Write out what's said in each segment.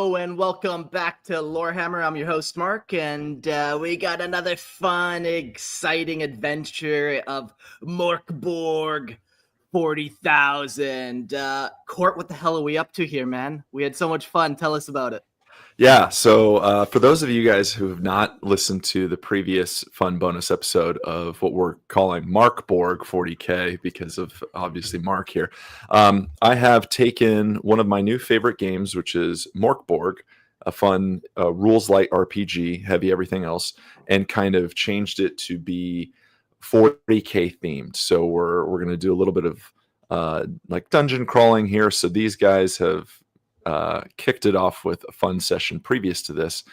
Hello and welcome back to Lorehammer. I'm your host, Mark, and we got another fun, exciting adventure of Mork Borg 40,000. Court, what the hell are we up to here, man? We had so much fun. Tell us about it. Yeah, so for those of you guys who have not listened to the previous fun bonus episode of what we're calling Mork Bork 40K, because of obviously Mark here, I have taken one of my new favorite games, which is Mork Bork, a fun rules light RPG, heavy everything else, and kind of changed it to be 40K themed. So we're going to do a little bit of like dungeon crawling here. So these guys have kicked it off with a fun session previous to this,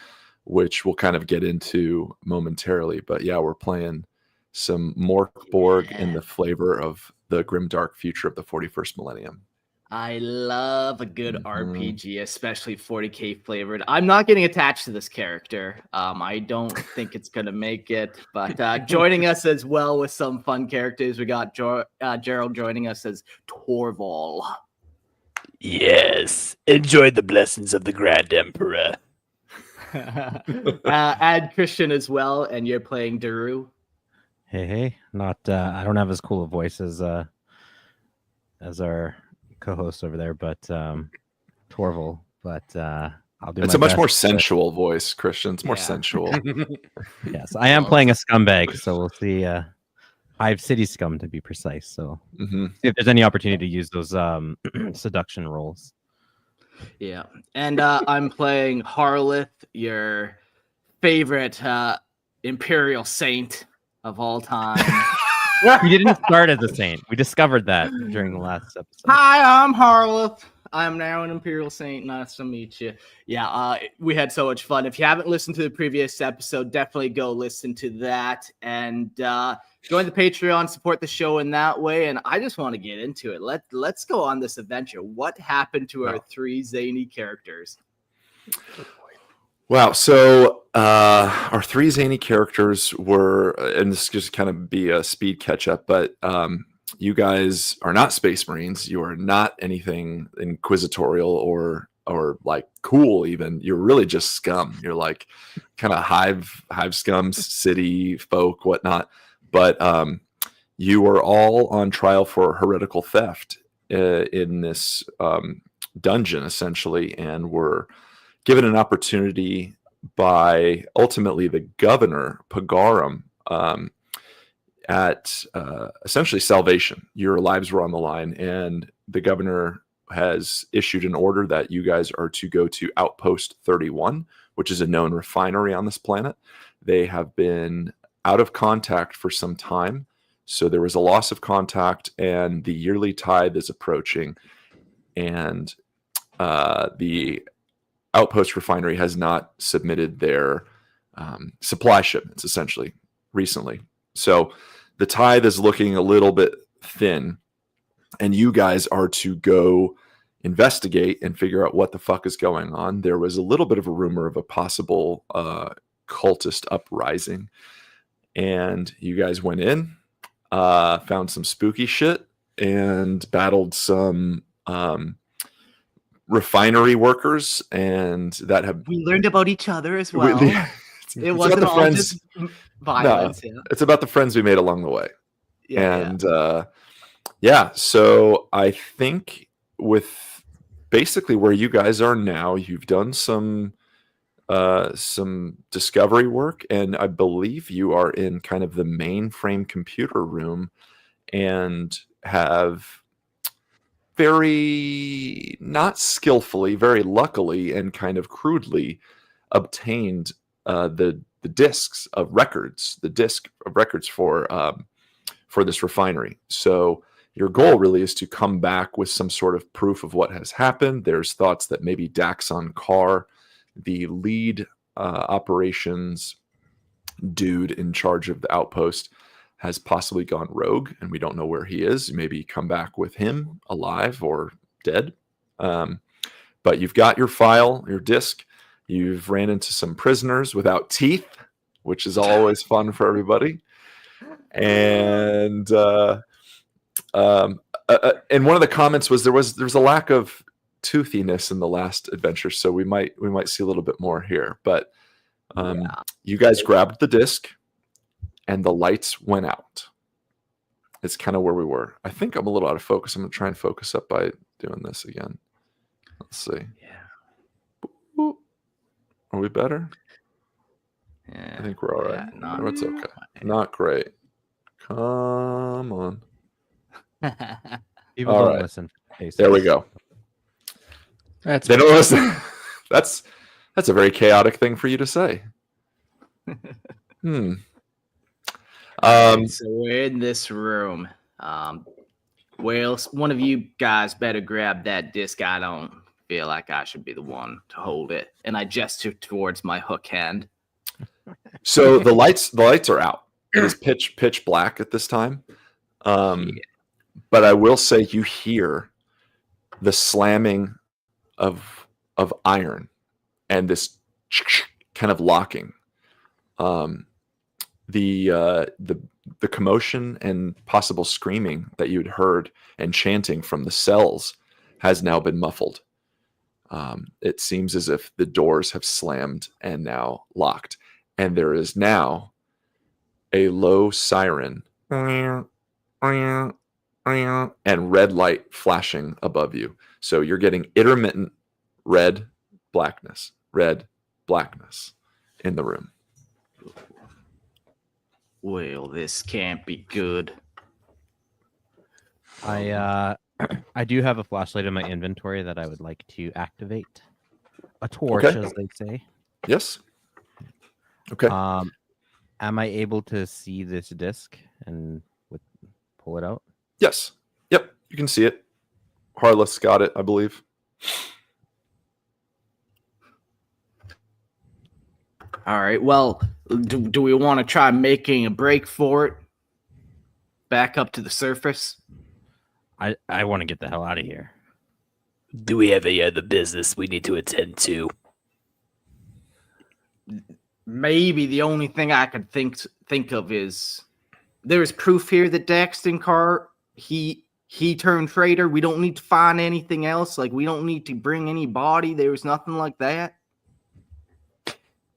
which we'll kind of get into momentarily. But yeah, we're playing some Mork Borg in the flavor of the grimdark future of the 41st millennium. I love a good RPG, especially 40K flavored. I'm not getting attached to this character. I don't think it's going to make it. But joining us as well with some fun characters, we got Gerald joining us as Torval. Yes, enjoy the blessings of the Grand Emperor. Add Christian as well, and you're playing Daru. Hey, not I don't have as cool a voice as our co-host over there, but Torval. But I'll do. It's my a much best more sensual voice, Christian. It's more sensual. Yes, I am playing a scumbag, so we'll see. Hive City scum, to be precise. So see if there's any opportunity to use those seduction rolls. Yeah, and I'm playing Harleth, your favorite Imperial Saint of all time. We didn't start as a saint. We discovered that during the last episode. Hi, I'm Harleth. I'm now an Imperial Saint. Nice to meet you. Yeah, we had so much fun. If you haven't listened to the previous episode, definitely go listen to that. And join the Patreon, support the show in that way. And I just want to get into it. Let's go on this adventure. What happened to our three zany characters? Wow. So our three zany characters were, and this just kind of be a speed catch up, but you guys are not Space Marines. You are not anything inquisitorial or like cool even. You're really just scum. You're like kind of hive scums, city folk, whatnot. But you are all on trial for heretical theft in this dungeon, essentially, and were given an opportunity by ultimately the governor, Pagarum, at essentially salvation. Your lives were on the line, and the governor has issued an order that you guys are to go to Outpost 31, which is a known refinery on this planet. They have been out of contact for some time, so there was a loss of contact, and the yearly tithe is approaching, and the Outpost refinery has not submitted their supply shipments, essentially, recently. So the tithe is looking a little bit thin, and you guys are to go investigate and figure out what the fuck is going on. There was a little bit of a rumor of a possible cultist uprising, and you guys went in, found some spooky shit, and battled some refinery workers, and that have we learned about each other as well. It wasn't all just violence. No, it's about the friends we made along the way. So I think with basically where you guys are now, you've done some discovery work, and I believe you are in kind of the mainframe computer room and have very, not skillfully, very luckily and kind of crudely obtained the discs of records, the disc of records for this refinery. So your goal really is to come back with some sort of proof of what has happened. There's thoughts that maybe Daxon Carr, the lead operations dude in charge of the outpost, has possibly gone rogue, and we don't know where he is. Maybe come back with him alive or dead. But you've got your file, your disc. You've ran into some prisoners without teeth, which is always fun for everybody. And one of the comments was there was a lack of toothiness in the last adventure, so we might see a little bit more here. But you guys grabbed the disc, and the lights went out. It's kind of where we were. I think I'm a little out of focus. I'm gonna try and focus up by doing this again. Let's see. Yeah. Boop. Are we better? Yeah. I think we're all right. Yeah, No, it's okay. Not great. Come on. People All don't right. listen. There we go. That's They don't listen. That's a very chaotic thing for you to say. So we're in this room. Well, one of you guys better grab that disc. I don't feel like I should be the one to hold it. And I gesture towards my hook hand. So the lights are out. It is pitch black at this time. But I will say you hear the slamming of iron and this kind of locking. The commotion and possible screaming that you had heard and chanting from the cells has now been muffled. It seems as if the doors have slammed and now locked. And there is now a low siren and red light flashing above you. So you're getting intermittent red blackness in the room. Well, this can't be good. I do have a flashlight in my inventory that I would like to activate. A torch, Okay. as they say. Yes. Okay. Am I able to see this disc and pull it out? Yes. Yep. You can see it. Harleth's got it, I believe. All right. Well, do we want to try making a break for it? Back up to the surface? I want to get the hell out of here. Do we have any other business we need to attend to? Maybe the only thing I could think of is there's proof here that Daxton Carr he turned traitor. We don't need to find anything else. Like, we don't need to bring any body. There was nothing like that.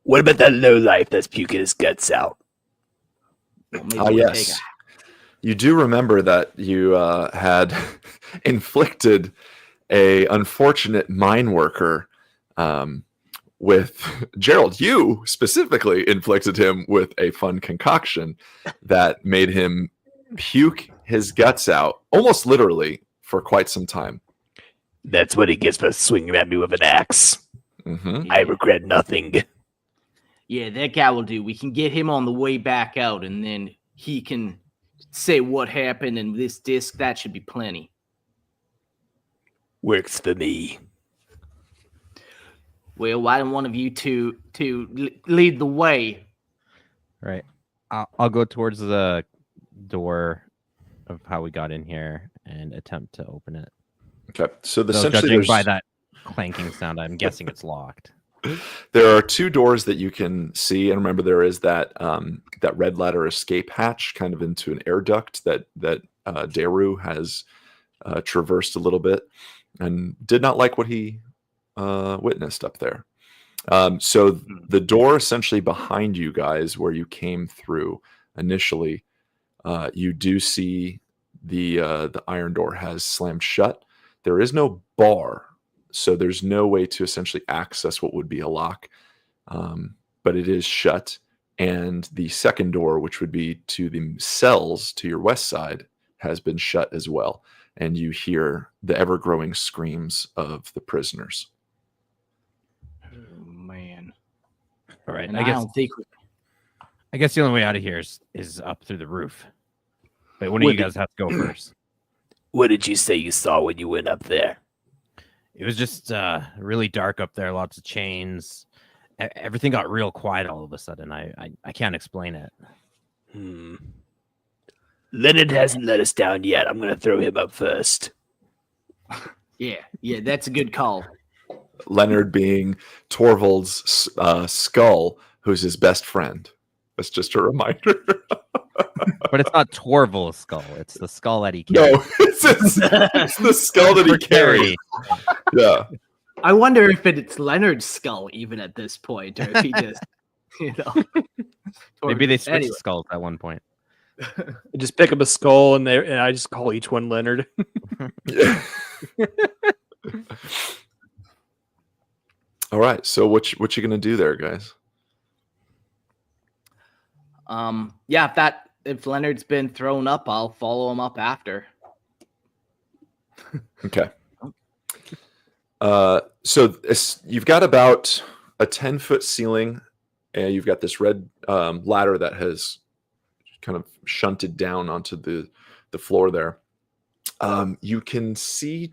What about that lowlife that's puking his guts out? Well, maybe we'll Yes. take You do remember that you had inflicted a unfortunate mine worker with Gerald. You specifically inflicted him with a fun concoction that made him puke his guts out, almost literally, for quite some time. That's what he gets for swinging at me with an axe. Mm-hmm. I regret nothing. Yeah, that guy will do. We can get him on the way back out, and then he can say what happened and this disc. That should be plenty. Works for me. Well, why don't one of you two lead the way? Right. I'll go towards the door of how we got in here and attempt to open it. Okay, so So essentially judging there's, by that clanking sound, I'm guessing it's locked. there are two doors that you can see, and remember there is that that red ladder escape hatch, kind of into an air duct that Daru has traversed a little bit, and did not like what he witnessed up there. So the door essentially behind you guys, where you came through initially, you do see the iron door has slammed shut. There is no bar, so there's no way to essentially access what would be a lock, but it is shut. And the second door, which would be to the cells to your west side, has been shut as well. And you hear the ever-growing screams of the prisoners. Oh, man. All right. And I guess the only way out of here is up through the roof. But one of you guys have to go first. What did you say you saw when you went up there? It was just really dark up there, lots of chains. Everything got real quiet all of a sudden. I can't explain it. Leonard hasn't let us down yet. I'm going to throw him up first. Yeah, that's a good call. Leonard being Torvald's skull, who's his best friend. That's just a reminder. But it's not Torval's skull. It's the skull that he carries. No, it's the skull that he carries. Yeah. I wonder if it's Leonard's skull even at this point, or if he just, Maybe they switched Anyway. skulls at one point. I just pick up a skull and I just call each one Leonard. Yeah. All right. So what you gonna do there, guys? Yeah, if Leonard's been thrown up, I'll follow him up after. Okay. So you've got about a 10-foot ceiling, and you've got this red ladder that has kind of shunted down onto the floor there. You can see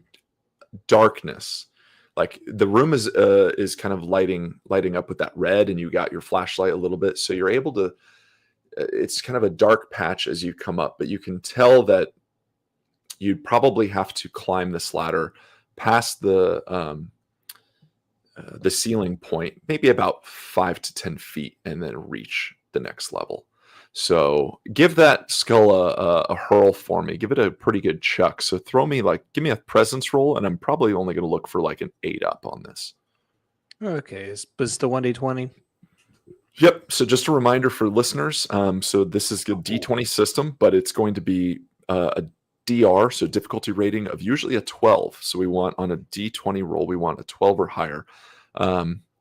darkness. Like the room is kind of lighting up with that red, and you got your flashlight a little bit, so you're able to. It's kind of a dark patch as you come up, but you can tell that you'd probably have to climb this ladder past the ceiling point, maybe about 5 to 10 feet, and then reach the next level. So give that skull a hurl for me. Give it a pretty good chuck. So give me a presence roll, and I'm probably only going to look for like an 8 up on this. Okay, it's the 1d20. Yep. So just a reminder for listeners. So this is a D20 system, but it's going to be a DR, so difficulty rating of usually a 12. So we want on a D20 roll, we want a 12 or higher.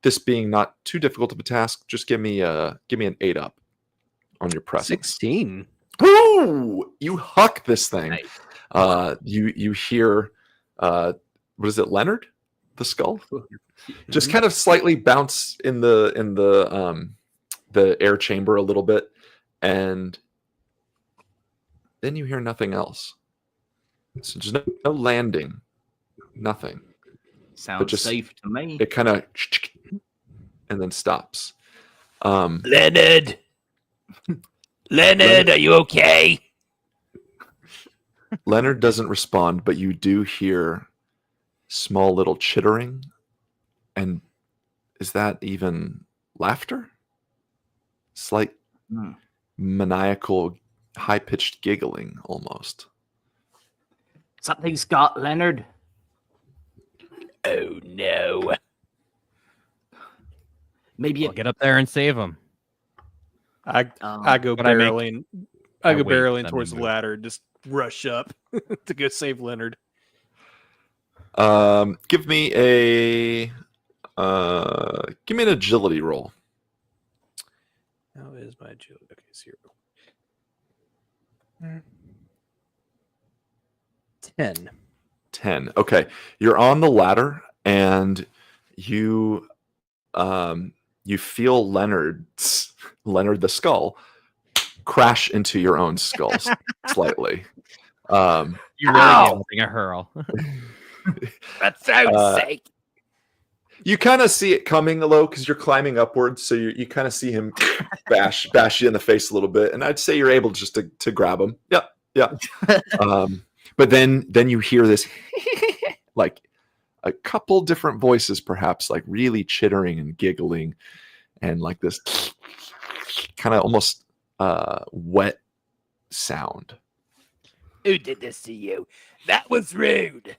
This being not too difficult of a task, just give me an 8 up on your presence. 16. Ooh, you huck this thing. Nice. You hear what is it, Leonard? The skull? Just kind of slightly bounce in the air chamber a little bit, and then you hear nothing else. So there's no landing, nothing. Sounds just safe to me. It kind of and then stops. Leonard, are you okay? Leonard doesn't respond, but you do hear small little chittering. And is that even laughter? It's like maniacal, high-pitched giggling almost. Something's got Leonard. Oh no. Maybe I'll get up there and save him. I go But I make- barreling. I I go wait for barreling them towards to the move. ladder, just rush up to go save Leonard. Give me an agility roll. How is my agility? Okay, 0. 10. 10. Okay. You're on the ladder, and you feel Leonard the skull crash into your own skull slightly. You really Ow! gave a hurl. For sound's sake. You kind of see it coming, though, because you're climbing upwards, so you kind of see him bash you in the face a little bit, and I'd say you're able just to grab him. Yeah. But then you hear this like a couple different voices, perhaps like really chittering and giggling, and like this kind of almost wet sound. Who did this to you? That was rude.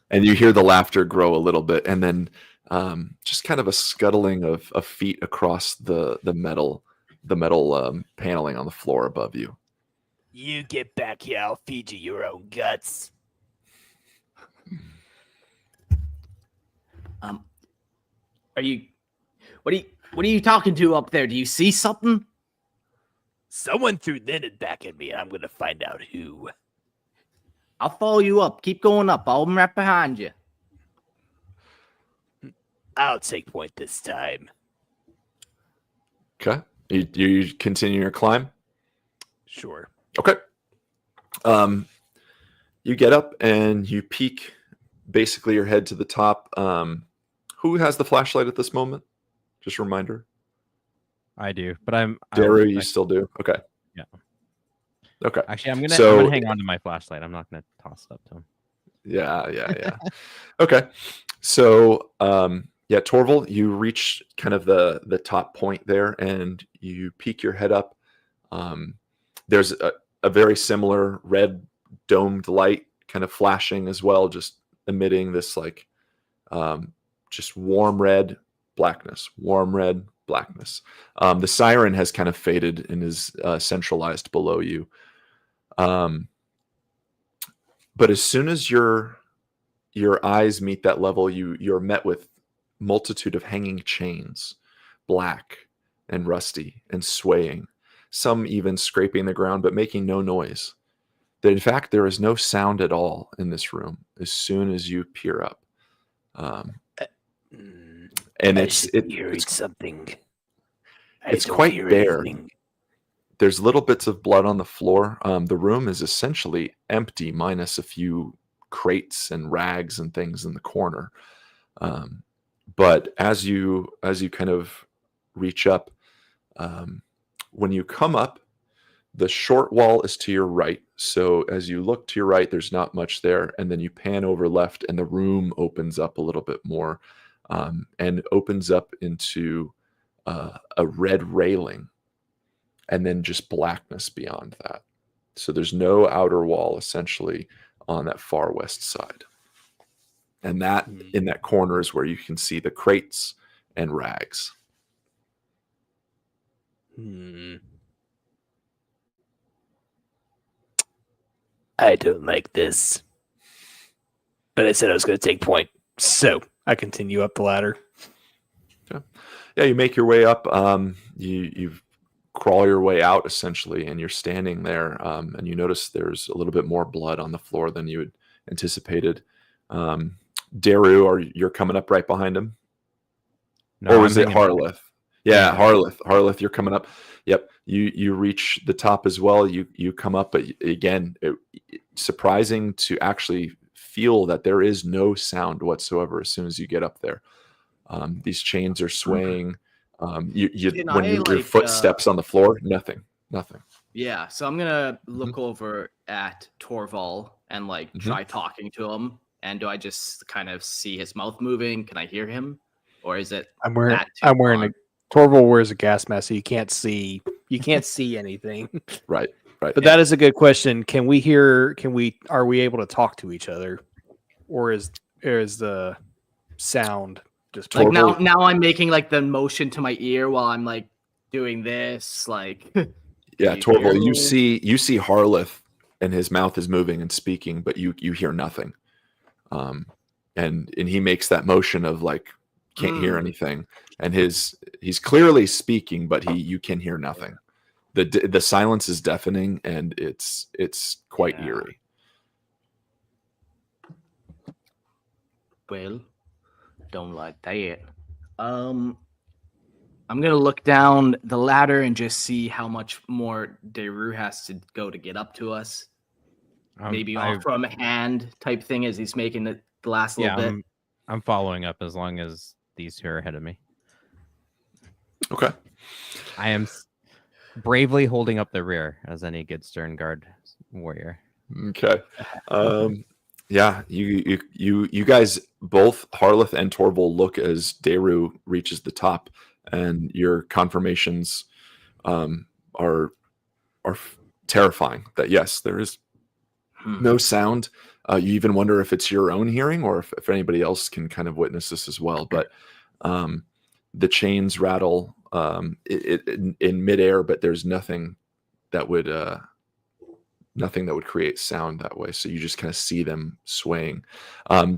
And you hear the laughter grow a little bit, and then just kind of a scuttling of feet across the metal paneling on the floor above you. You get back here, I'll feed you your own guts. What are you talking to up there? Do you see something? Someone threw Leonard back at me, and I'm gonna find out who. I'll follow you up. Keep going up. I'll be right behind you. I'll take point this time. Okay. You continue your climb? Sure. Okay. You get up and you peek basically your head to the top. Who has the flashlight at this moment? Just a reminder. I do, but I'm Daru, you still do? Okay. Yeah. Okay. Actually, I'm gonna hang on to my flashlight. I'm not gonna toss it up to him. Yeah. Okay. So Yeah, Torval, you reach kind of the top point there, and you peek your head up. There's a very similar red domed light kind of flashing as well, just emitting this like just warm red blackness, warm red blackness. The siren has kind of faded and is centralized below you. But as soon as your eyes meet that level, you're met with multitude of hanging chains, black and rusty and swaying, some even scraping the ground but making no noise. That in fact there is no sound at all in this room as soon as you peer up. And it's something. It's quite bare. There's little bits of blood on the floor. The room is essentially empty, minus a few crates and rags and things in the corner. But as you kind of reach up, when you come up, the short wall is to your right. So as you look to your right, there's not much there. And then you pan over left and the room opens up a little bit more and opens up into a red railing and then just blackness beyond that. So there's no outer wall essentially on that far west side. And that in that corner is where you can see the crates and rags. I don't like this. But I said I was going to take point. So I continue up the ladder. Yeah, you make your way up. You crawl your way out essentially, and you're standing there. And you notice there's a little bit more blood on the floor than you had anticipated. Daru, or you're coming up right behind him? No, or was it Harleth? Yeah, Harleth, you're coming up. Yep, you reach the top as well. You come up, but again, surprising to actually feel that there is no sound whatsoever as soon as you get up there. These chains are swaying. Your footsteps on the floor, nothing. Yeah, so I'm gonna look over at Torval and try talking to him. And do I just kind of see his mouth moving? Can I hear him, or is it? Torval wears a gas mask, so you can't see anything. Right. But that is a good question. Are we able to talk to each other, or is the sound just like now I'm making the motion to my ear while I'm doing this Yeah, Torval, you see Harleth and his mouth is moving and speaking, but you hear nothing. And he makes that motion of can't hear anything, and he's clearly speaking, but you can hear nothing. The silence is deafening, and it's quite eerie. Well, don't like that. I'm gonna look down the ladder and just see how much more Daru has to go to get up to us. Maybe off from a hand type thing as he's making the last little bit. I'm following up as long as these two are ahead of me. Okay. I am bravely holding up the rear as any good Stern Guard warrior. Okay. Yeah, you guys both, Harleth and Torval, look as Daru reaches the top, and your confirmations are terrifying. That yes, there is no sound. You even wonder if it's your own hearing or if anybody else can kind of witness this as well. But the chains rattle in midair, but there's nothing that would create sound that way. So you just kind of see them swaying.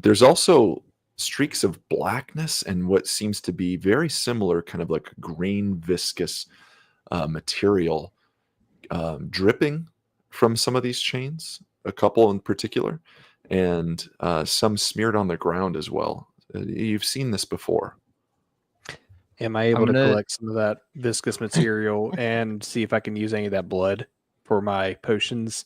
There's also streaks of blackness and what seems to be very similar, kind of like green viscous material dripping from some of these chains, a couple in particular, and some smeared on the ground as well. You've seen this before. Am I able to collect some of that viscous material and see if I can use any of that blood for my potions?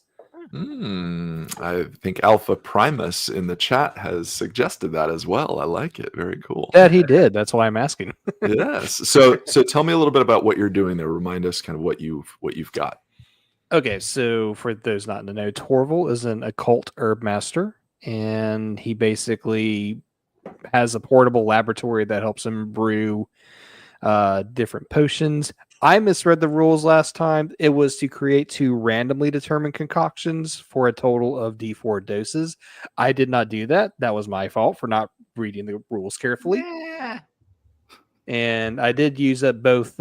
I think Alpha Primus in the chat has suggested that as well. I like it. Very cool. That he did. That's why I'm asking. Yes. So tell me a little bit about what you're doing there. Remind us kind of what you've got. Okay, so for those not in the know, Torval is an occult herb master, and he basically has a portable laboratory that helps him brew different potions. I misread the rules last time. It was to create 2 randomly determined concoctions for a total of D4 doses. I did not do that. That was my fault for not reading the rules carefully. Yeah. And I did use up both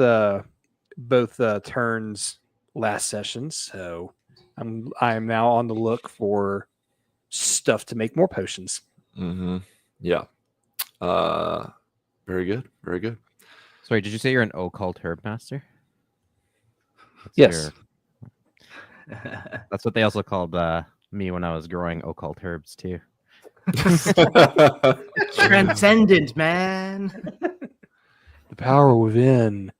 turns last session, so I'm now on the look for stuff to make more potions. Mm-hmm. Yeah. Very good. Very good. Sorry, did you say you're an occult herb master? Yes. That's what they also called me when I was growing occult herbs too. Transcendent, man. The power within.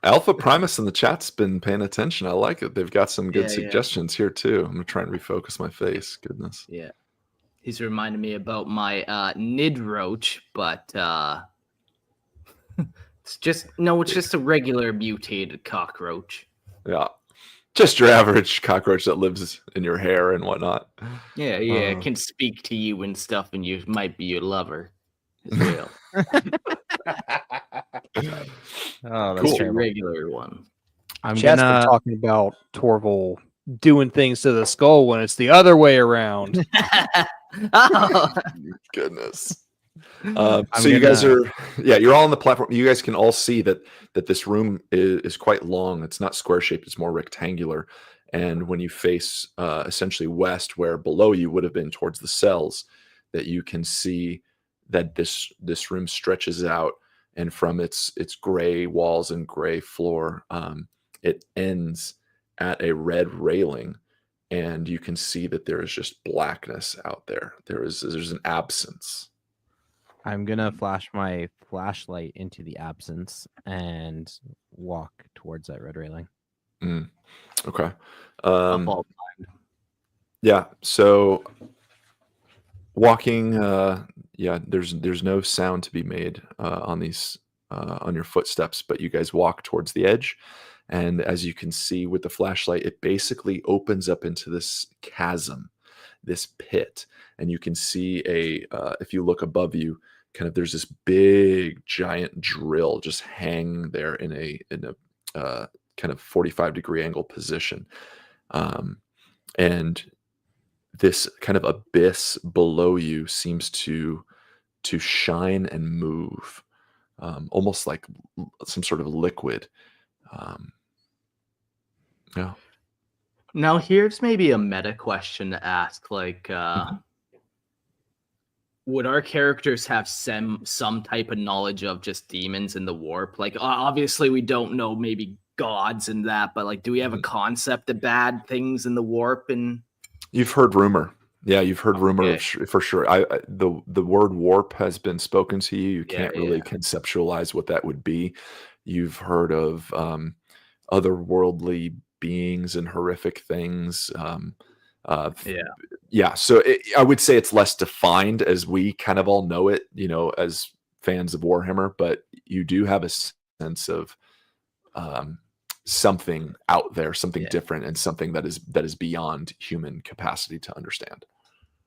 Alpha Primus in the chat's been paying attention. I like it. They've got some good Yeah, suggestions here too. I'm gonna try and refocus my face. Goodness. Yeah. He's reminding me about my Nidroach, but it's just a regular mutated cockroach. Yeah. Just your average cockroach that lives in your hair and whatnot. Yeah, it can speak to you and stuff, and you might be your lover as well. Oh, that's Cool. Just a terrible. regular one. I'm Chad's been gonna. talking about Torval doing things to the skull when it's the other way around. Oh. Goodness. I'm So you guys gonna- are, you're all on the platform. You guys can all see that this room is quite long. It's not square shaped; it's more rectangular. And when you face essentially west, where below you would have been towards the cells, that you can see that this room stretches out, and from its gray walls and gray floor, it ends at a red railing, and you can see that there is just blackness out there. There's an absence. I'm gonna flash my flashlight into the absence and walk towards that red railing. Okay. Up all Yeah. So walking, there's no sound to be made on these on your footsteps, but you guys walk towards the edge, and as you can see with the flashlight, it basically opens up into this chasm, this pit, and you can see if you look above you, kind of there's this big giant drill just hanging there in a kind of 45-degree angle position, and this kind of abyss below you seems to shine and move, almost like some sort of liquid. Yeah. Now, here's maybe a meta question to ask. Like, would our characters have some type of knowledge of just demons in the warp? Like, obviously, we don't know maybe gods and that, but like, do we have a concept of bad things in the warp? And You've heard rumor. Yeah, you've heard rumor Okay. for sure. The word warp has been spoken to you. You can't really conceptualize what that would be. You've heard of otherworldly beings and horrific things. So I would say it's less defined as we kind of all know it, as fans of Warhammer, but you do have a sense of something out there, something different, and something that is beyond human capacity to understand.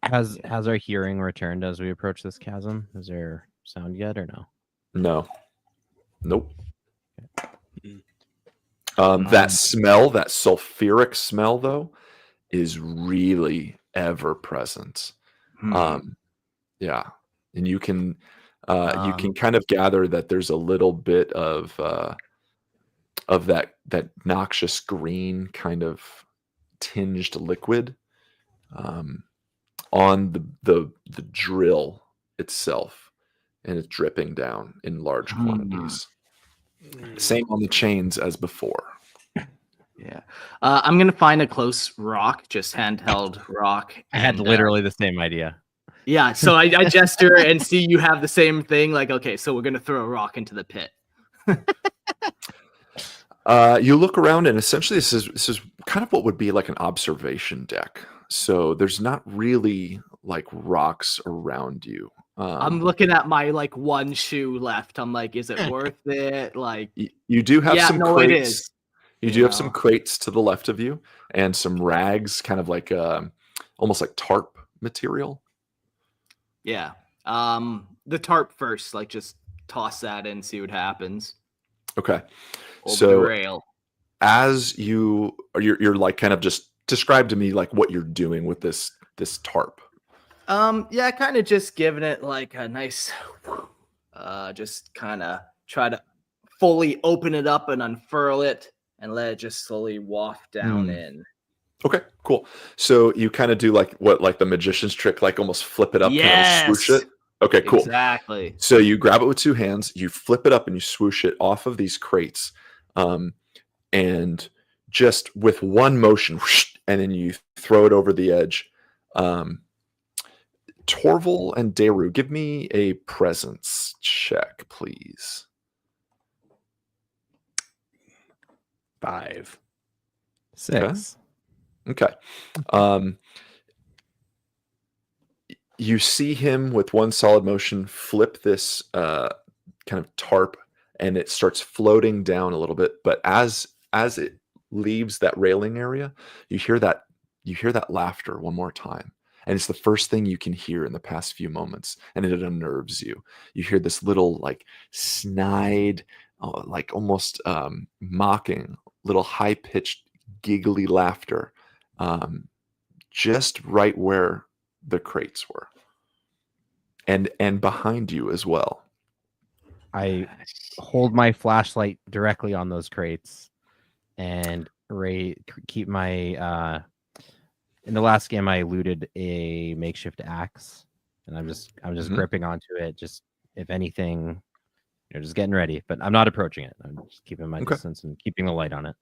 Has our hearing returned as we approach this chasm? Is there sound yet or no? No. Nope. That smell, that sulfuric smell, though, is really ever present. Yeah, and you can kind of gather that there's a little bit of that noxious green kind of tinged liquid on the drill itself, and it's dripping down in large quantities. Same on the chains as before. Yeah. I'm going to find a close rock, just handheld rock. I had literally the same idea. Yeah. So I gesture and see you have the same thing. Like, okay, so we're going to throw a rock into the pit. You look around, and essentially this is kind of what would be like an observation deck. So there's not really like rocks around you. I'm looking at my like one shoe left. I'm like, is it worth it? Like, you do have some crates. It is. You do have some crates to the left of you, and some rags, kind of like almost like tarp material. Yeah. The tarp first, like just toss that in, see what happens. Okay. Over So the rail. as you're like kind of just describe to me like what you're doing with this tarp. Yeah, kind of just giving it like a nice, just kind of try to fully open it up and unfurl it and let it just slowly waft down in. Okay, cool. So you kind of do like what, like the magician's trick, like almost flip it up, kind of swoosh it. Okay, cool. Exactly. So you grab it with two hands, you flip it up, and you swoosh it off of these crates, and just with one motion, whoosh, and then you throw it over the edge. Torval and Daru, give me a presence check, please. 5. 6. Okay. You see him with one solid motion flip this kind of tarp, and it starts floating down a little bit. But as it leaves that railing area, you hear that laughter one more time. And it's the first thing you can hear in the past few moments, and it unnerves you. You hear this little like snide, like almost mocking, little high-pitched, giggly laughter, just right where the crates were, and behind you as well. I hold my flashlight directly on those crates and keep my in the last game I looted a makeshift axe, and I'm just gripping onto it, just if anything, just getting ready, but I'm not approaching it. I'm just keeping my distance and keeping the light on it.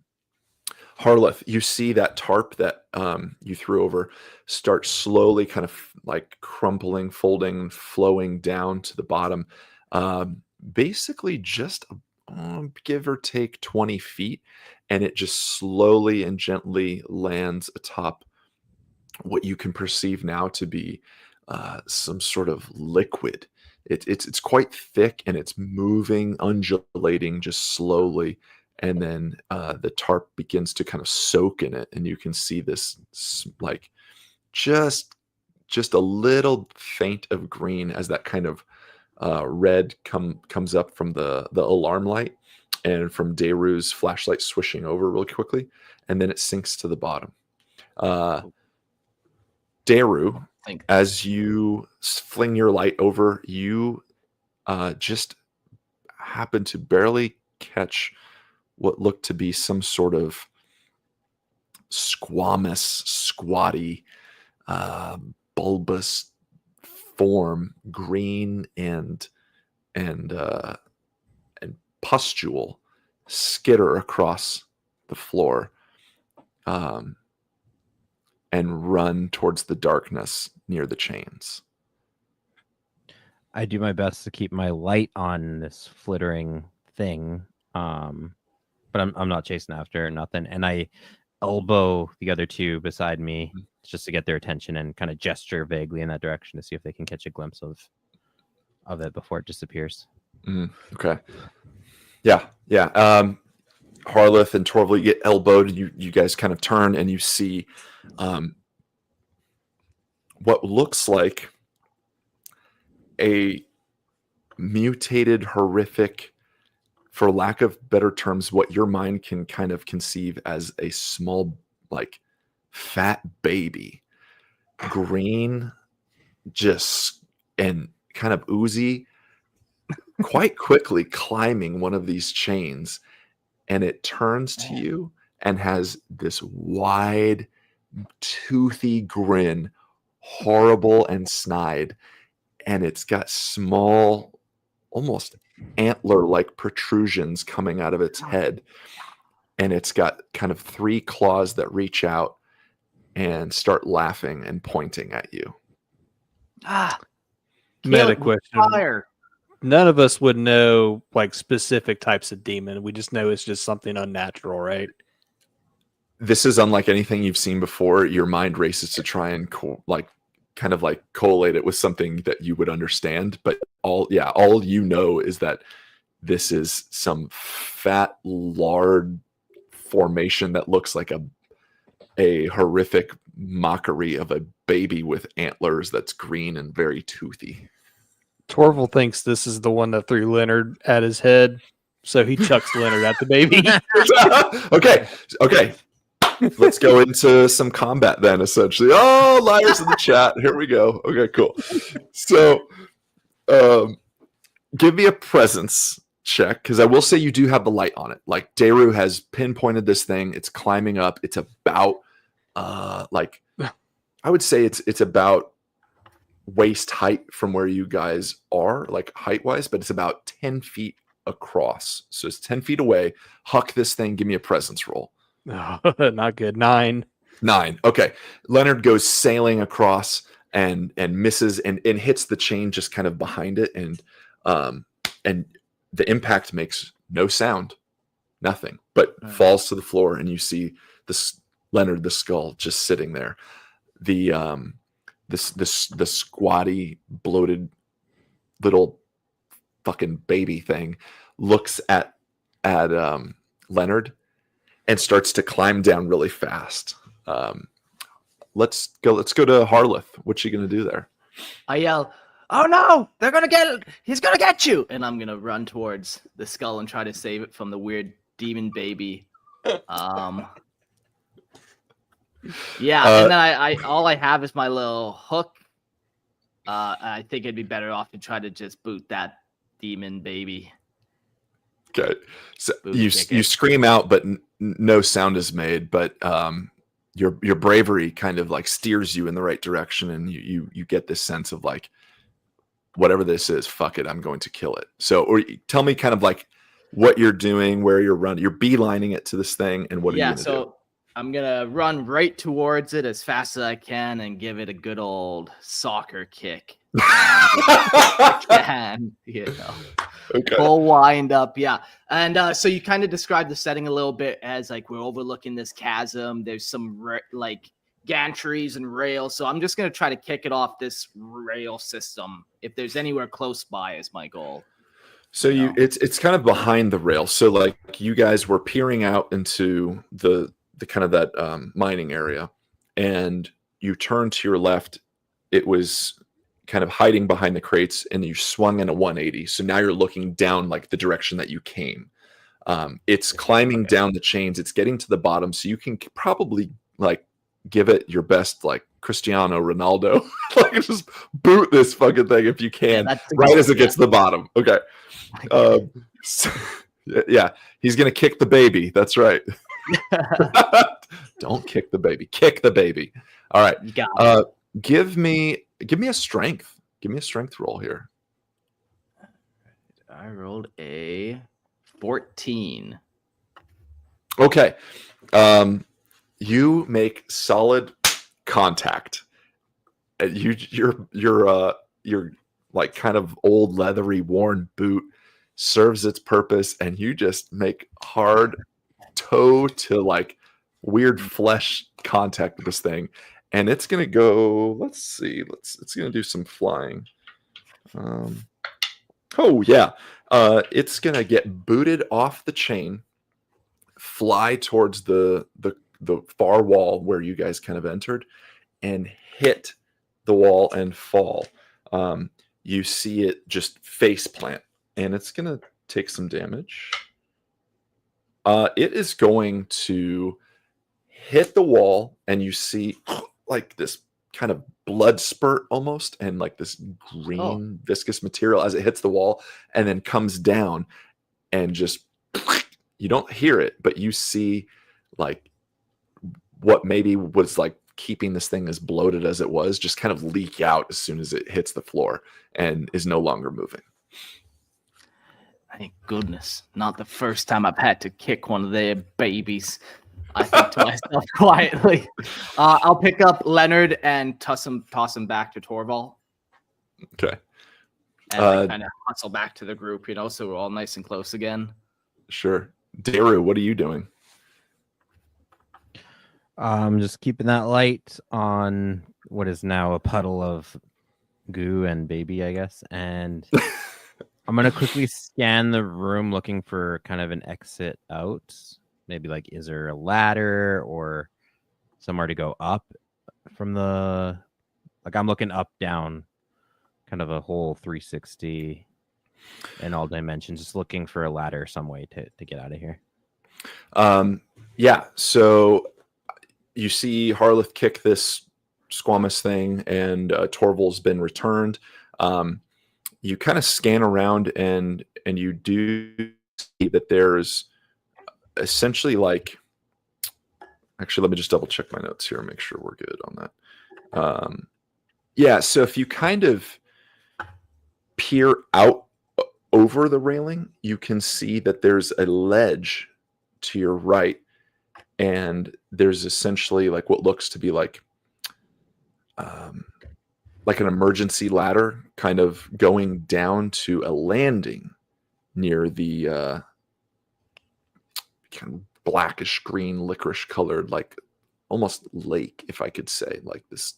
Harleth, you see that tarp that you threw over start slowly kind of like crumpling, folding, flowing down to the bottom. Basically just give or take 20 feet, and it just slowly and gently lands atop what you can perceive now to be some sort of liquid. It's quite thick, and it's moving, undulating just slowly. And then the tarp begins to kind of soak in it, and you can see this like just a little faint of green as that kind of red comes up from the alarm light and from Daru's flashlight swishing over really quickly, and then it sinks to the bottom. Daru, as you fling your light over, you just happen to barely catch what looked to be some sort of squamous, squatty, bulbous form, green and pustule, skitter across the floor, and run towards the darkness near the chains. I do my best to keep my light on this flittering thing, but I'm not chasing after nothing. And I elbow the other two beside me just to get their attention and kind of gesture vaguely in that direction to see if they can catch a glimpse of it before it disappears. Okay. Yeah. Harleth and Torval, you get elbowed. You guys kind of turn, and you see what looks like a mutated, horrific, for lack of better terms, what your mind can kind of conceive as a small, like, fat baby, green, just, and kind of oozy, quite quickly climbing one of these chains, and it turns to you and has this wide, toothy grin, horrible and snide, and it's got small, almost antler-like protrusions coming out of its head, and it's got kind of 3 claws that reach out and start laughing and pointing at you. Meta question. Fire. None of us would know like specific types of demon. We just know it's just something unnatural, right? This is unlike anything you've seen before. Your mind races to try and kind of collate it with something that you would understand, but all you know is that this is some fat lard formation that looks like a horrific mockery of a baby with antlers that's green and very toothy. Torval thinks this is the one that threw Leonard at his head, so he chucks Leonard at the baby. Okay. Let's go into some combat then, essentially. Oh, liars in the chat. Here we go. Okay, cool. So, give me a presence check, because I will say you do have the light on it. Like, Daru has pinpointed this thing. It's climbing up. It's about, I would say it's about waist height from where you guys are, like height-wise, but it's about 10 feet across. So it's 10 feet away. Huck this thing. Give me a presence roll. Oh, not good. 9. 9. Okay. Leonard goes sailing across and misses and hits the chain just kind of behind it, and the impact makes no sound, nothing, but falls to the floor, and you see this Leonard, the skull, just sitting there. The squatty, bloated little fucking baby thing looks at Leonard and starts to climb down really fast. Let's go to Harleth. What's she gonna do there? I yell, "Oh no! He's gonna get you!" And I'm gonna run towards the skull and try to save it from the weird demon baby. And then I all I have is my little hook. I think it'd be better off to try to just boot that demon baby. Okay, so you scream out, but no sound is made. But your bravery kind of like steers you in the right direction, and you get this sense of like, whatever this is, fuck it, I'm going to kill it. So, or tell me kind of like what you're doing, where you're running. You're beelining it to this thing, and what are you going to do? I'm gonna run right towards it as fast as I can and give it a good old soccer kick. Okay. Full wind up, yeah. And so you kind of described the setting a little bit as like we're overlooking this chasm. There's some like gantries and rails. So I'm just gonna try to kick it off this rail system. If there's anywhere close by, is my goal. So it's kind of behind the rail. So like you guys were peering out into the kind of that mining area, and you turned to your left. It was kind of hiding behind the crates, and you swung in a 180. So now you're looking down like the direction that you came. It's climbing down the chains. It's getting to the bottom. So you can probably like give it your best, like Cristiano Ronaldo, like just boot this fucking thing if you can, right as it gets to the bottom. Okay. Yeah, he's going to kick the baby. That's right. Don't kick the baby. Kick the baby. All right. Give me a strength. Give me a strength roll here. I rolled a 14. Okay. You make solid contact. Your like kind of old leathery worn boot serves its purpose, and you just make hard toe to like weird flesh contact with this thing, and it's gonna go. Let's see. It's gonna do some flying. It's gonna get booted off the chain, fly towards the far wall where you guys kind of entered, and hit the wall and fall. You see it just face plant, and it's gonna take some damage. It is going to hit the wall, and you see like this kind of blood spurt almost, and like this green viscous material as it hits the wall, and then comes down, and just you don't hear it, but you see like what maybe was like keeping this thing as bloated as it was just kind of leak out as soon as it hits the floor and is no longer moving. Thank goodness. Not the first time I've had to kick one of their babies. I think to myself quietly. I'll pick up Leonard and toss him back to Torval. Okay. And kind of hustle back to the group, so we're all nice and close again. Sure. Daru, what are you doing? Just keeping that light on what is now a puddle of goo and baby, I guess. And I'm going to quickly scan the room looking for kind of an exit out. Maybe like, is there a ladder or somewhere to go up from the Like I'm looking up, down, kind of a whole 360 in all dimensions, just looking for a ladder, some way to get out of here. Yeah. So you see Harleth kick this squamous thing, and Torval's been returned. You kind of scan around, and you do see that there's essentially like. Actually, let me just double check my notes here and make sure we're good on that. Yeah. So if you kind of peer out over the railing, you can see that there's a ledge to your right, and there's essentially like what looks to be like an emergency ladder kind of going down to a landing near the kind of blackish green licorice colored, like almost lake, if I could say, like this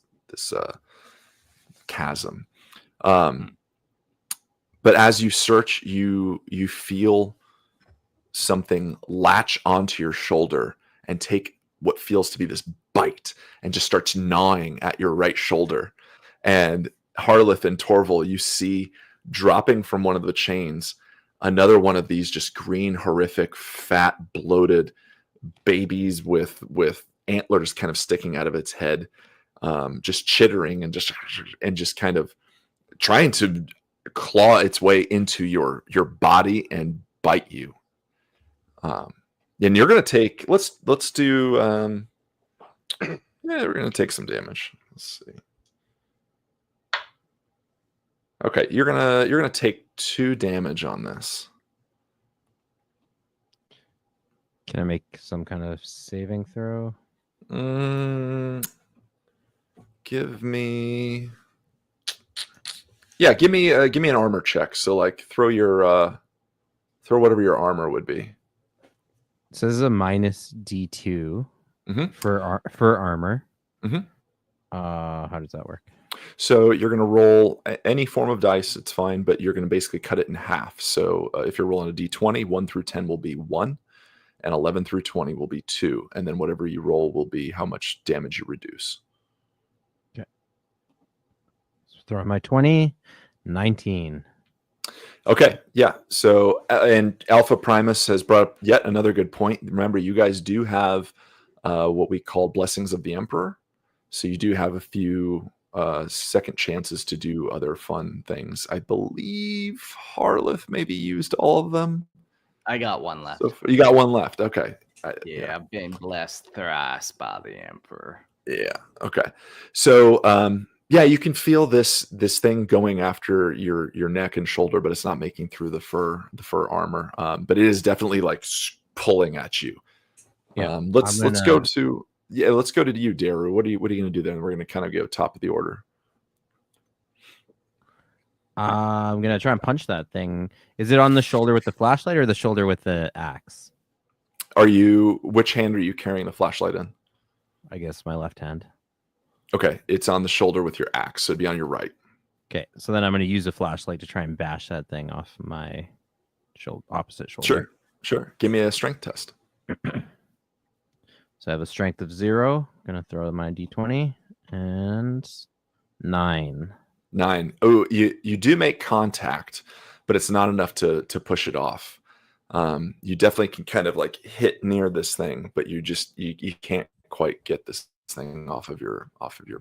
chasm. But as you search, you feel something latch onto your shoulder and take what feels to be this bite and just starts gnawing at your right shoulder. And Harleth and Torval, you see dropping from one of the chains another one of these just green, horrific, fat, bloated babies with antlers kind of sticking out of its head, just chittering and just kind of trying to claw its way into your body and bite you. And you're gonna take let's do yeah, we're gonna take some damage. Let's see. Okay, you're gonna take 2 damage on this. Can I make some kind of saving throw? Give me an armor check. So like throw whatever your armor would be. So this is a minus D2 for armor. How does that work? So you're going to roll any form of dice. It's fine, but you're going to basically cut it in half. So if you're rolling a D20, 1 through 10 will be 1, and 11 through 20 will be 2. And then whatever you roll will be how much damage you reduce. Okay. So throw out my 20, 19. Okay, yeah. So, and Alpha Primus has brought up yet another good point. Remember, you guys do have what we call Blessings of the Emperor. So you do have a few second chances to do other fun things. I believe Harleth maybe used all of them. I got one left. So you got one left. Okay. Yeah, I've been blessed thrice by the Emperor. Yeah. Okay. So, yeah, you can feel this thing going after your neck and shoulder, but it's not making through the fur armor. But it is definitely like pulling at you. Yeah. Let's go to you, Daru. What are you going to do then? We're going to kind of go top of the order. I'm gonna try and punch that thing. Is it on the shoulder with the flashlight or the shoulder with the axe? Which hand are you carrying the flashlight in? I guess my left hand. Okay, it's on the shoulder with your axe, so it'd be on your right. Okay, so then I'm going to use a flashlight to try and bash that thing off my opposite shoulder. Sure. Give me a strength test. So I have a strength of 0. I'm going to throw my D20 and 9. 9. Oh, you do make contact, but it's not enough to push it off. You definitely can kind of like hit near this thing, but you can't quite get this thing off of your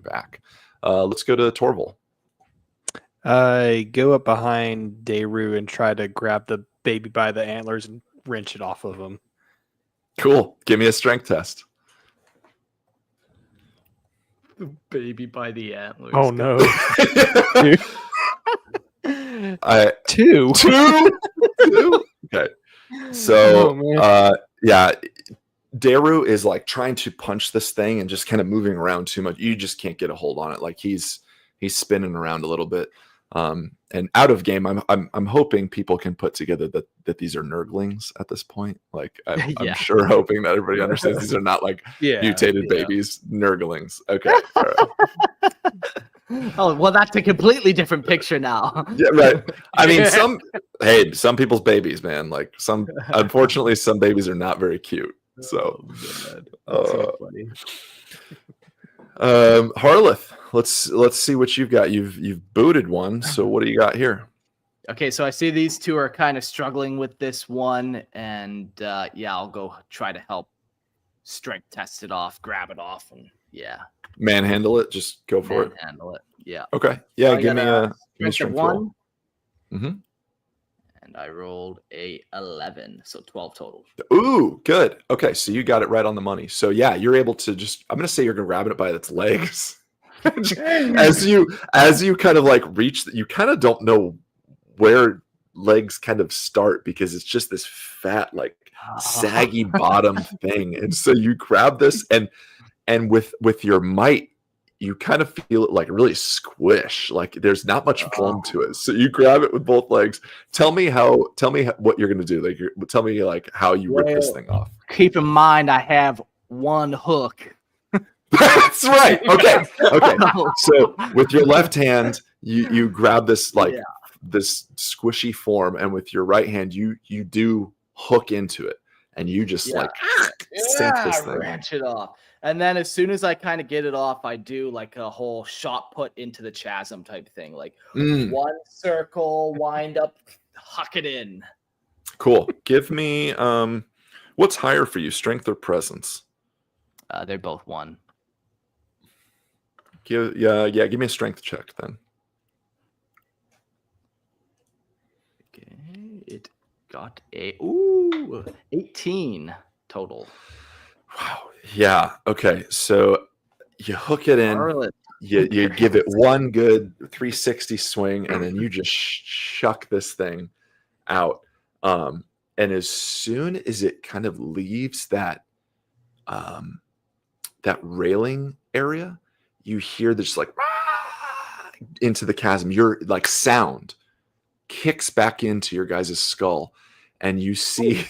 back. Let's go to Torval. I go up behind Daru and try to grab the baby by the antlers and wrench it off of him. Cool. Give me a strength test. The baby by the antlers. Oh no. Two. Okay. So yeah, Daru is like trying to punch this thing and just kind of moving around too much. You just can't get a hold on it. Like he's spinning around a little bit. And out of game, I'm hoping people can put together that these are nurglings at this point. Like I'm sure hoping that everybody understands these are not like mutated babies, nurglings. Okay. All right. Oh, well, that's a completely different picture now. Yeah, right. I mean, some people's babies, man. Like unfortunately, some babies are not very cute. So, so funny. Harleth, let's see what you've got. You've booted one. So what do you got here? Okay, so I see these two are kind of struggling with this one, and I'll go try to help strength test it off, grab it off, and Manhandle it. Just go for it. handle it. Yeah. Okay. Yeah. I Give me got a strength of strength roll. 1. Mm-hmm. And I rolled a 11, so 12 total. Ooh, good. Okay, so you got it right on the money. So yeah, you're able to just. I'm gonna say you're gonna grab it by its legs. as you kind of like reach, you kind of don't know where legs kind of start because it's just this fat, like saggy bottom thing, and so you grab this and with your might, you kind of feel it like really squish, like there's not much plumb to it. So you grab it with both legs. Tell me what you're gonna do. Like, tell me like how you rip this thing off. Keep in mind, I have one hook. That's right. Okay. So with your left hand, you grab this this squishy form, and with your right hand, you do hook into it, and you just sink this thing. Wrench it off. And then as soon as I kind of get it off, I do like a whole shot put into the chasm type thing. Like one circle, wind up, huck it in. Cool. Give me what's higher for you, strength or presence? They're both 1. Give me a strength check then. Okay, it got a 18 total. Wow. Yeah. Okay. So you hook it in. You give it one good 360 swing, and then you just shuck this thing out. And as soon as it kind of leaves that railing area, you hear this like into the chasm. Your like sound kicks back into your guys' skull, and you see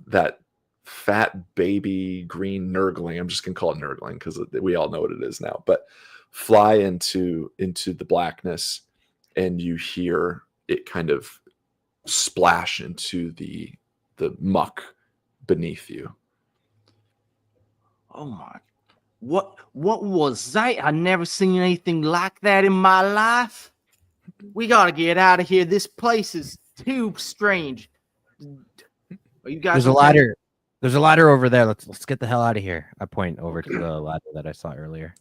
that fat baby green nurgling. I'm just gonna call it nurgling because we all know what it is now. But fly into the blackness, and you hear it kind of splash into the muck beneath you. Oh my! What was that? I never seen anything like that in my life. We gotta get out of here. This place is too strange. Are you guys? There's a ladder. There's a ladder over there. Let's get the hell out of here. I point over to the ladder that I saw earlier.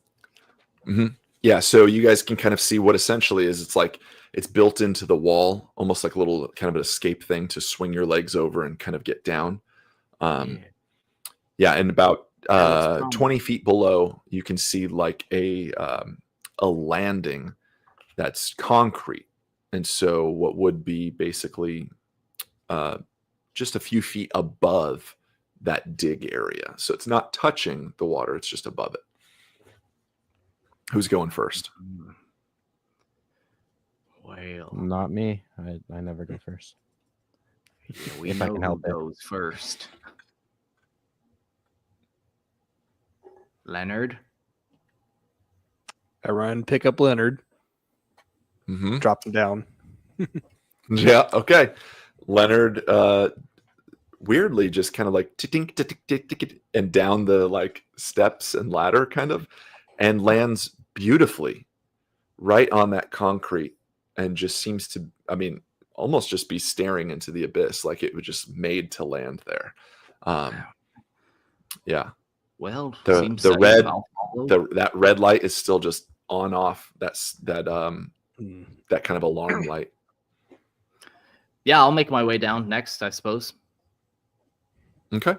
Mm-hmm. Yeah, so you guys can kind of see what essentially is. It's like it's built into the wall, almost like a little kind of an escape thing to swing your legs over and kind of get down. And about 20 feet below, you can see like a landing that's concrete. And so what would be basically just a few feet above that dig area. So it's not touching the water, it's just above it. Who's going first? Well, Not me. I never go first. yeah, we If know I can help who it. goes first. Leonard. I run, pick up Leonard, Mm-hmm. drop him down. Yeah, okay. Leonard weirdly just kind of like tink, tink, tink, tink, and down the like steps and ladder kind of, and lands beautifully right on that concrete, and just seems to, I mean, almost just be staring into the abyss, like it was just made to land there. Yeah. Well, The seems the safe. red I'll follow. that red light is still just on off. That's that kind of alarm light. Yeah, I'll make my way down next, I suppose. Okay.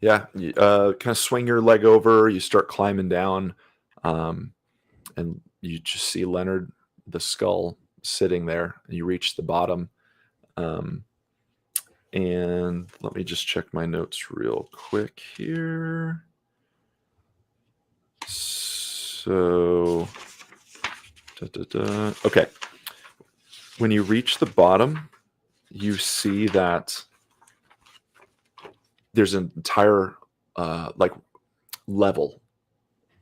Yeah. You, kind of swing your leg over. You start climbing down, and you just see Leonard, the skull, sitting there. You reach the bottom, and let me just check my notes real quick here. So, okay. When you reach the bottom, you see that there's an entire like level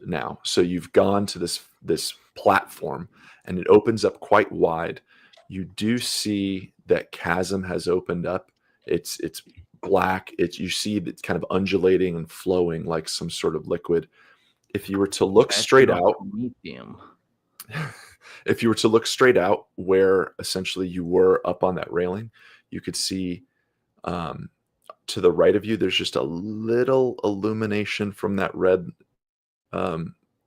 now. So you've gone to this platform, and it opens up quite wide. You do see that chasm has opened up. It's black. You see it's kind of undulating and flowing like some sort of liquid. if you were to look straight out, if you were to look straight out where essentially you were up on that railing, you could see to the right of you, there's just a little illumination from that red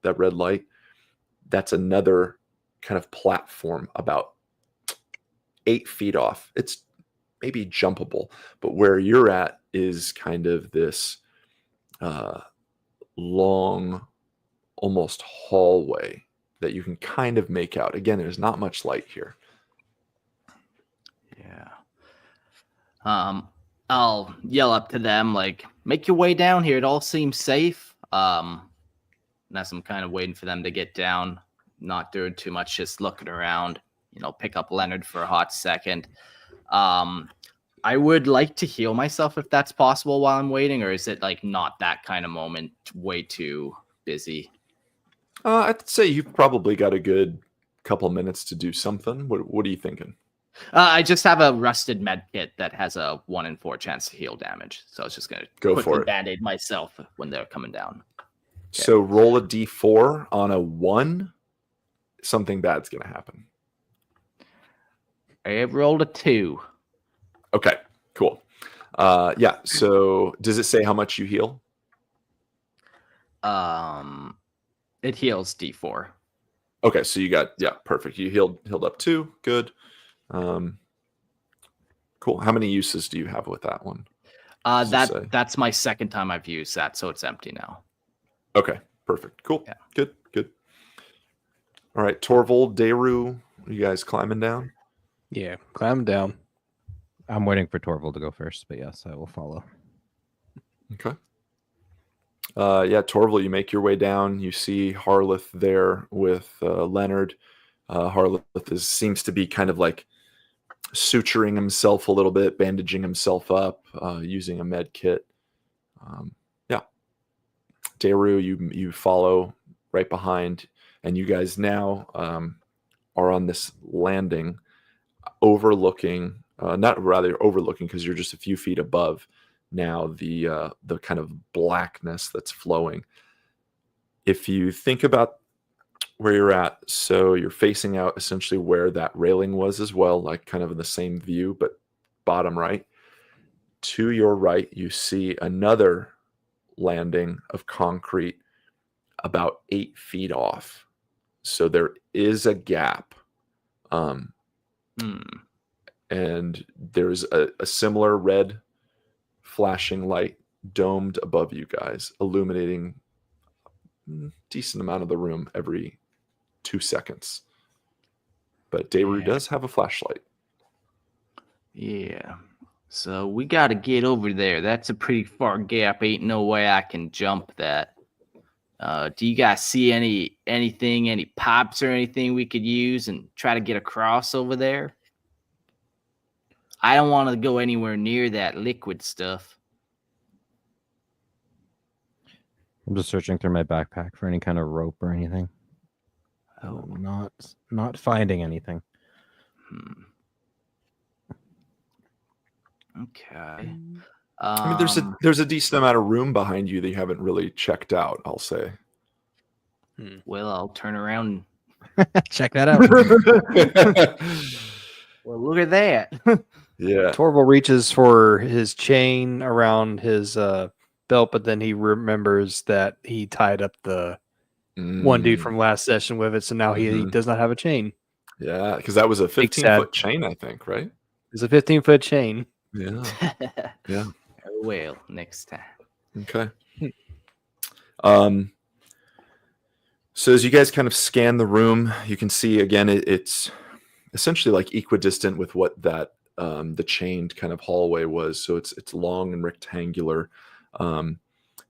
light. That's another kind of platform about 8 feet off. It's maybe jumpable, but where you're at is kind of this long, almost hallway that you can kind of make out. Again, there's not much light here. Yeah. I'll yell up to them like, make your way down here. It all seems safe. And as I'm kind of waiting for them to get down, not doing too much, just looking around, pick up Leonard for a hot second. I would like to heal myself if that's possible while I'm waiting, or is it like not that kind of moment, way too busy? I'd say you've probably got a good couple minutes to do something. What are you thinking? I just have a rusted med kit that has a 1 in 4 chance to heal damage. So I was just going to quickly band-aid myself when they're coming down. Okay. So roll a d4 on a 1. Something bad's going to happen. I have rolled a 2. Okay, cool. Yeah, so does it say how much you heal? It heals D4. Okay, so you got, perfect. You healed up 2. Good. Cool. How many uses do you have with that one? That's my second time I've used that, so it's empty now. Okay, perfect. Cool. Yeah. Good. All right, Torvald, Daru, you guys climbing down? Yeah, climb down. I'm waiting for Torvald to go first, but yes, I will follow. Okay. Torvald, you make your way down. You see Harleth there with Leonard. Harleth seems to be kind of like suturing himself a little bit, bandaging himself up, using a med kit. Daru, you follow right behind, and you guys now are on this landing overlooking, overlooking because you're just a few feet above now the kind of blackness that's flowing. If you think about where you're at, so you're facing out essentially where that railing was as well, like kind of in the same view, but bottom right. To your right, you see another landing of concrete about 8 feet off. So there is a gap. And there's a similar red flashing light domed above you guys, illuminating a decent amount of the room every 2 seconds. But Daru does have a flashlight. Yeah. So we got to get over there. That's a pretty far gap. Ain't no way I can jump that. Do you guys see any pipes or anything we could use and try to get across over there? I don't want to go anywhere near that liquid stuff. I'm just searching through my backpack for any kind of rope or anything. Oh, not finding anything. Okay. I mean, there's a decent amount of room behind you that you haven't really checked out, I'll say. Well, I'll turn around. Check that out. Well, look at that. Yeah. Torvald reaches for his chain around his belt, but then he remembers that he tied up the one dude from last session with it, so now he does not have a chain. Yeah, because that was a 15-foot chain, I think, right? It's a 15-foot chain. Yeah. Yeah. Well, next time. Okay. So as you guys kind of scan the room, you can see again it's essentially like equidistant with what that the chained kind of hallway was. So it's long and rectangular. The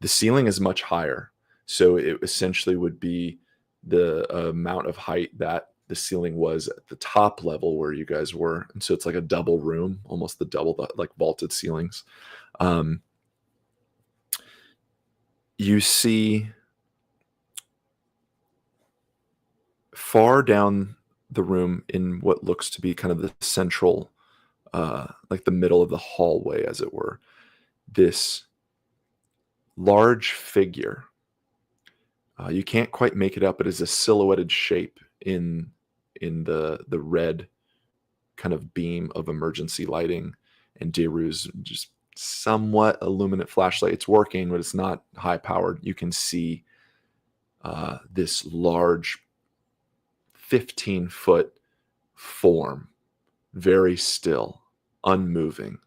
ceiling is much higher, so it essentially would be the amount of height that the ceiling was at the top level where you guys were, and so it's like a double room, almost the double, like vaulted ceilings. You see far down the room in what looks to be kind of the central, like the middle of the hallway, as it were, this large figure. You can't quite make it up. It is a silhouetted shape in the red kind of beam of emergency lighting, and Deru's just somewhat illuminate flashlight. It's working, but it's not high powered. You can see this large 15-foot form, very still, unmoving.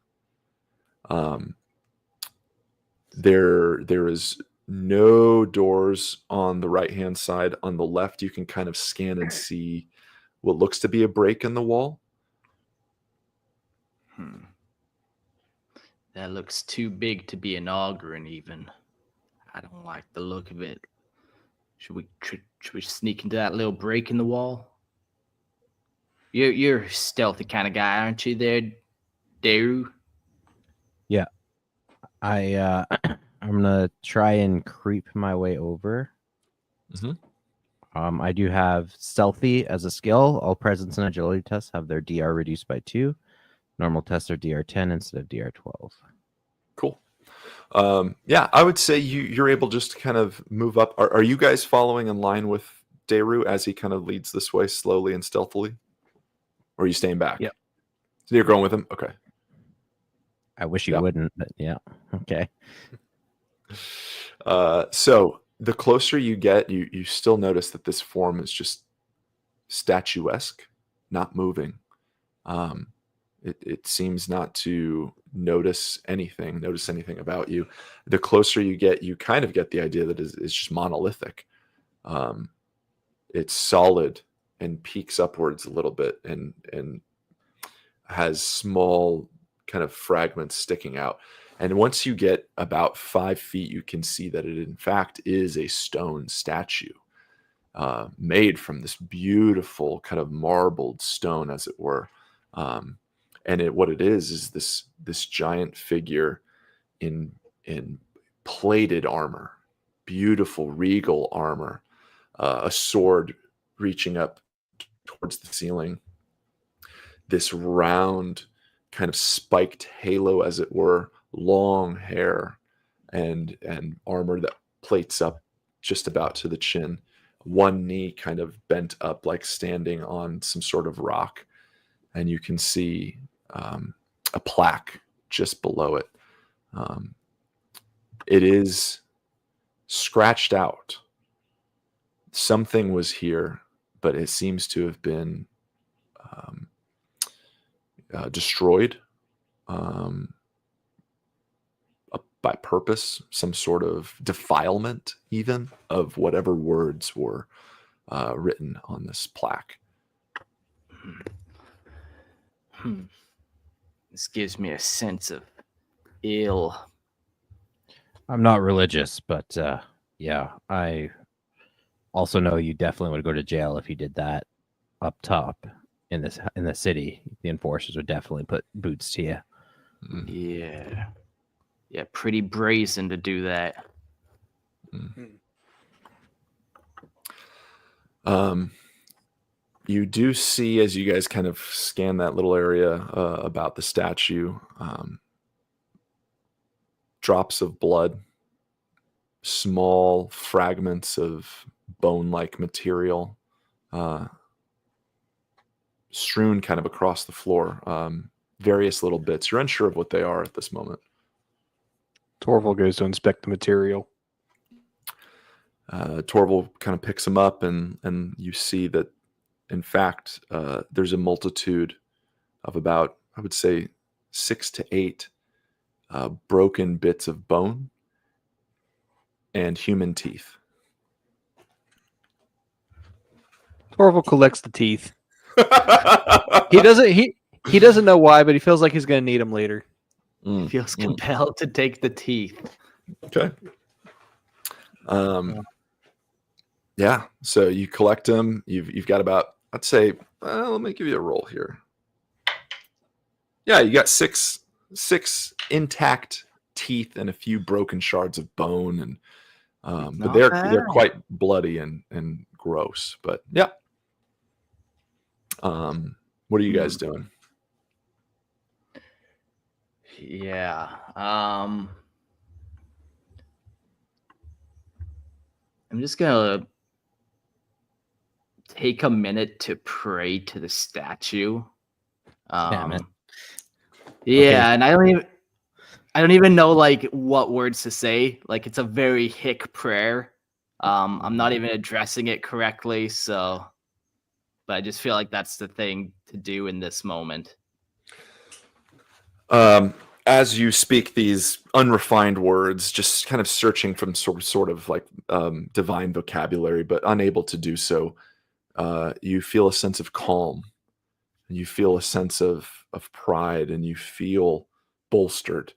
There is no doors on the right-hand side. On the left, you can kind of scan and see what looks to be a break in the wall. That looks too big to be an augurin even. I don't like the look of it. Should we sneak into that little break in the wall? You're a stealthy kind of guy, aren't you there, Daru? Yeah. I'm gonna try and creep my way over. Mhm. I do have stealthy as a skill. All presence and agility tests have their DR reduced by 2. Normal tests are DR 10 instead of DR 12. Cool. Yeah, I would say you're able just to kind of move up. Are you guys following in line with Daru as he kind of leads this way slowly and stealthily? Or are you staying back? Yep. So you're going with him? Okay. I wish you Yep. wouldn't, but yeah. Okay. So the closer you get, you still notice that this form is just statuesque, not moving. It seems not to notice anything about you. The closer you get, you kind of get the idea that it's just monolithic. It's solid and peaks upwards a little bit and has small kind of fragments sticking out. And once you get about 5 feet, you can see that it in fact is a stone statue made from this beautiful kind of marbled stone, as it were. And what it is this giant figure in plated armor, beautiful regal armor, a sword reaching up towards the ceiling, this round kind of spiked halo, as it were, long hair, and armor that plates up just about to the chin, one knee kind of bent up like standing on some sort of rock, and you can see a plaque just below it. It is scratched out. Something was here, but it seems to have been destroyed by purpose, some sort of defilement even of whatever words were written on this plaque. This gives me a sense of ill. I'm not religious, but yeah, I also know you definitely would go to jail if you did that up top in the city. The enforcers would definitely put boots to you. Yeah, pretty brazen to do that. You do see, as you guys kind of scan that little area about the statue, drops of blood, small fragments of bone-like material strewn kind of across the floor, various little bits. You're unsure of what they are at this moment. Torval goes to inspect the material. Torval kind of picks them up, and you see that, in fact, there's a multitude of about, I would say, 6 to 8 broken bits of bone and human teeth. Torval collects the teeth. He doesn't know why, but he feels like he's going to need them later. Feels compelled to take the teeth. Okay. Yeah. So you collect them. You've got about, I'd say, let me give you a roll here. Yeah, you got six intact teeth and a few broken shards of bone, and but they're quite bloody and gross. But yeah. What are you guys doing? Yeah. I'm just gonna take a minute to pray to the statue. Damn it. Yeah, Okay. and I don't even know like what words to say. Like it's a very hick prayer. I'm not even addressing it correctly, so but I just feel like that's the thing to do in this moment. As you speak these unrefined words, just kind of searching from sort of like divine vocabulary, but unable to do so, you feel a sense of calm, and you feel a sense of pride, and you feel bolstered.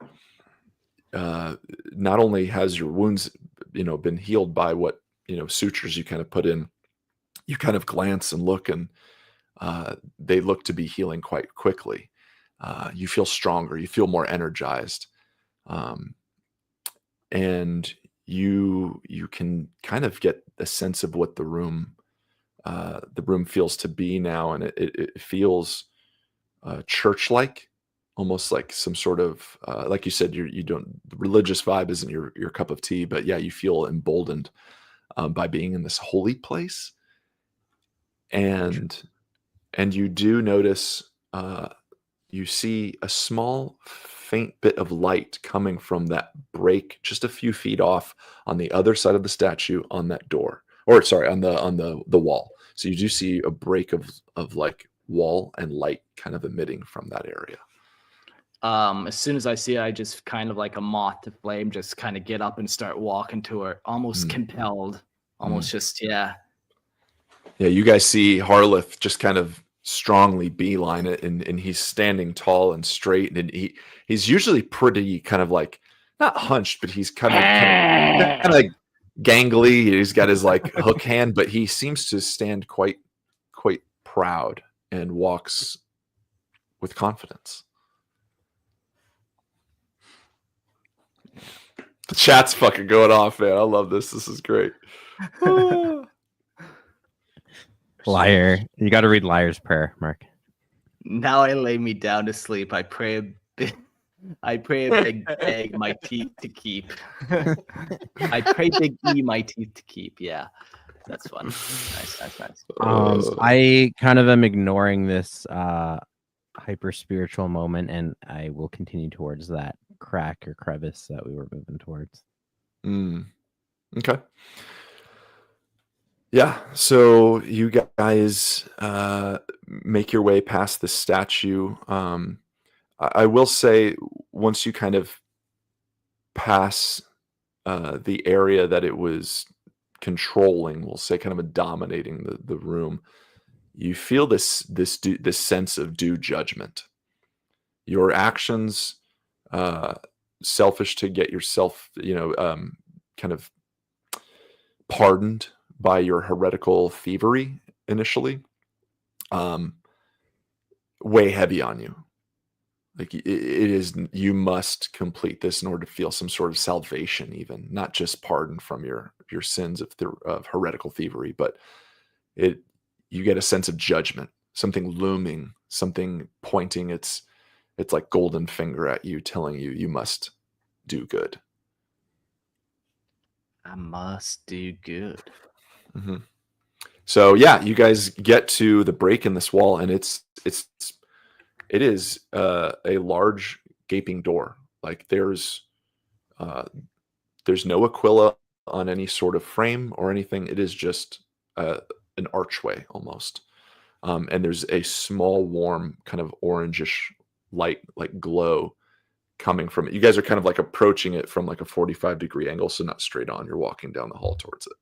Not only has your wounds, been healed by what sutures you kind of put in, you kind of glance and look, and they look to be healing quite quickly. You feel stronger, you feel more energized, and you can kind of get a sense of what the room feels to be now, and it feels church-like, almost like some sort of like you said, you don't, the religious vibe isn't your cup of tea, but yeah, you feel emboldened by being in this holy place, and you do notice. You see a small, faint bit of light coming from that break just a few feet off on the other side of the statue on that door, or sorry, on the wall. So you do see a break of like wall and light kind of emitting from that area. As soon as I see it, I just kind of like a moth to flame, just kind of get up and start walking to her, almost compelled, almost just yeah. Yeah, you guys see Harleth just kind of strongly beeline it, and he's standing tall and straight, and he's usually pretty kind of like not hunched, but he's kind of like gangly. He's got his like hook hand, but he seems to stand quite proud and walks with confidence. The chat's fucking going off, man. I love this. This is great. Liar. You got to read Liar's Prayer, Mark. Now I lay me down to sleep. I pray a big egg my teeth to keep. I pray big E my teeth to keep. Yeah, that's fun. Nice. I kind of am ignoring this hyper spiritual moment, and I will continue towards that crack or crevice that we were moving towards. Okay. Yeah, so you guys make your way past the statue. I will say, once you kind of pass the area that it was controlling, we'll say kind of dominating the room, you feel this sense of due judgment. Your actions, selfish to get yourself, kind of pardoned by your heretical thievery initially, weigh heavy on you. Like it is, you must complete this in order to feel some sort of salvation, even not just pardon from your sins of heretical thievery, but you get a sense of judgment, something looming, something pointing its like golden finger at you, telling you must do good. I must do good. Mm-hmm. So yeah, you guys get to the break in this wall, and it is a large gaping door. Like there's no Aquila on any sort of frame or anything. It is just an archway almost, and there's a small, warm, kind of orangish light, like glow, coming from it. You guys are kind of like approaching it from like a 45-degree angle, so not straight on. You're walking down the hall towards it.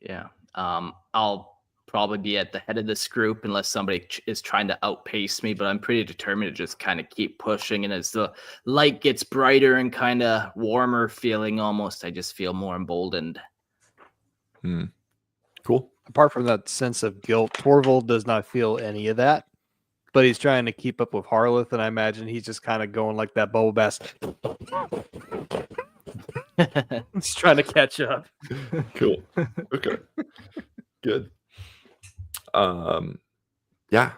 Yeah. I'll probably be at the head of this group unless somebody is trying to outpace me, but I'm pretty determined to just kind of keep pushing. And as the light gets brighter and kind of warmer feeling almost, I just feel more emboldened. Cool. Apart from that sense of guilt, Torvald does not feel any of that, but he's trying to keep up with Harleth, and I imagine he's just kind of going like that bubble bass. He's trying to catch up. Cool. Okay. Good. Yeah.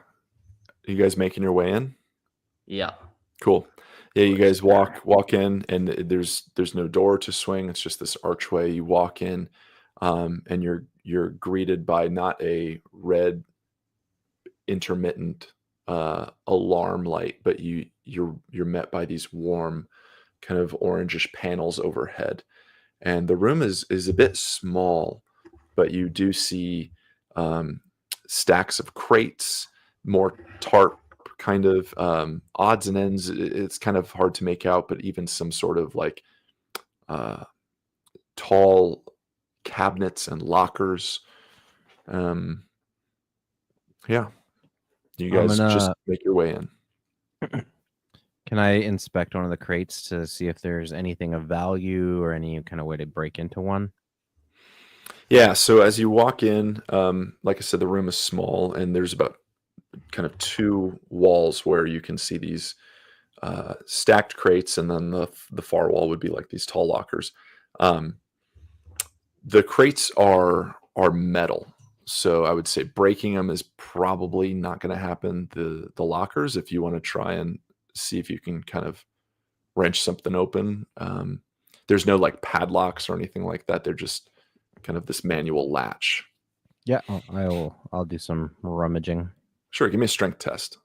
You guys making your way in? Yeah. Cool. Yeah, you guys walk in, and there's no door to swing. It's just this archway. You walk in, and you're greeted by not a red intermittent alarm light, but you're met by these warm, kind of orangish panels overhead. And the room is a bit small, but you do see stacks of crates, more tarp kind of odds and ends. It's kind of hard to make out, but even some sort of like tall cabinets and lockers. Yeah, you I'm guys just gonna- make your way in. Can I inspect one of the crates to see if there's anything of value or any kind of way to break into one? Yeah, so as you walk in, like I said, the room is small, and there's about kind of two walls where you can see these stacked crates, and then the far wall would be like these tall lockers. The crates are metal, so I would say breaking them is probably not going to happen. The lockers, if you want to try and see if you can kind of wrench something open, there's no like padlocks or anything like that. They're just kind of this manual latch. Yeah, I'll do some rummaging. Sure, give me a strength test.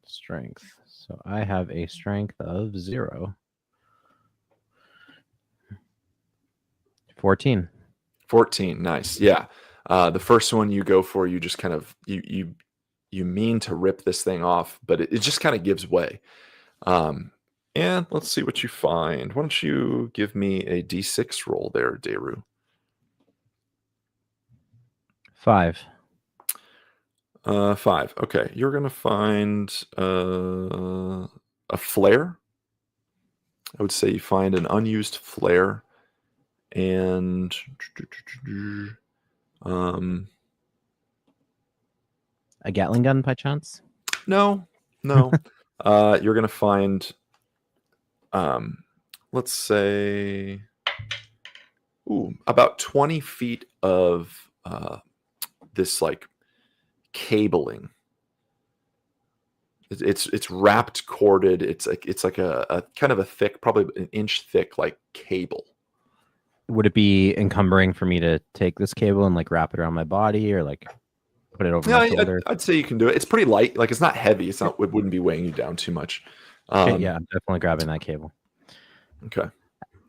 Strength. So I have a strength of 0. 14. 14, nice. Yeah. The first one you go for, you just kind of you mean to rip this thing off, but it just kind of gives way. And let's see what you find. Why don't you give me a d6 roll there, Deru? 5. 5. Okay, you're gonna find a flare. I would say you find an unused flare, and A Gatling gun by chance? no. You're gonna find, let's say, about 20 feet of this like cabling. It's wrapped, corded. It's like a kind of a thick, probably an inch thick, like cable. Would it be encumbering for me to take this cable and like wrap it around my body or like put it over my shoulder? I'd say you can do it. It's pretty light. Like it's not heavy. It wouldn't be weighing you down too much. Okay, yeah, I'm definitely grabbing that cable. Okay.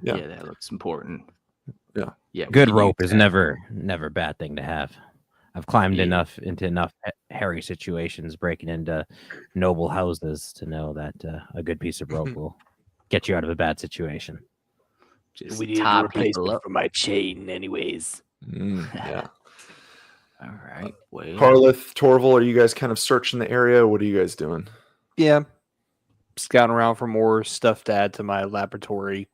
Yeah. Yeah, that looks important. Yeah. Yeah. Good we rope need is that. never a bad thing to have. I've climbed Yeah. into enough hairy situations, breaking into noble houses to know that a good piece of rope will get you out of a bad situation. Just We need a tie replacement people up. for my chain, anyways. Yeah. All right. Well, Carlith, Torval, are you guys kind of searching the area? What are you guys doing? Yeah. Scouting around for more stuff to add to my laboratory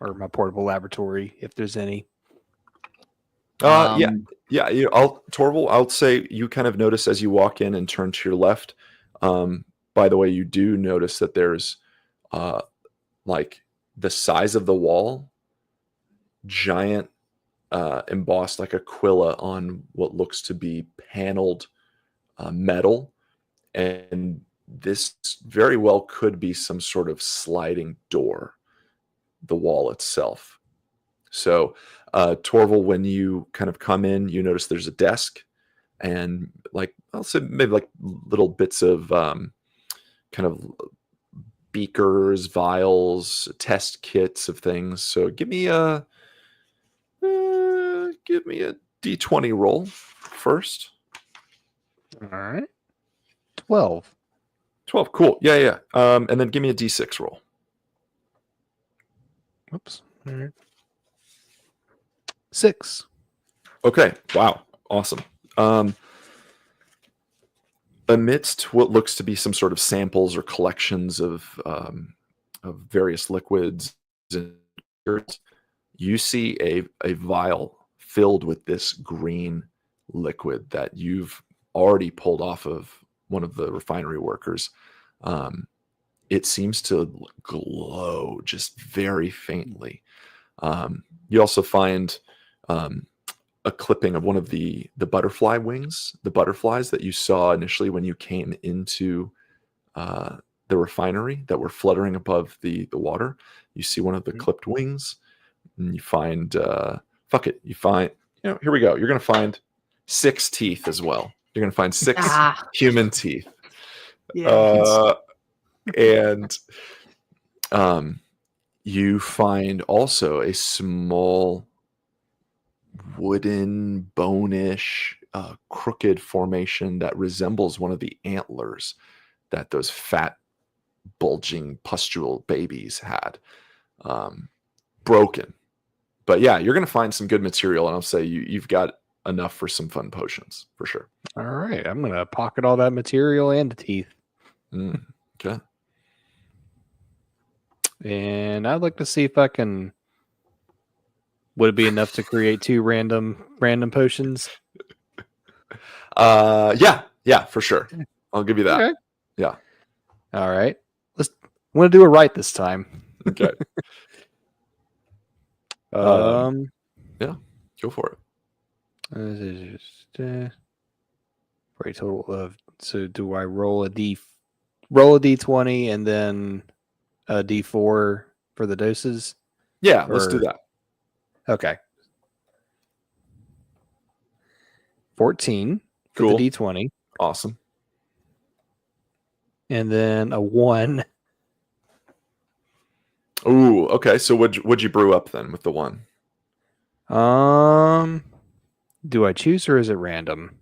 or my portable laboratory, if there's any. Yeah. Torval, I'll say you kind of notice as you walk in and turn to your left. By the way, you do notice that there's like the size of the wall, giant embossed like aquila on what looks to be paneled metal, and this very well could be some sort of sliding door, the wall itself. So Torval, when you kind of come in, you notice there's a desk and like I'll say maybe like little bits of kind of beakers, vials, test kits of things. So give me a d20 roll first. All right. 12. 12, cool. Yeah. And then give me a d6 roll. Oops. All right. 6. Okay. Wow. Awesome. Amidst what looks to be some sort of samples or collections of various liquids, you see a vial filled with this green liquid that you've already pulled off of one of the refinery workers. It seems to glow just very faintly. You also find a clipping of one of the butterfly wings, the butterflies that you saw initially when you came into the refinery that were fluttering above the water. You see one of the Mhm. clipped wings, and you find you find, here we go. You're gonna find 6 teeth as well. You're gonna find 6 human teeth. Yeah. And you find also a small wooden, bone-ish, crooked formation that resembles one of the antlers that those fat, bulging, pustule babies had. Broken. But yeah, you're going to find some good material, and I'll say you've got enough for some fun potions, for sure. All right, I'm going to pocket all that material and the teeth. Okay. And I'd like to see if I can. Would it be enough to create 2 random potions? Yeah, for sure. I'll give you that. Okay. Yeah. All right. I'm going to do it right this time. Okay. Yeah, go for it. For a total of, so do I roll a d20 and then a d4 for the doses? Yeah, let's do that. Okay. 14 for Cool. the d20, Awesome. and then a 1. Ooh, okay. So what'd you brew up then with the 1? Do I choose or is it random?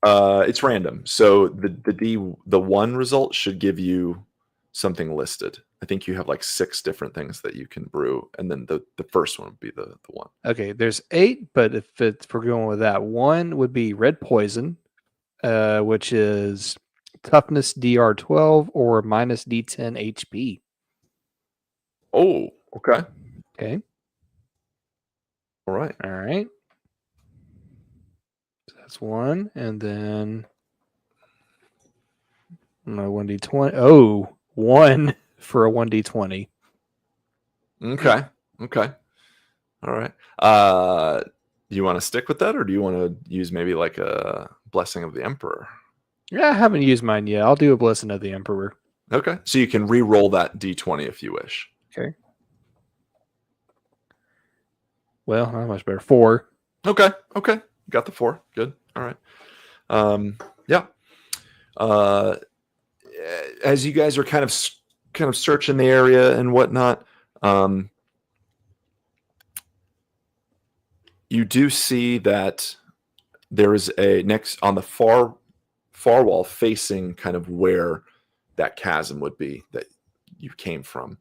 It's random. So the 1 result should give you something listed. I think you have like 6 different things that you can brew, and then the first one would be the 1. Okay, there's 8, but if we're going with that, 1 would be red poison, which is toughness DR12 or minus D10 HP. Oh, okay. Okay. All right. All right. So that's 1, and then my 1d20. Oh, 1 for a 1d20. Okay. All right. Do you want to stick with that, or do you want to use maybe like a blessing of the emperor? Yeah, I haven't used mine yet. I'll do a blessing of the emperor. Okay. So you can re-roll that d20 if you wish. Okay. Well, not much better. 4. Okay. Got the 4. Good. All right. Yeah. As you guys are kind of searching the area and whatnot, you do see that there is a next on the far wall facing kind of where that chasm would be that you came from.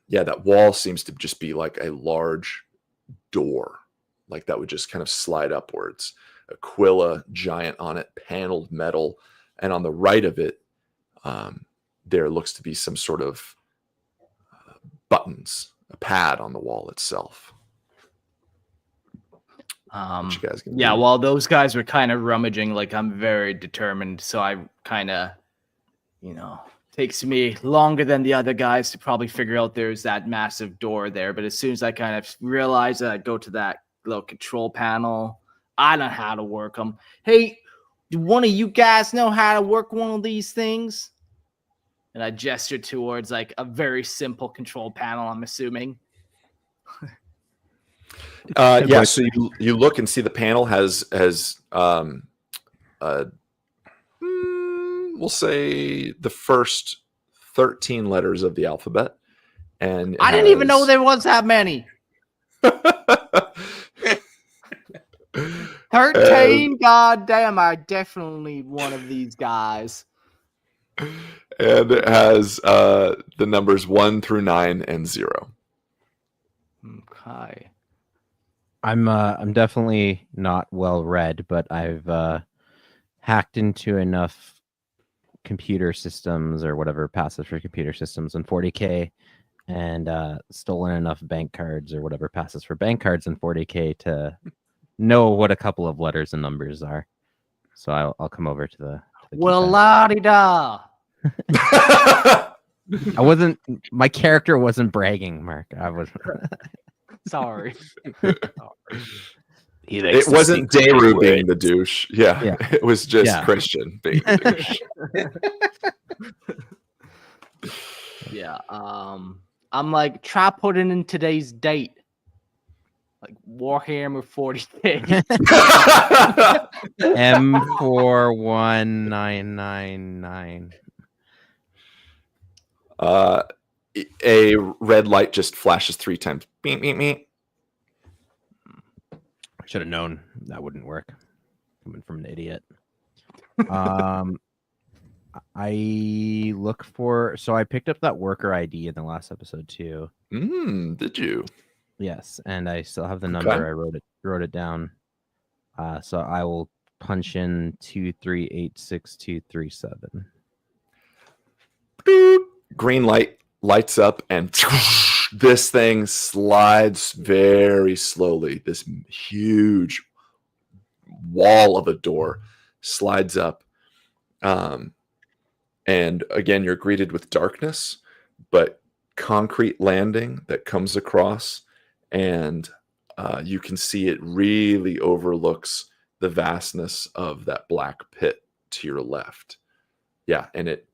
That wall seems to just be like a large door, like that would just kind of slide upwards. Aquila giant on it, paneled metal, and on the right of it, there looks to be some sort of buttons, a pad on the wall itself. What you guys gonna do? While those guys were kind of rummaging, like I'm very determined, so I kind of, takes me longer than the other guys to probably figure out there's that massive door there. But as soon as I kind of realize that I go to that little control panel, I know how to work them. Hey, do one of you guys know how to work one of these things? And I gesture towards like a very simple control panel, I'm assuming. So you look and see the panel has we'll say the first 13 letters of the alphabet, and I didn't even know there was that many. 13. God damn, I definitely need one of these guys. And it has the numbers 1 through 9 and 0. Okay. I'm definitely not well read, but I've hacked into enough computer systems or whatever passes for computer systems in 40K and stolen enough bank cards or whatever passes for bank cards in 40K to know what a couple of letters and numbers are. So I'll come over to the Well, la-di-da. My character wasn't bragging, Mark. I was Sorry. It wasn't Daru being the douche. Yeah. It was just Yeah. Christian being the douche. I'm like, try putting in today's date. Like Warhammer 40K. M41999. A red light just flashes 3 times. Beep, beep, beep. Should have known that wouldn't work. Coming from an idiot. I look for. So I picked up that worker ID in the last episode too. Did you? Yes, and I still have the Okay. number. I wrote it down. So I will punch in 2386237. Beep. Green light lights up, and this thing slides very slowly. This huge wall of a door slides up. And again, you're greeted with darkness, but concrete landing that comes across, and you can see it really overlooks the vastness of that black pit to your left. Yeah, and it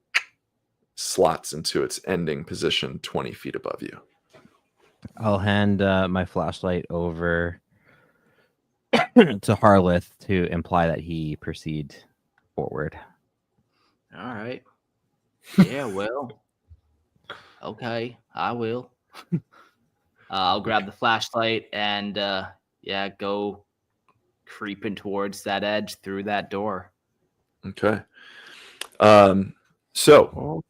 slots into its ending position 20 feet above you. I'll hand my flashlight over to Harleth to imply that he proceed forward. All right. Yeah, well. Okay, I will. I'll grab the flashlight and go creeping towards that edge through that door. Okay. So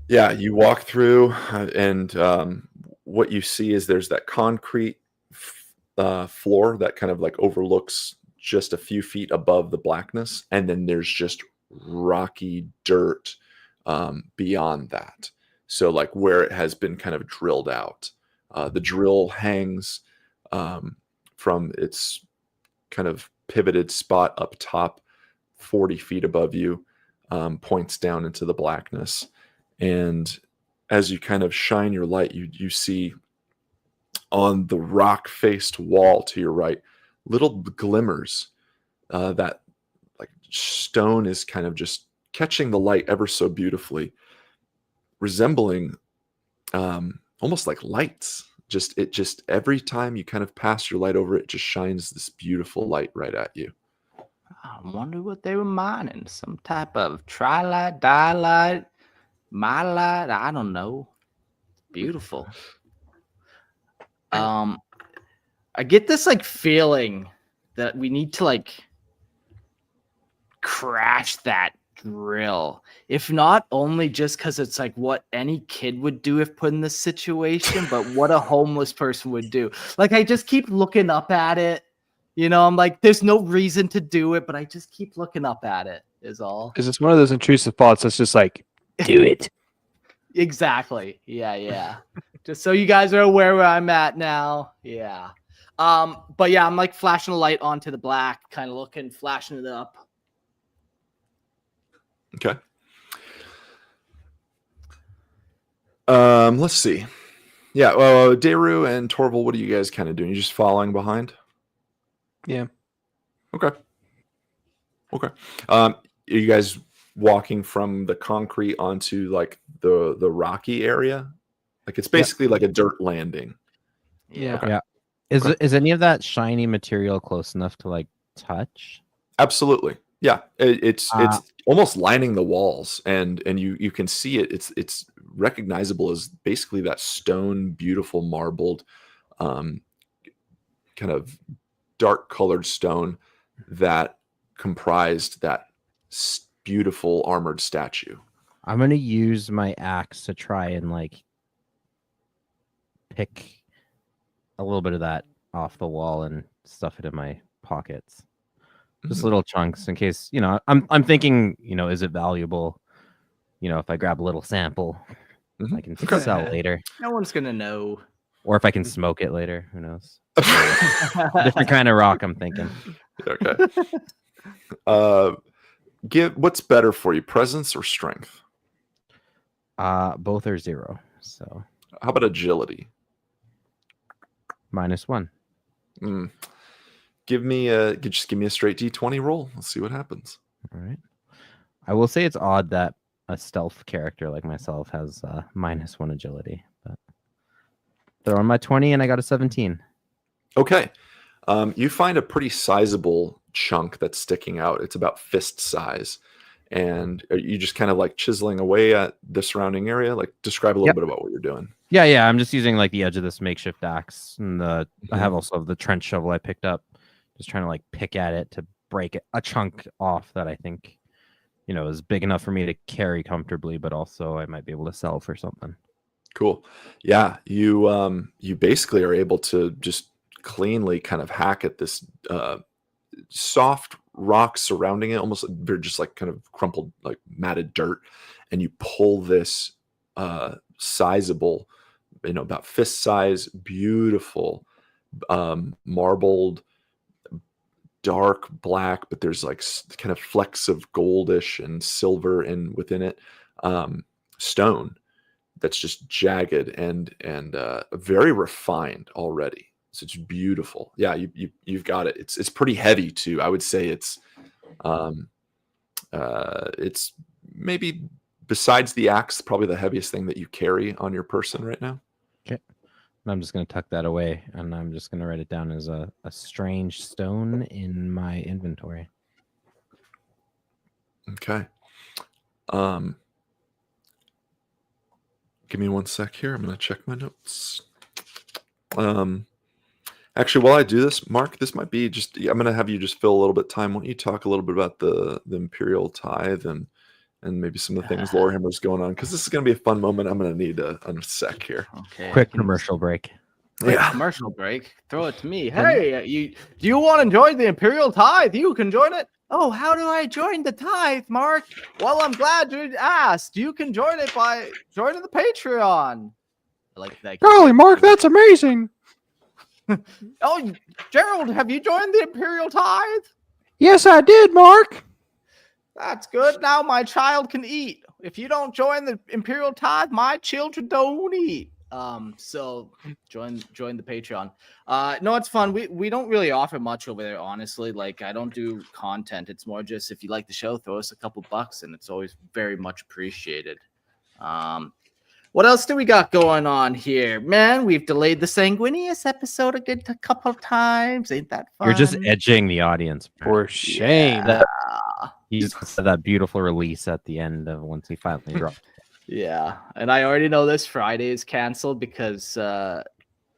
yeah, you walk through, and what you see is there's that concrete floor that kind of like overlooks just a few feet above the blackness, and then there's just rocky dirt beyond that. So like where it has been kind of drilled out, the drill hangs from its kind of pivoted spot up top 40 feet above you, points down into the blackness. And as you kind of shine your light, you see on the rock-faced wall to your right little glimmers that like stone is kind of just catching the light ever so beautifully, resembling almost like lights. Just every time you kind of pass your light over it, just shines this beautiful light right at you. I wonder what they were mining. Some type of trilite, dialight, mylight. I don't know. Beautiful. I get this like feeling that we need to like crash that drill. If not only just because it's like what any kid would do if put in this situation, but what a homeless person would do. Like I just keep looking up at it. You know, I'm like, there's no reason to do it, but I just keep looking up at it is all. Is this one of those intrusive thoughts that's just like, Do it. Exactly. Yeah. Just so you guys are aware where I'm at now. Yeah. But yeah, I'm like flashing a light onto the black, kind of looking, flashing it up. Okay. Let's see. Yeah, well, Daru and Torval, what are you guys kind of doing? You just following behind? yeah. Okay. Are you guys walking from the concrete onto like the rocky area? Like it's basically like a dirt landing. Yeah. Okay. Yeah. Okay. Is any of that shiny material close enough to like touch? Absolutely. Yeah. It's almost lining the walls, and you can see it. It's recognizable as basically that stone, beautiful marbled, kind of dark colored stone that comprised that beautiful armored statue. I'm gonna use my axe to try and like pick a little bit of that off the wall and stuff it in my pockets. Just little chunks in case, you know, I'm thinking, you know, is it valuable? You know, if I grab a little sample, I can sell later. No one's gonna know. Or if I can smoke it later, who knows? Different kind of rock, I'm thinking. Okay. What's better for you, presence or strength? Both are 0. So How about agility? -1. Give me a straight D20 roll. Let's see what happens. All right. I will say it's odd that a stealth character like myself has -1 agility. But throw in my 20 and I got a 17. Okay. You find a pretty sizable chunk that's sticking out. It's about fist size. And are you just kind of like chiseling away at the surrounding area? Like, describe a little Yep. bit about what you're doing. Yeah. I'm just using like the edge of this makeshift axe, and I have Mhm. also the trench shovel I picked up. Just trying to like pick at it to break a chunk off that I think, is big enough for me to carry comfortably, but also I might be able to sell for something. Cool. Yeah, you basically are able to just cleanly kind of hack at this soft rock surrounding it, almost they're just like kind of crumpled, like matted dirt, and you pull this sizable, about fist size, beautiful, marbled, dark black, but there's like kind of flecks of goldish and silver within it, stone that's just jagged and very refined already. So it's beautiful. Yeah, you've got it. It's pretty heavy too. I would say it's maybe, besides the axe, probably the heaviest thing that you carry on your person right now. Okay. And I'm just going to tuck that away, and I'm just going to write it down as a strange stone in my inventory. Okay. Give me one sec here. I'm going to check my notes. Actually, while I do this, Mark, this might be I'm going to have you just fill a little bit of time. Why don't you talk a little bit about the Imperial Tithe and maybe some of the things Lorehammer's going on? Because this is going to be a fun moment. I'm going to need a sec here. Okay. Quick commercial break. Quick commercial break. Throw it to me. Hey, do you want to join the Imperial Tithe? You can join it. Oh, how do I join the Tithe, Mark? Well, I'm glad you asked. You can join it by joining the Patreon. Like that. Golly, Mark, that's amazing. Oh, Gerald, have you joined the Imperial Tithe? Yes, I did, Mark. That's good. Now my child can eat. If you don't join the Imperial Tithe, my children don't eat. So join the Patreon. No, it's fun. We don't really offer much over there, honestly. Like, I don't do content. It's more just, if you like the show, throw us a couple bucks, and it's always very much appreciated. What else do we got going on here? Man, we've delayed the Sanguinius episode a couple of times. Ain't that fun? You're just edging the audience. For shame. Yeah. He just said that beautiful release at the end of once he finally dropped. Yeah, and I already know this Friday is canceled because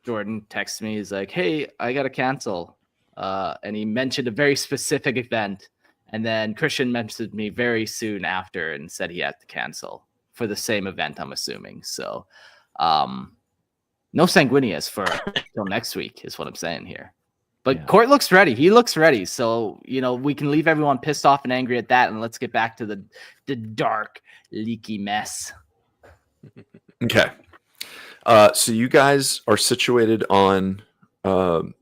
Jordan texted me. He's like, "Hey, I got to cancel," and he mentioned a very specific event. And then Christian messaged me very soon after and said he had to cancel for the same event, I'm assuming. So, no Sanguinius for until next week is what I'm saying here. But Yeah. Court looks ready. He looks ready. So, we can leave everyone pissed off and angry at that, and let's get back to the dark, leaky mess. Okay. So you guys are situated on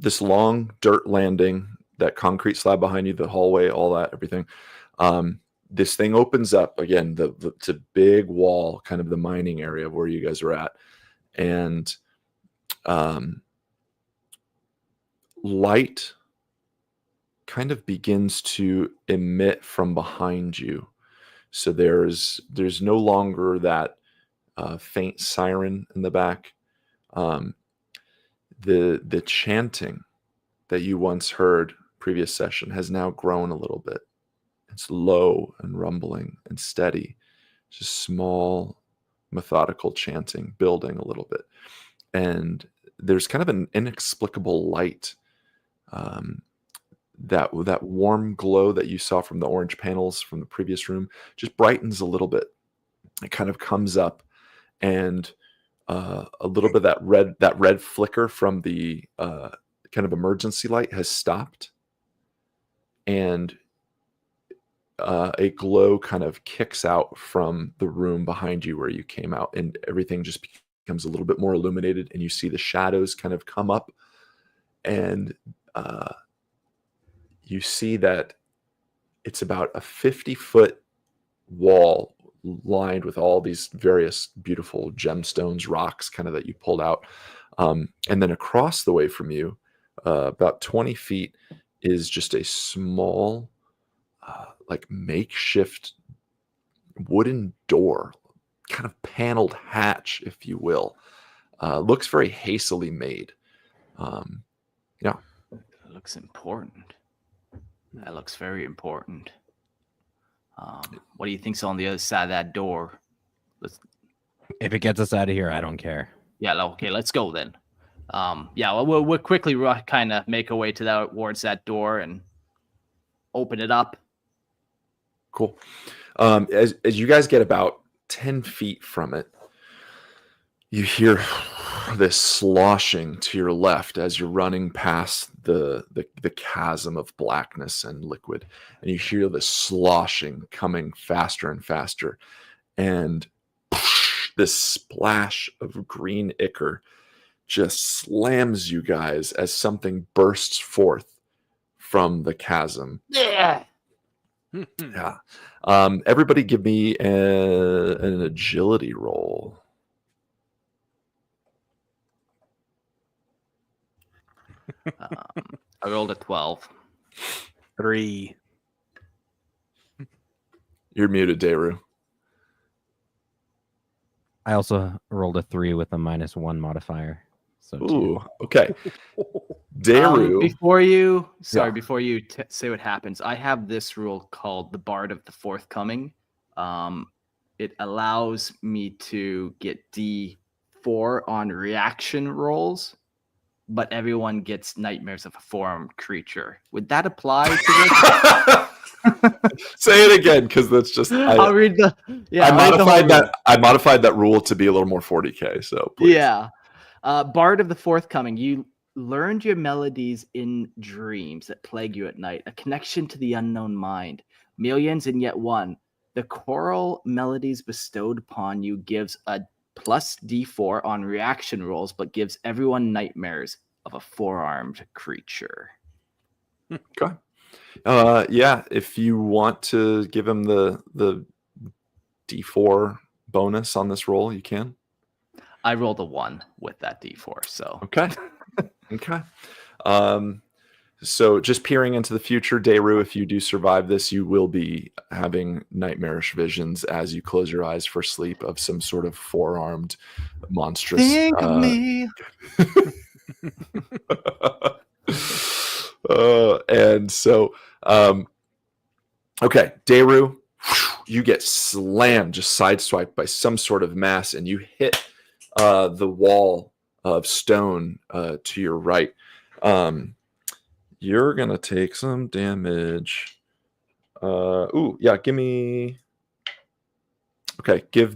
this long dirt landing, that concrete slab behind you, the hallway, all that, everything. This thing opens up again. It's a big wall, kind of the mining area of where you guys are at, and light kind of begins to emit from behind you. So there's no longer that faint siren in the back. The chanting that you once heard previous session has now grown a little bit. It's low and rumbling and steady, just small, methodical chanting building a little bit. And there's kind of an inexplicable light, that warm glow that you saw from the orange panels from the previous room just brightens a little bit. It kind of comes up, and a little bit of that red flicker from the kind of emergency light has stopped, and a glow kind of kicks out from the room behind you where you came out, and everything just becomes a little bit more illuminated, and you see the shadows kind of come up, and you see that it's about a 50-foot wall lined with all these various beautiful gemstones, rocks kind of that you pulled out. And then across the way from you, about 20 feet, is just a small, like makeshift wooden door, kind of paneled hatch, if you will. Looks very hastily made. Yeah. That looks important. That looks very important. What do you think's on the other side of that door? If it gets us out of here, I don't care. Yeah, okay, let's go then. Yeah, we'll quickly kind of make our way towards that door and open it up. Cool. As you guys get about 10 feet from it, you hear this sloshing to your left as you're running past the chasm of blackness and liquid, and you hear the sloshing coming faster and faster, and this splash of green ichor just slams you guys as something bursts forth from the chasm. Yeah. Yeah. Everybody give me an agility roll. I rolled a 12. 3. You're muted, Daru. I also rolled a 3 with a -1 modifier. So 2. Ooh, okay. Daru. Before you Yeah. say what happens, I have this rule called the Bard of the Forthcoming. It allows me to get D4 on reaction rolls, but everyone gets nightmares of a four-armed creature. Would that apply to this? Say it again, because that's just. I'll read the. Yeah, I modified that rule to be a little more 40K. So please. Yeah, Bard of the Forthcoming. You learned your melodies in dreams that plague you at night. A connection to the unknown mind. Millions and yet one. The choral melodies bestowed upon you gives a plus D4 on reaction rolls, but gives everyone nightmares of a four-armed creature. Okay. Yeah, if you want to give him the D4 bonus on this roll, you can. I rolled a 1 with that D4, so Okay. Okay. So just peering into the future, Daru, if you do survive this, you will be having nightmarish visions as you close your eyes for sleep of some sort of four-armed monstrous. think of me. And so, okay, Daru, you get slammed, just sideswiped by some sort of mass, and you hit the wall of stone to your right. You're gonna take some damage. Give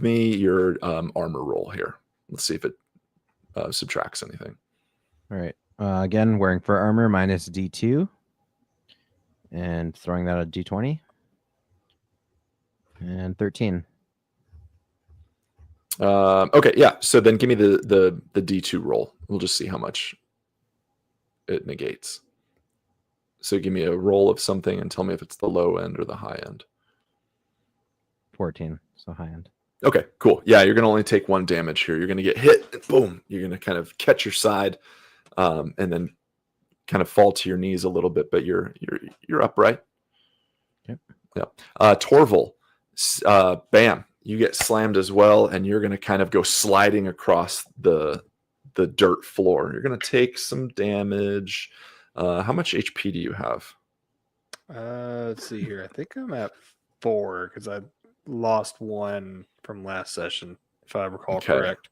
me your armor roll here. Let's see if it subtracts anything. All right. Again, wearing fur armor minus D2. And throwing that at D20. And 13. Okay, yeah. So then give me the D2 roll. We'll just see how much it negates. So give me a roll of something and tell me if it's the low end or the high end. 14, so high end. Okay, cool. Yeah, you're going to only take 1 damage here. You're going to get hit, and boom, you're going to kind of catch your side, and then kind of fall to your knees a little bit, but you're upright. Yep. Yep. Torval, bam, you get slammed as well, and you're going to kind of go sliding across the dirt floor. You're going to take some damage. How much HP do you have? Let's see here. I think I'm at 4 because I lost 1 from last session, if I recall correct.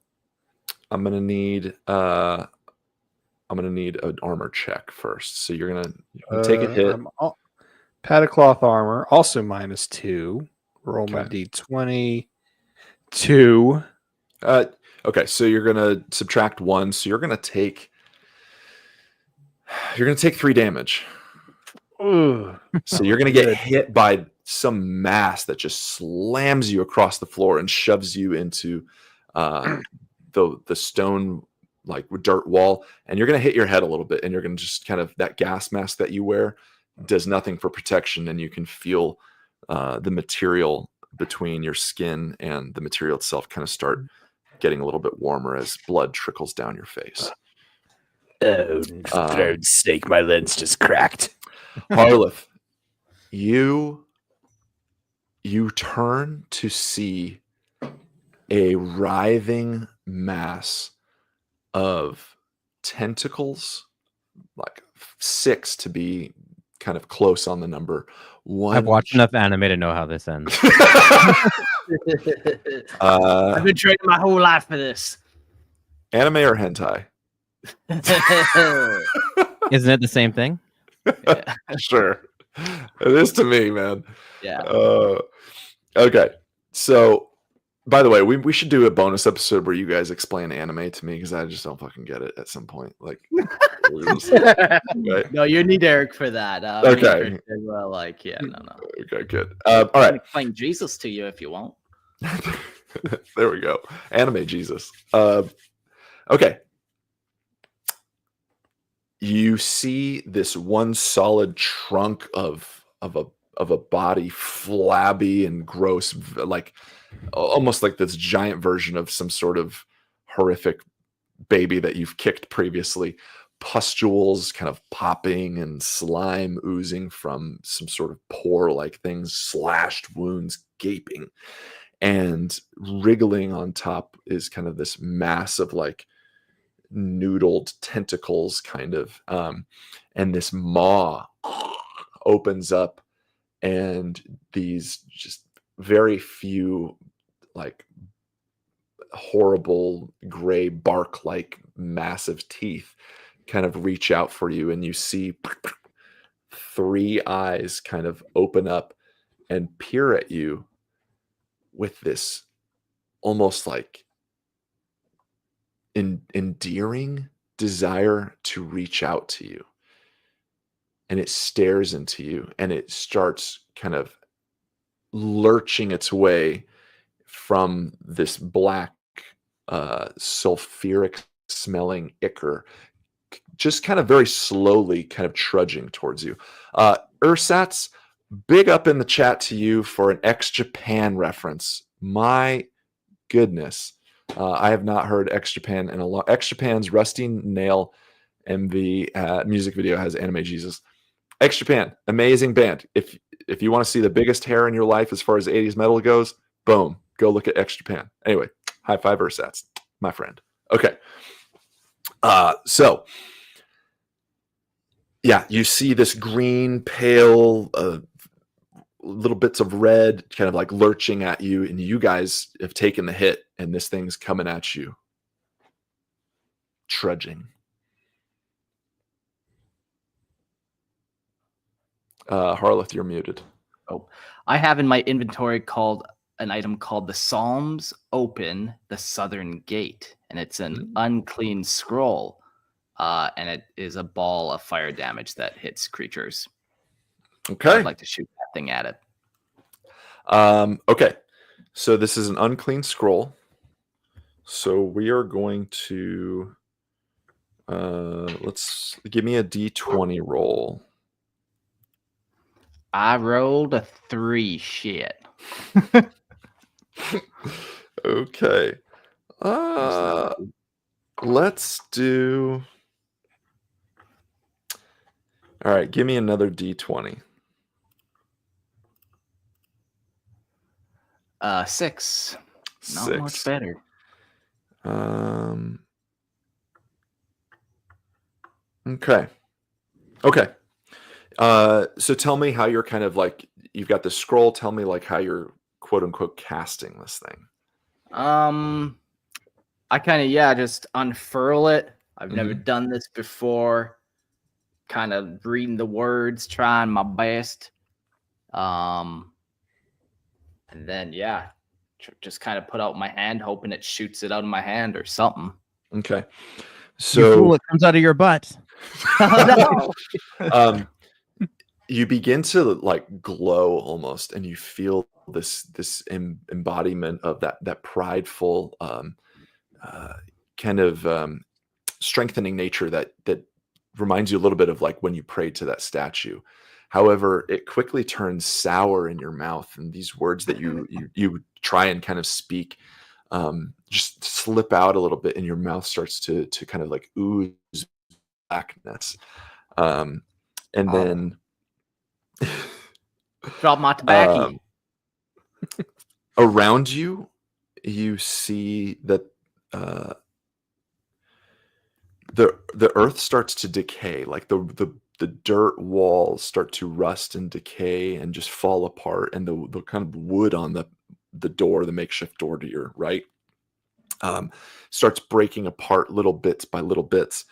I'm gonna need an armor check first. So you're gonna take a hit. Padded cloth armor, also -2. Roll my D20. 2. Okay, so you're gonna subtract 1. So you're gonna take 3 damage. Ooh. So you're gonna get hit by some mass that just slams you across the floor and shoves you into the stone like dirt wall, and you're gonna hit your head a little bit, and you're gonna just kind of, that gas mask that you wear does nothing for protection, and you can feel the material between your skin and the material itself kind of start getting a little bit warmer as blood trickles down your face. Oh, for sake, my lens just cracked. Harleth, you you turn to see a writhing mass of tentacles, like 6 to be kind of close on the number. I've watched enough anime to know how this ends. I've been training my whole life for this. Anime or hentai? Isn't it the same thing? Yeah. Sure. It is to me, man. Yeah. Okay. So, by the way, we should do a bonus episode where you guys explain anime to me because I just don't fucking get it at some point. Like, okay. No, you need Eric for that. Okay. Well, like, yeah, no. Okay, good. All I right. can explain Jesus to you if you want. There we go. Anime Jesus. Okay. You see this one solid trunk of a body, flabby and gross, like almost like this giant version of some sort of horrific baby that you've kicked previously. Pustules kind of popping and slime oozing from some sort of pore-like things, slashed wounds gaping, and wriggling on top is kind of this mass of like noodled tentacles kind of and this maw opens up and these just very few like horrible gray bark like massive teeth kind of reach out for you, and you see 3 eyes kind of open up and peer at you with this almost like endearing desire to reach out to you. And it stares into you and it starts kind of lurching its way from this black sulfuric smelling ichor, just kind of very slowly kind of trudging towards you. Ursats, big up in the chat to you for an X-Japan reference. My goodness. I have not heard X-Japan in a long. X-Japan's Rusty Nail MV music video has Anime Jesus. X-Japan, amazing band. If you want to see the biggest hair in your life as far as 80s metal goes, boom, go look at X-Japan. Anyway, high five Ursats, my friend. Okay. So yeah, you see this green, pale, little bits of red kind of like lurching at you, and you guys have taken the hit, and this thing's coming at you, trudging. Harleth, you're muted. Oh, I have in my inventory an item called the Psalms Open the Southern Gate, and it's an unclean scroll, and it is a ball of fire damage that hits creatures. Okay. I'd like to shoot that thing at it. Okay. So this is an unclean scroll. So we are going to let's give me a D20 roll. I rolled a 3. Shit. Okay. Let's do. All right, give me another D20. 6. Not 6. much better. Okay. So tell me how you're kind of like, you've got the scroll. Tell me like how you're quote unquote casting this thing. I kind of, just unfurl it. I've never done this before. Kind of reading the words, trying my best. And then, just kind of put out my hand, hoping it shoots it out of my hand or something. Okay. You fool, it comes out of your butt. Oh, no. You begin to like glow almost, and you feel this embodiment of that prideful kind of strengthening nature that reminds you a little bit of like when you prayed to that statue. However, it quickly turns sour in your mouth, and these words that you try and kind of speak just slip out a little bit, and your mouth starts to kind of like ooze blackness. And then drop my tobacco. Around you, you see that the earth starts to decay, like the dirt walls start to rust and decay and just fall apart, and the kind of wood on the door, the makeshift door to your right, starts breaking apart little bits by little bits,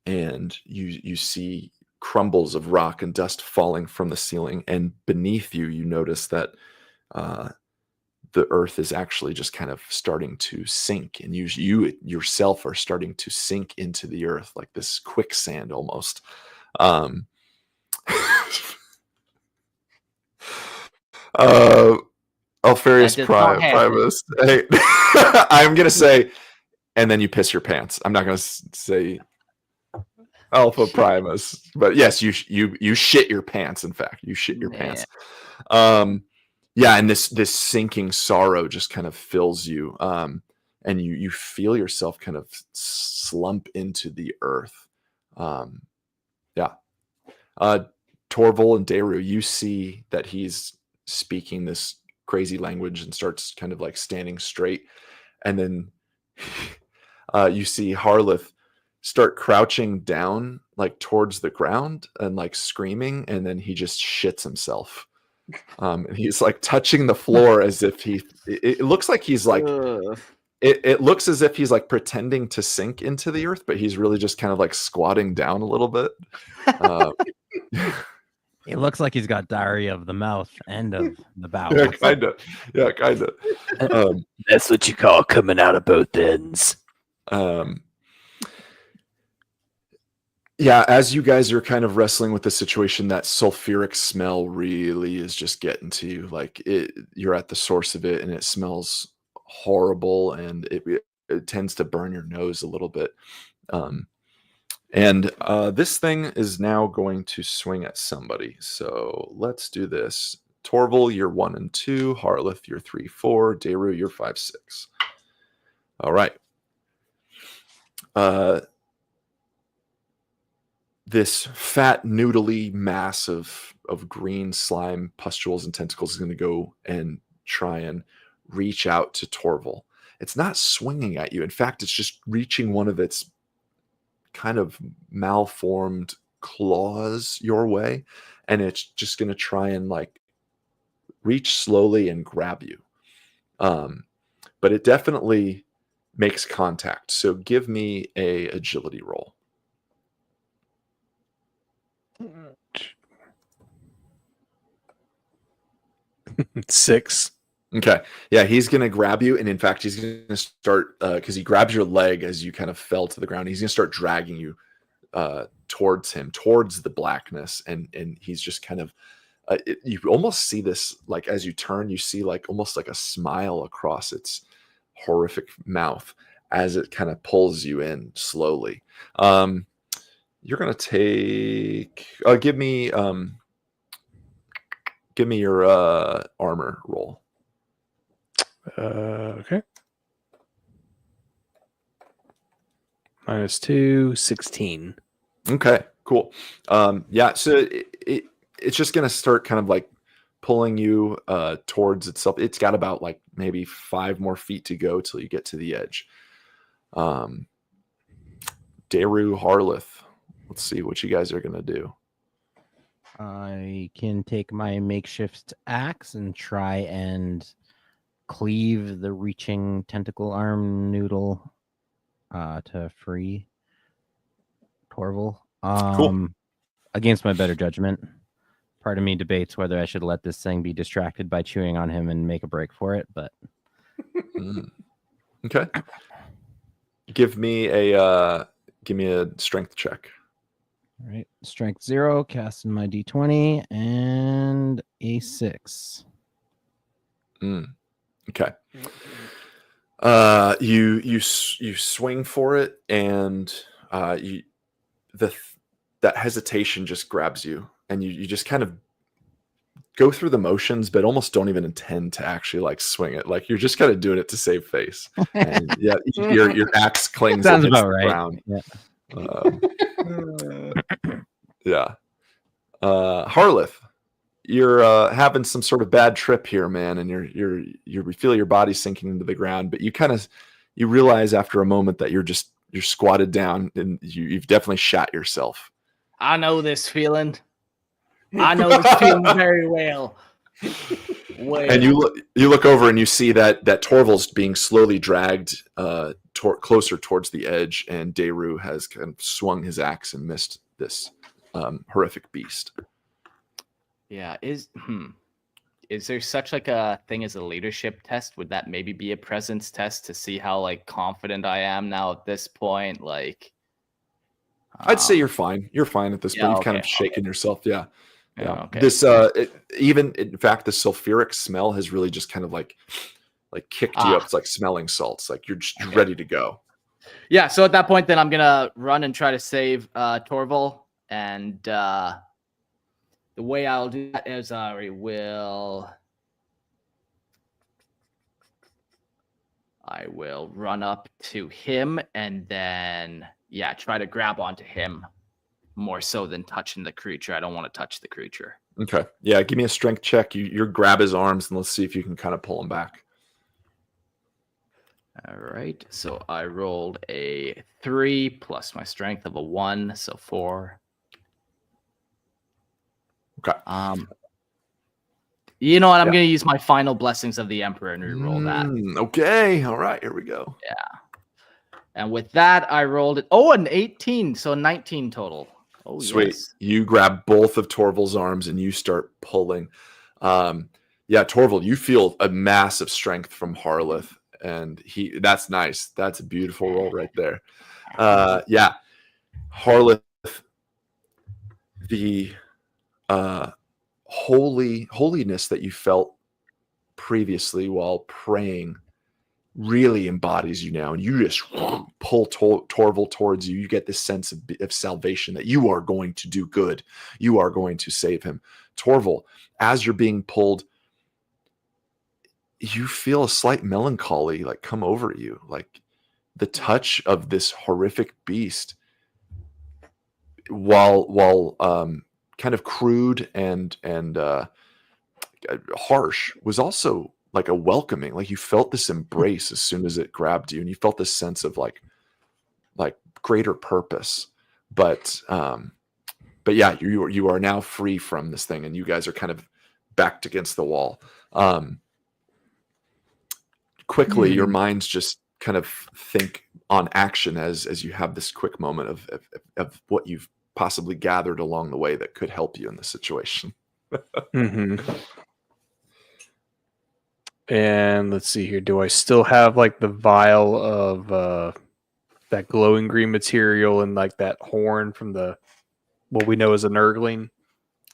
and you see crumbles of rock and dust falling from the ceiling, and beneath you, you notice that the earth is actually just kind of starting to sink, and you yourself are starting to sink into the earth like this quicksand almost. Alfarius That does not happen. Primus. Hey, I'm gonna say, and then you piss your pants. I'm not gonna say Alpha Primus, but yes, you shit your pants. In fact, you shit your pants. Yeah, and this sinking sorrow just kind of fills you, and you feel yourself kind of slump into the earth. Yeah. Torval and Daru, you see that he's speaking this crazy language and starts kind of like standing straight, and then you see Harleth start crouching down like towards the ground and like screaming, and then he just shits himself. And he's like touching the floor as if it looks like he's like it looks as if he's like pretending to sink into the earth, but he's really just kind of like squatting down a little bit. It looks like he's got diarrhea of the mouth and of the bowels. Yeah, kind of. That's what you call coming out of both ends. Yeah, as you guys are kind of wrestling with the situation, that sulfuric smell really is just getting to you. Like you're at the source of it, and it smells horrible, and it tends to burn your nose a little bit. And this thing is now going to swing at somebody. So let's do this. Torval, you're 1 and 2. Harleth, you're 3, 4. Daru, you're 5, 6. All right. This fat, noodly mass of green slime, pustules, and tentacles is going to go and try and reach out to Torval. It's not swinging at you. In fact, it's just reaching one of its kind of malformed claws your way, and it's just going to try and like reach slowly and grab you. But it definitely makes contact. So give me a agility roll. 6. Okay. Yeah, he's going to grab you. And in fact, he's going to start, because he grabs your leg as you kind of fell to the ground. He's going to start dragging you towards him, towards the blackness. And he's just kind of, you almost see this, like as you turn, you see like almost like a smile across its horrific mouth as it kind of pulls you in slowly. You're going to take, give me your armor roll. Okay. -2, 16. Okay, cool. Yeah, so it's just gonna start kind of like pulling you towards itself. It's got about like maybe 5 more feet to go till you get to the edge. Daru, Harleth, let's see what you guys are gonna do. I can take my makeshift axe and try and cleave the reaching tentacle arm noodle to free Torval. Cool. Against my better judgment. Part of me debates whether I should let this thing be distracted by chewing on him and make a break for it, but Okay. Give me a strength check. All right, strength 0, casting my d20 and a 6. Okay. You swing for it, and that hesitation just grabs you, and you just kind of go through the motions, but almost don't even intend to actually like swing it. Like you're just kind of doing it to save face. And yeah, your axe clings Sounds against about the right. ground. Yeah. Yeah. Harleth, you're having some sort of bad trip here, man, and you feel your body sinking into the ground, but you realize after a moment that you're squatted down and you've definitely shat yourself. I know this feeling. I know this feeling very well. And you look over and you see that Torval's being slowly dragged closer towards the edge, and Daru has kind of swung his axe and missed this horrific beast. Yeah, is there such like a thing as a leadership test? Would that maybe be a presence test to see how like confident I am now at this point? Like, I'd say you're fine. You're fine at this point. You've kind of shaken yourself. Yeah. Yeah. Okay. This even in fact, the sulfuric smell has really just kind of like kicked you up. It's like smelling salts. Like you're just ready to go. Yeah. So at that point, then I'm gonna run and try to save Torval, and the way I'll do that is I will run up to him and then try to grab onto him more so than touching the creature. I don't want to touch the creature. Okay. Yeah, give me a strength check. You grab his arms and let's see if you can kind of pull him back. All right. So I rolled a 3 plus my strength of a 1, so 4. Okay. You know what? I'm going to use my final blessings of the Emperor and reroll that. Okay. All right. Here we go. Yeah. And with that, I rolled it. Oh, an 18. So 19 total. Oh, sweet. Yes. You grab both of Torval's arms and you start pulling. Torval, you feel a massive strength from Harleth, and that's nice. That's a beautiful roll right there. Harleth, the holiness that you felt previously while praying really embodies you now, and you just pull Torval towards you. You get this sense of salvation, that you are going to do good. You are going to save him. Torval, as you're being pulled, you feel a slight melancholy like come over you, like the touch of this horrific beast, while kind of crude and harsh, was also like a welcoming. Like you felt this embrace as soon as it grabbed you, and you felt this sense of like greater purpose. But yeah, you are now free from this thing, and you guys are kind of backed against the wall. Quickly, your minds just kind of think on action as you have this quick moment of what you've possibly gathered along the way that could help you in this situation. Mm-hmm. And let's see here. Do I still have like the vial of that glowing green material and like that horn from what we know as a Nurgling?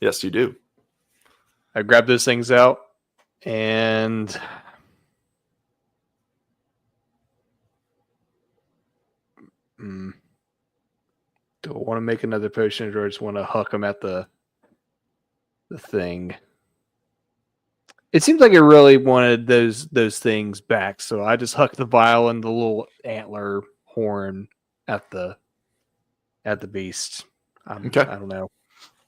Yes, you do. I grab those things out and do I want to make another potion, or I just want to huck them at the thing? It seems like it really wanted those things back, so I just hucked the vial and the little antler horn at the beast. Okay. I don't know.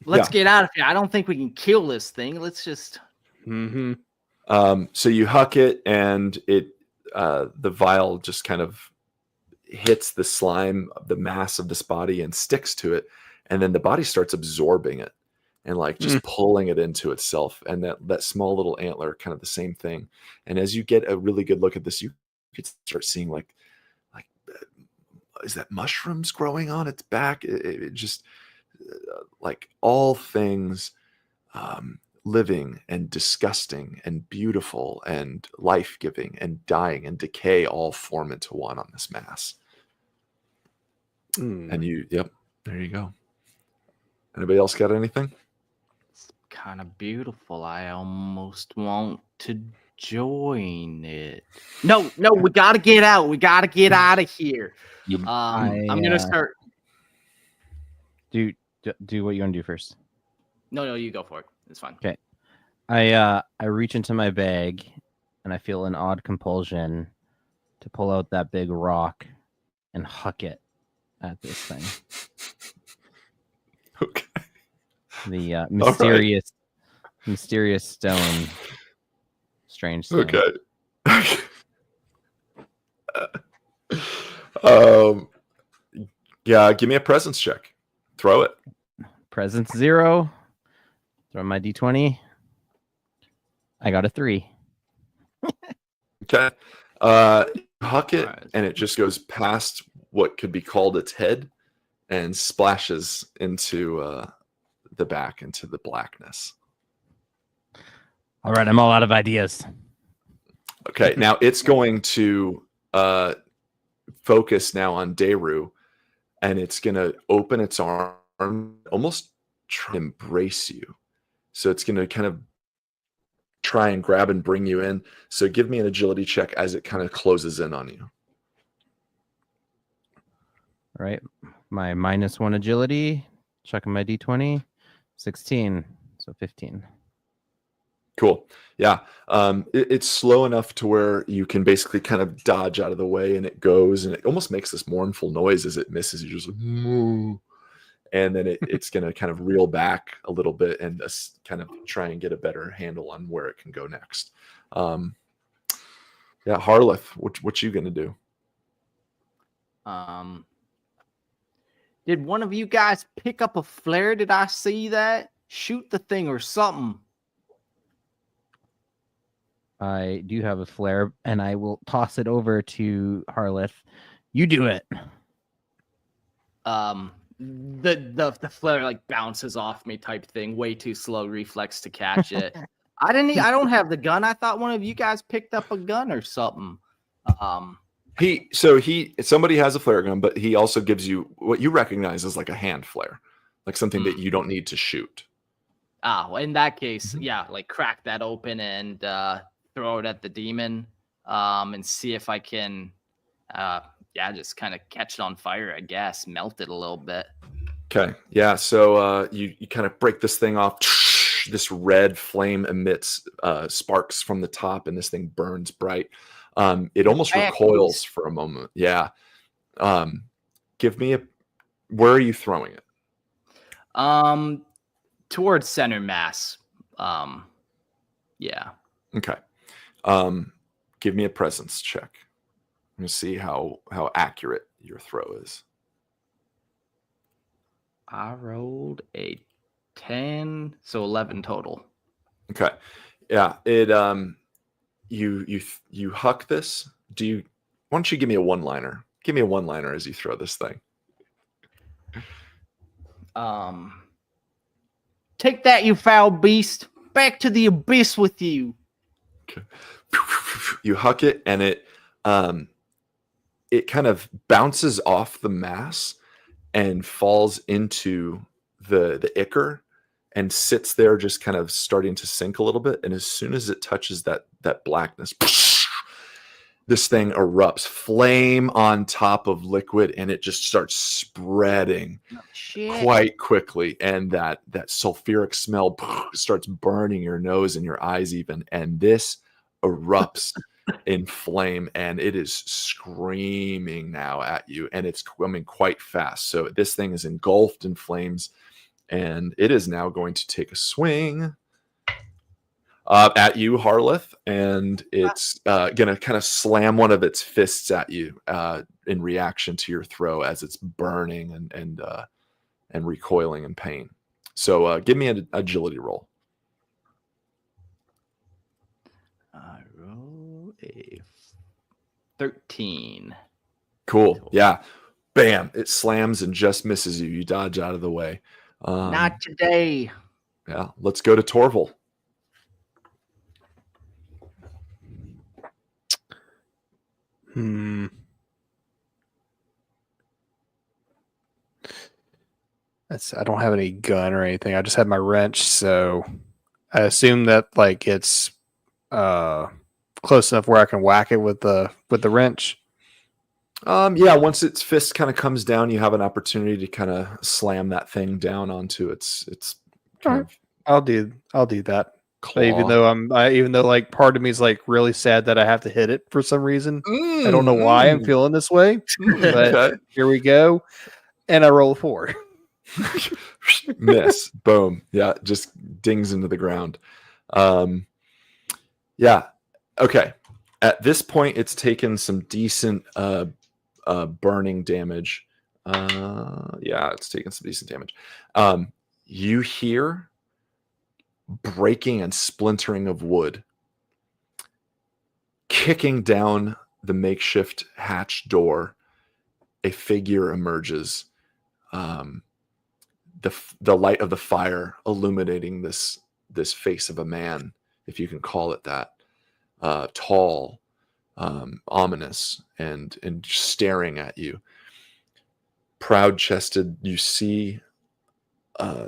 Let's get out of here. I don't think we can kill this thing. Let's just. Mm-hmm. So you huck it, and the vial just kind of hits the slime, the mass of this body, and sticks to it, and then the body starts absorbing it and like just pulling it into itself. And that small little antler, kind of the same thing. And as you get a really good look at this, you could start seeing like is that mushrooms growing on its back? It just like all things living and disgusting and beautiful and life-giving and dying and decay all form into one on this mass. And there you go. Anybody else got anything? It's kind of beautiful. I almost want to join it. No, we gotta get out. We gotta get out of here. I'm gonna start. Do what you want to do first. No, you go for it. It's fine. Okay. I reach into my bag and I feel an odd compulsion to pull out that big rock and huck it at this thing. Okay. The mysterious Mysterious stone. Strange thing. Okay. Yeah, give me a presence check. Throw it. Presence 0. Throw my d20. I got a 3. Okay. Huck it, and it just goes past what could be called its head and splashes into the back, into the blackness. All right, I'm all out of ideas. Okay, now it's going to focus now on Daru, and it's going to open its arm, almost try to embrace you. So it's going to kind of try and grab and bring you in. So give me an agility check as it kind of closes in on you. All right, my -1 agility. Checking my d20. 16, so 15. Cool. Yeah. It's slow enough to where you can basically kind of dodge out of the way, and it goes, and it almost makes this mournful noise as it misses you, just like, moo. And then it's going to kind of reel back a little bit and kind of try and get a better handle on where it can go next. Yeah, Harleth, what you going to do? Did one of you guys pick up a flare? Did I see that? Shoot the thing or something. I do have a flare, and I will toss it over to Harleth. You do it. The flare like bounces off me type thing. Way too slow reflex to catch it. I don't have the gun. I thought one of you guys picked up a gun or something. Somebody has a flare gun, but he also gives you what you recognize as like a hand flare, like something that you don't need to shoot. Well, in that case, yeah, like crack that open and throw it at the demon, and see if I can, just kind of catch it on fire. I guess melt it a little bit. Okay, yeah. So you kind of break this thing off. This red flame emits sparks from the top, and this thing burns bright. It almost recoils for a moment. Yeah. Give me where are you throwing it? Towards center mass. Yeah. Okay. Give me a presence check. I'm gonna see how accurate your throw is. I rolled a 10, so 11 total. Okay. Yeah. It you huck this. Why don't you give me a one-liner? Give me a one-liner as you throw this thing. Take that, you foul beast! Back to the abyss with you. Okay. You huck it, and it kind of bounces off the mass and falls into the ichor and sits there, just kind of starting to sink a little bit. And as soon as it touches that blackness, this thing erupts, flame on top of liquid, and it just starts spreading quite quickly. And that sulfuric smell starts burning your nose and your eyes even. And this erupts in flame, and it is screaming now at you, and it's coming quite fast. So this thing is engulfed in flames, and it is now going to take a swing at you, Harleth, and it's going to kind of slam one of its fists at you in reaction to your throw as it's burning and recoiling in pain. So give me an agility roll. I roll a 13. Cool. Yeah. Bam. It slams and just misses you. You dodge out of the way. Not today. Yeah. Let's go to Torval. I don't have any gun or anything. I just have my wrench, so I assume that like it's close enough where I can whack it with the wrench. Yeah, once its fist kind of comes down, you have an opportunity to kind of slam that thing down onto its kind of I'll do that. claw. Even though like part of me is like really sad that I have to hit it for some reason. I don't know why I'm feeling this way, but Okay. here we go. And I roll a 4. Miss. Boom. Yeah, just dings into the ground. Yeah. Okay. At this point, it's taken some decent burning damage. Yeah, it's taken some decent damage. You hear breaking and splintering of wood, kicking down the makeshift hatch door. A figure emerges. The light of the fire illuminating this face of a man, if you can call it that. Tall, ominous, and staring at you. Proud chested, you see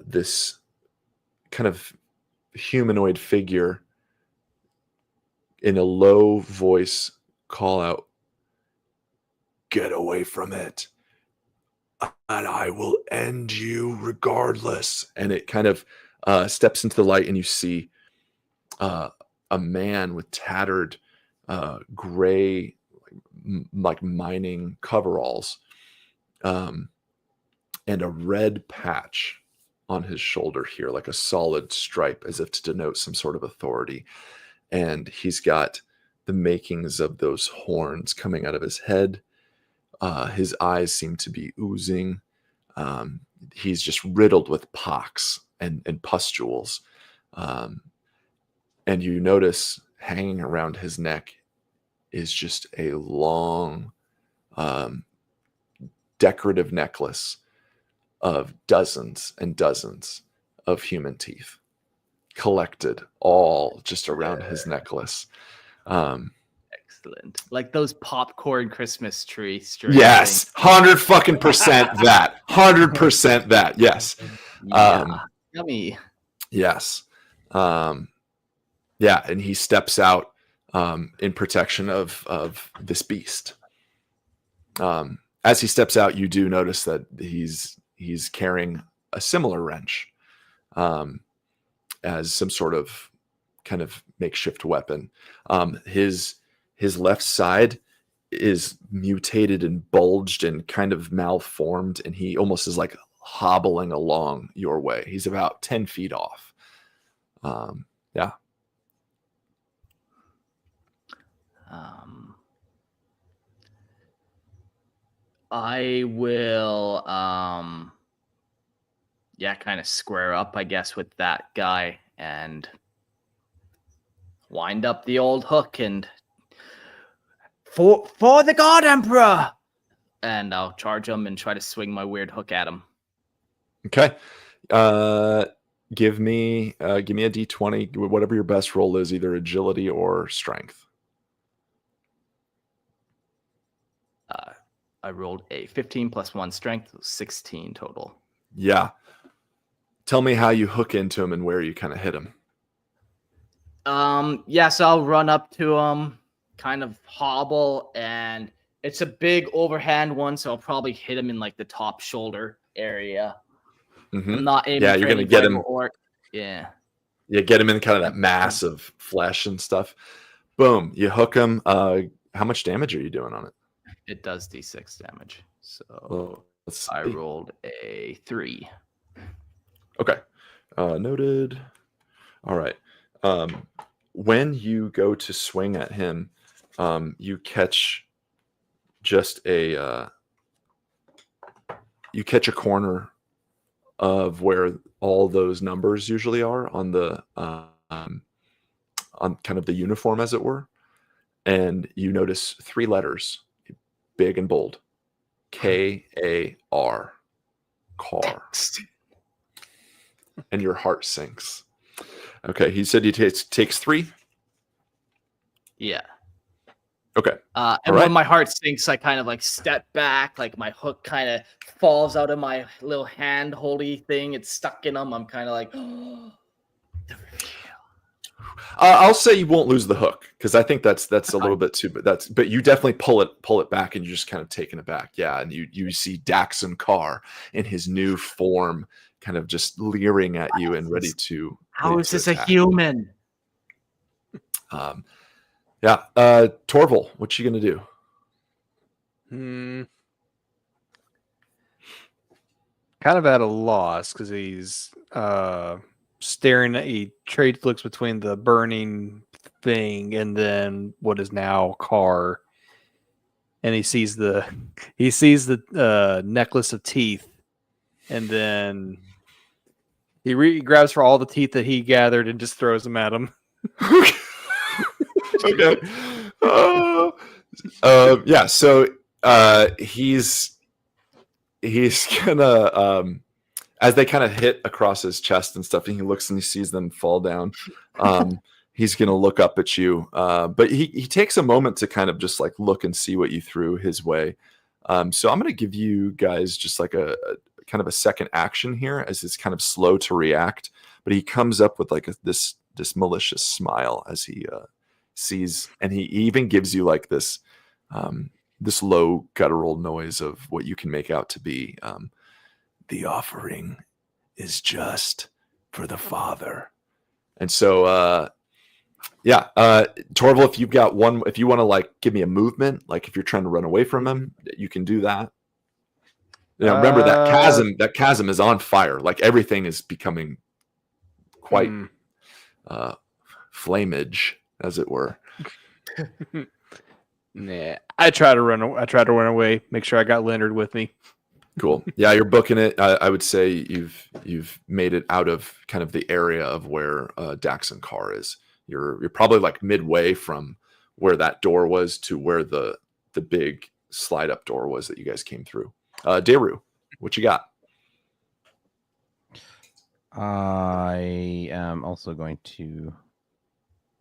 this kind of humanoid figure in a low voice call out, "Get away from it, and I will end you regardless." And it kind of steps into the light, and you see a man with tattered gray, like mining coveralls, and a red patch on his shoulder here, like a solid stripe, as if to denote some sort of authority. And he's got the makings of those horns coming out of his head. His eyes seem to be oozing. He's just riddled with pox and pustules. And you notice hanging around his neck is just a long, decorative necklace of dozens and dozens of human teeth collected all just around his necklace. Excellent. Like those popcorn Christmas tree strings. Yes, 100% that. 100% that. Yes. Yeah. Yummy. Yes. Yeah, and he steps out in protection of this beast. As he steps out, you do notice that he's carrying a similar wrench as some sort of kind of makeshift weapon. His left side is mutated and bulged and kind of malformed, and he almost is like hobbling along your way. He's about 10 feet off. Yeah. I will kind of square up, I guess, with that guy and wind up the old hook and for the God Emperor, and I'll charge him and try to swing my weird hook at him. Okay. Give me a D20, whatever your best roll is, either agility or strength. I rolled a 15 plus 1 strength, 16 total. Yeah. Tell me how you hook into him and where you kind of hit him. So I'll run up to him, kind of hobble, and it's a big overhand one, so I'll probably hit him in like the top shoulder area. Mm-hmm. I'm not aiming. Yeah, you're gonna get him. Yeah, get him in kind of that mass of flesh and stuff. Boom, you hook him. How much damage are you doing on it? It does D6 damage. So I rolled a 3. Okay. Noted. All right. When you go to swing at him, you catch just a corner of where all those numbers usually are on the on kind of the uniform, as it were, and you notice 3 letters, big and bold, K-A-R, car, and your heart sinks. Okay, he said he takes 3. Yeah. Okay. And when my heart sinks, I kind of like step back, like my hook kind of falls out of my little hand holdy thing. It's stuck in them. I'm kind of like, I'll say you won't lose the hook, because I think that's a little bit too, but you definitely pull it back, and you're just kind of taking it back. Yeah, and you see Daxon Carr in his new form, kind of just leering at you and ready to. How is this a human? Yeah, Torval, what you gonna do? kind of at a loss because he's staring at he trade looks between the burning thing and then what is now car, and he sees the necklace of teeth, and then he grabs for all the teeth that he gathered and just throws them at him. Okay. Yeah. So he's gonna as they kind of hit across his chest and stuff, and he looks and he sees them fall down. He's gonna look up at you, but he takes a moment to kind of just like look and see what you threw his way. So I'm gonna give you guys just like a kind of a second action here, as it's kind of slow to react. But he comes up with like this malicious smile as he sees, and he even gives you like this this low guttural noise of what you can make out to be the offering is just for the father. And so Torval, if you've got one, if you want to like give me a movement, like if you're trying to run away from him, you can do that. You know, remember that chasm is on fire. Like everything is becoming quite flamage, as it were. Nah, I try to run away. Make sure I got Leonard with me. Cool. Yeah, you're booking it. I would say you've made it out of kind of the area of where Dax and Carr is. You're probably like midway from where that door was to where the big slide up door was that you guys came through. Deru, what you got? I am also going to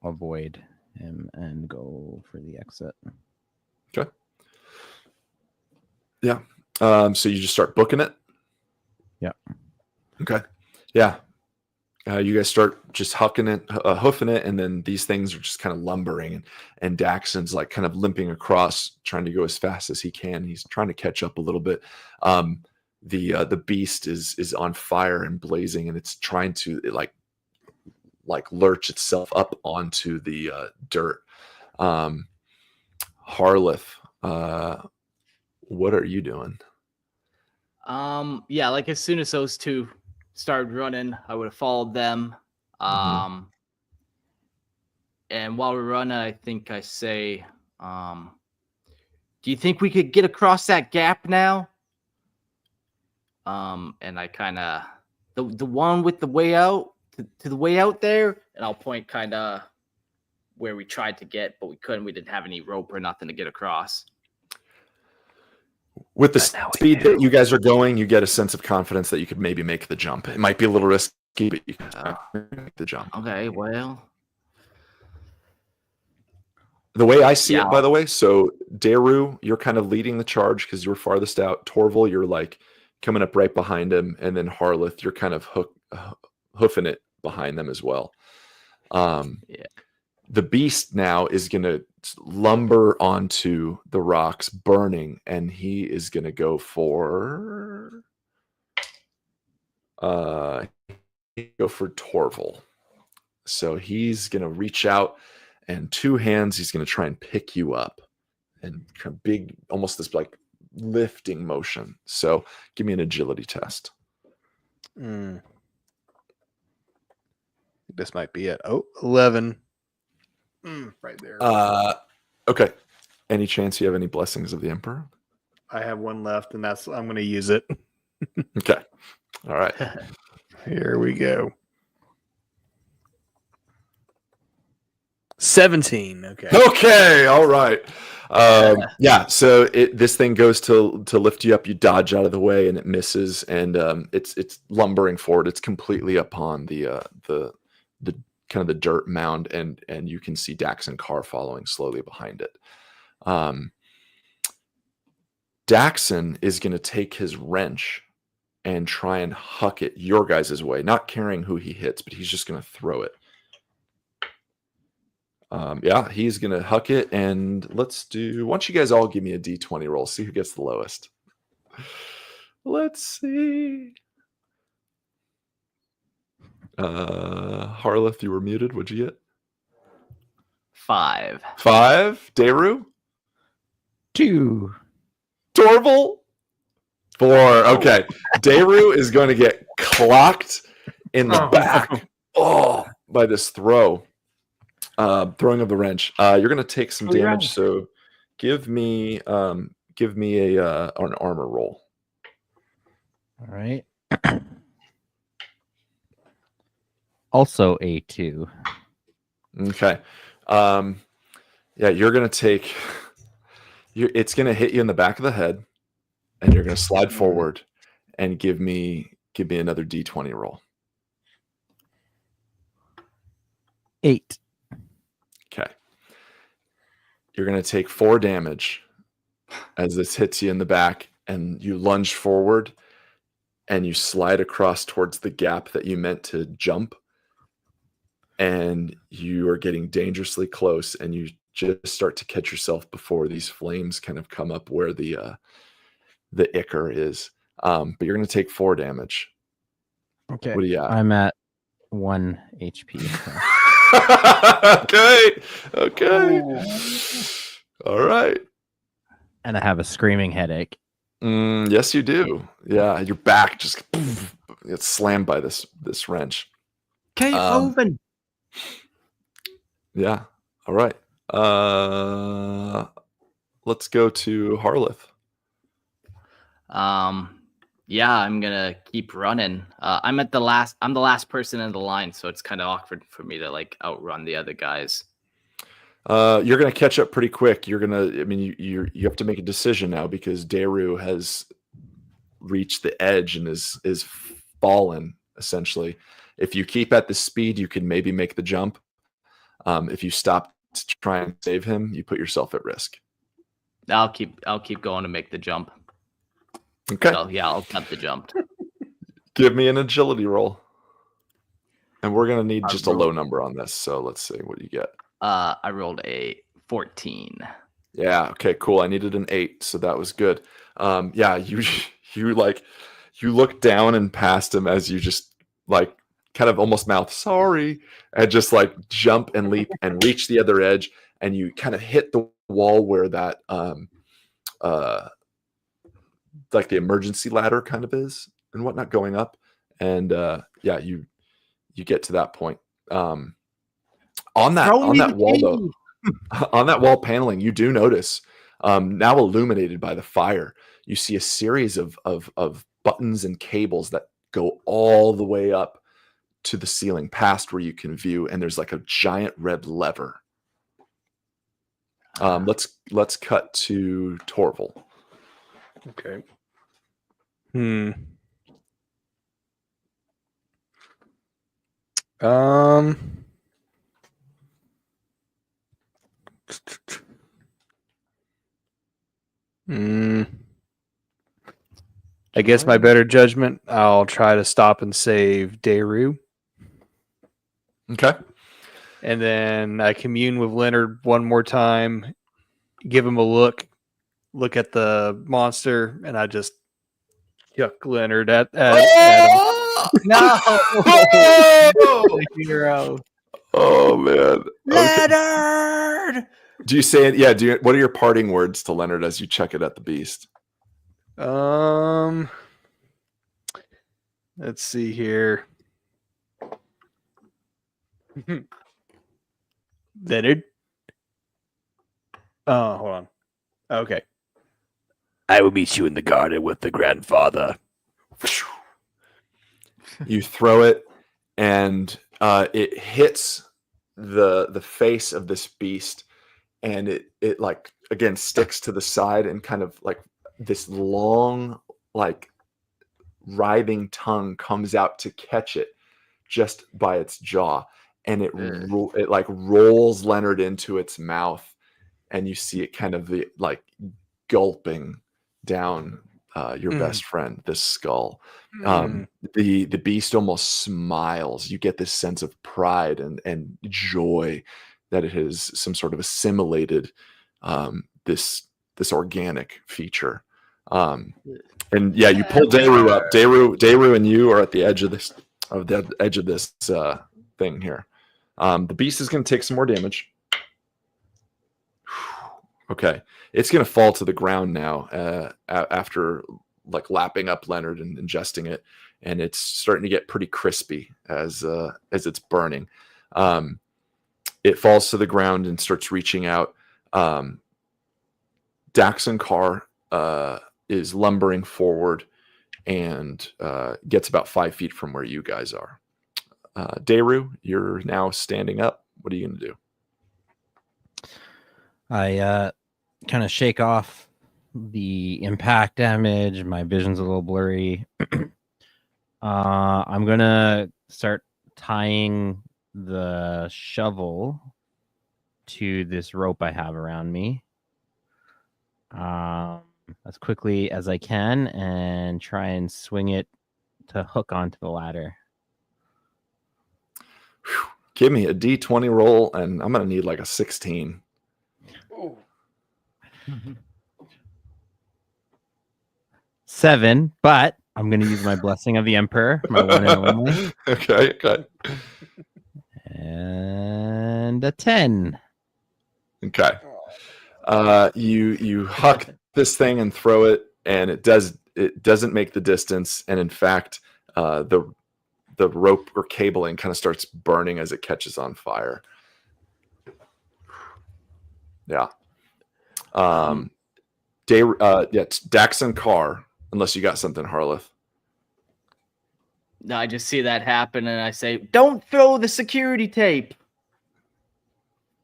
avoid him and go for the exit. Okay. Yeah. So you just start booking it? Yeah. Okay. Yeah. You guys start just hoofing it, and then these things are just kind of lumbering, and Daxon's like kind of limping across, trying to go as fast as he can. He's trying to catch up a little bit. The beast is on fire and blazing, and it's trying to like lurch itself up onto the dirt. Harleth, what are you doing? Yeah, like as soon as those two started running, I would have followed them. And while we're running, I think I say, do you think we could get across that gap now? And I kind of the one with the way out to the way out there, and I'll point kind of where we tried to get, but we couldn't. We didn't have any rope or nothing to get across. With the speed that you guys are going, you get a sense of confidence that you could maybe make the jump. It might be a little risky, but you can make the jump. Okay, well. The way I see it, by the way, so Deru, you're kind of leading the charge because you're farthest out. Torval, you're like coming up right behind him. And then Harleth, you're kind of hoofing it behind them as well. The beast now is going to lumber onto the rocks, burning, and he is going to go for Torval. So he's going to reach out, and two hands, he's going to try and pick you up, and kind of big, almost this like lifting motion. So give me an agility test. This might be it. Oh, 11. Right there. Okay. Any chance you have any blessings of the Emperor? I have one left, and I'm going to use it. Okay. All right. Here we go. 17. Okay. Okay. All right. Yeah. So this thing goes to lift you up. You dodge out of the way, and it misses, and it's lumbering forward. It's completely upon the kind of the dirt mound, and you can see Dax and Carr following slowly behind it. Daxon is going to take his wrench and try and huck it your guys' way, not caring who he hits, but he's just going to throw it. Yeah, he's going to huck it, and why don't you guys all give me a D20 roll, see who gets the lowest. Let's see. Harleth, you were muted. What'd you get? 5. 5. Deru? 2. Torval? 4. Okay. Daru is going to get clocked in the back. By this throwing of the wrench. You're going to take some damage. So give me an armor roll. All right. Also a 2. Okay. You're going to take. It's going to hit you in the back of the head, and you're going to slide forward, and give me another D20 roll. 8. Okay. You're going to take 4 damage as this hits you in the back, and you lunge forward, and you slide across towards the gap that you meant to jump, and you are getting dangerously close, and you just start to catch yourself before these flames kind of come up where the ichor is. But you're going to take 4 damage. Okay. What do you got? I'm at 1 HP. Okay. All right. And I have a screaming headache. Yes, you do. Yeah, your back just gets slammed by this wrench. Keep moving. Yeah. All right. Let's go to Harleth. Yeah, I'm gonna keep running. I'm the last person in the line, so it's kind of awkward for me to like outrun the other guys. You're gonna catch up pretty quick. You have to make a decision now because Daru has reached the edge and is fallen essentially. If you keep at the speed, you can maybe make the jump. If you stop to try and save him, you put yourself at risk. I'll keep going to make the jump. Okay. So yeah, I'll cut the jump. Give me an agility roll. And we're gonna need just a low number on this. So let's see what you get. I rolled a 14. Yeah, okay, cool. I needed an 8, so that was good. You look down and past him as you just like kind of almost mouth sorry and just like jump and leap and reach the other edge, and you kind of hit the wall where that like the emergency ladder kind of is and whatnot going up, and you get to that point. On that wall though, on that wall paneling, you do notice now illuminated by the fire, you see a series of buttons and cables that go all the way up to the ceiling past where you can view, and there's like a giant red lever. Let's cut to Torval. Okay. I guess my better judgment, I'll try to stop and save Daru. Okay. And then I commune with Leonard one more time, give him a look at the monster, and I just yuck Leonard at him. No, hero. Oh man, Leonard. Okay. Do you say it? Yeah. What are your parting words to Leonard as you check it at the beast? Let's see here. Leonard. Oh, hold on. Okay. I will meet you in the garden with the grandfather. You throw it, and it hits the face of this beast, and it like again sticks to the side, and kind of like this long like writhing tongue comes out to catch it just by its jaw, and it like rolls Leonard into its mouth, and you see it kind of like gulping down your best friend, this skull. The beast almost smiles. You get this sense of pride and joy that it has some sort of assimilated this organic feature. And yeah, you pull Daru up. Daru and you are at the edge of this thing here. The beast is going to take some more damage. Okay, it's going to fall to the ground now after like lapping up Leonard and ingesting it, and it's starting to get pretty crispy as it's burning. It falls to the ground and starts reaching out. Daxon Carr is lumbering forward and gets about 5 feet from where you guys are. Daru, you're now standing up. What are you going to do? I kind of shake off the impact damage. My vision's a little blurry. I'm going to start tying the shovel to this rope I have around me as quickly as I can and try and swing it to hook onto the ladder. Whew. Give me a D20 roll, and I'm going to need like a 16. Ooh. 7, but I'm going to use my Blessing of the Emperor, my one and only. Okay. And a 10. Okay. You huck this thing and throw it, and it doesn't make the distance. And in fact, the rope or cabling kind of starts burning as it catches on fire. Yeah. It's Daxon Carr, unless you got something, Harleth. No, I just see that happen, and I say, "Don't throw the security tape."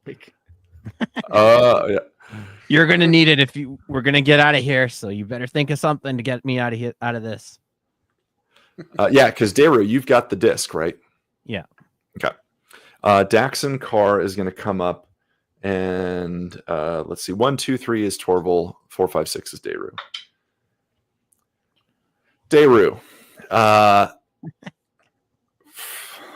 Yeah. You're gonna need it if we're gonna get out of here. So you better think of something to get me out of this. Yeah, because Daru, you've got the disc, right? Yeah. Okay. Daxon Carr is going to come up, and let's see. 1, 2, 3 is Torval. 4, 5, 6 is Daru. Daru,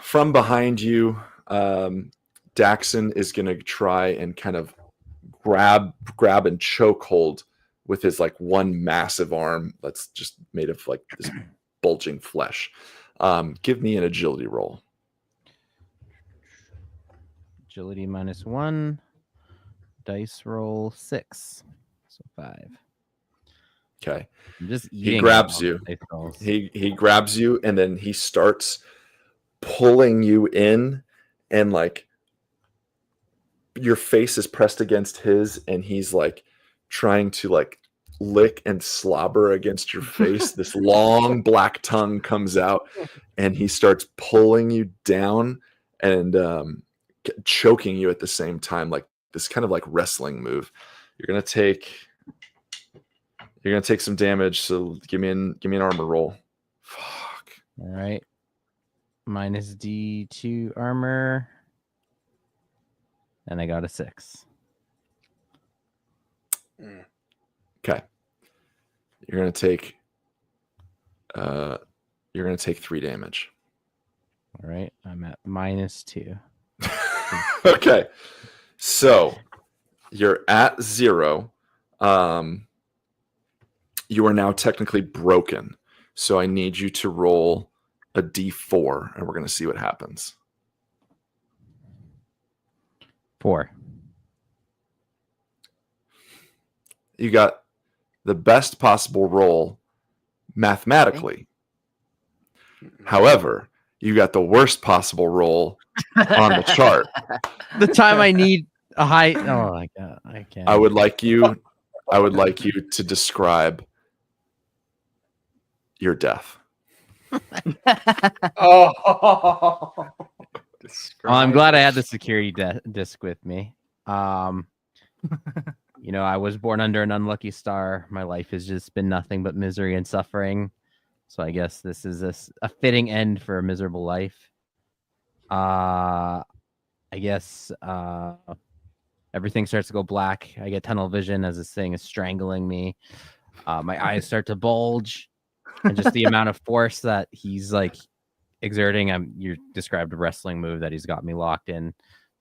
from behind you, Daxon is going to try and kind of grab and choke hold with his like one massive arm that's just made of like this bulging flesh. Give me an agility roll. Agility -1. Dice roll 6. So 5. Okay. I'm just He grabs you. He grabs you, and then he starts pulling you in, and like your face is pressed against his, and he's like trying to like lick and slobber against your face. This long black tongue comes out, and he starts pulling you down and choking you at the same time, like this kind of like wrestling move. You're gonna take some damage. So give me an armor roll. Fuck. All right. Minus D2 armor. And I got a 6. Okay. You're gonna take 3 damage. All right. I'm at -2. Okay. So you're at 0. You are now technically broken. So I need you to roll a D4, and we're going to see what happens. 4. You got the best possible roll mathematically. However, you got the worst possible roll on the chart. The time I need a high. Oh my god, I can't. I would like you to describe your death. Oh. Well, I'm glad I had the security disc with me. I was born under an unlucky star. My life has just been nothing but misery and suffering. So I guess this is a fitting end for a miserable life. I guess everything starts to go black. I get tunnel vision as this thing is strangling me. My eyes start to bulge, and just the amount of force that he's like exerting. You described a wrestling move that he's got me locked in.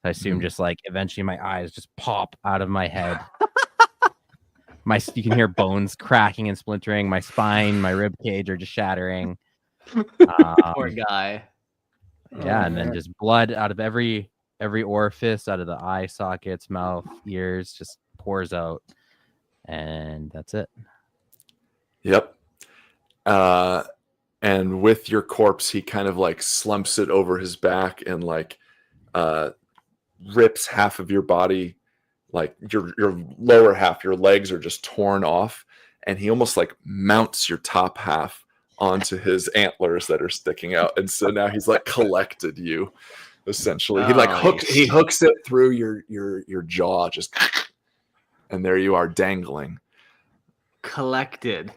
I assume just like eventually my eyes just pop out of my head. You can hear bones cracking and splintering. My spine, my rib cage are just shattering. Poor guy. Yeah, and then just blood out of every orifice, out of the eye sockets, mouth, ears, just pours out, and that's it. Yep. And with your corpse, he kind of like slumps it over his back and like rips half of your body, like your lower half, your legs are just torn off, and he almost like mounts your top half onto his antlers that are sticking out, and so now he's like collected you, essentially. He like hooks it through your jaw, just, and there you are dangling. Collected.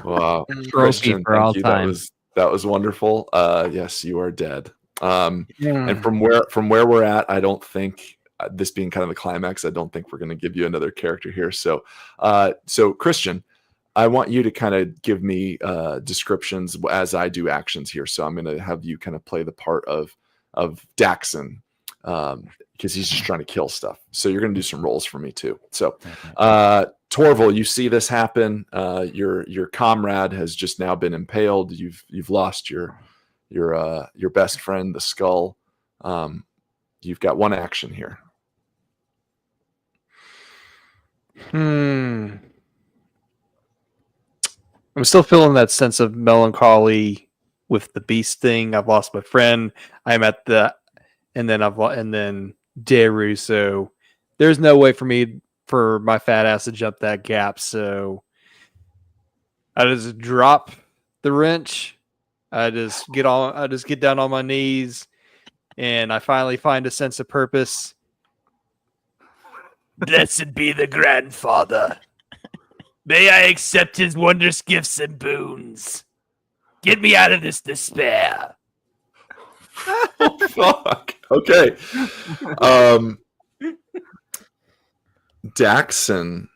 Wow, Trophy Christian, for all thank you. time. That was wonderful. Yes, you are dead. And Yeah. from where we're at, I don't think this being kind of the climax, I don't think we're going to give you another character here. So, Christian, I want you to kind of give me descriptions as I do actions here. So I'm going to have you kind of play the part of Daxon, because he's just trying to kill stuff. So you're going to do some rolls for me too. So, Torval, you see this happen. Your comrade has just now been impaled. You've lost your best friend, the skull. You've got one action here. I'm still feeling that sense of melancholy with the beast thing. I've lost my friend. I'm at the, and then Deru. So there's no way for my fat ass to jump that gap. So I just drop the wrench. I just get down on my knees, and I finally find a sense of purpose. Blessed be the grandfather. May I accept his wondrous gifts and boons. Get me out of this despair. Oh, fuck. Okay. Daxon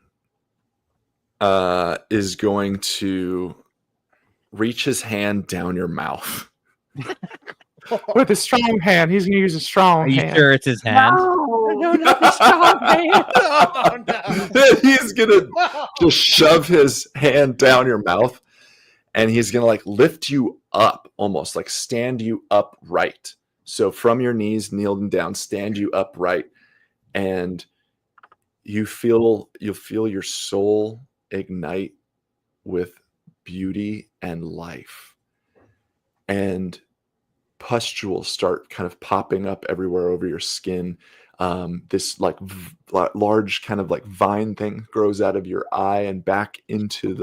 is going to reach his hand down your mouth. With a strong hand. He's going to use a strong Are you hand. sure it's his hand? No, not the strong hand. Oh, no. He's going to just shove his hand down your mouth, and he's going to like lift you up, almost like stand you upright. So from your knees, kneeling down, stand you upright, and you'll feel your soul ignite with beauty and life, and pustules start kind of popping up everywhere over your skin. This like large kind of like vine thing grows out of your eye and back into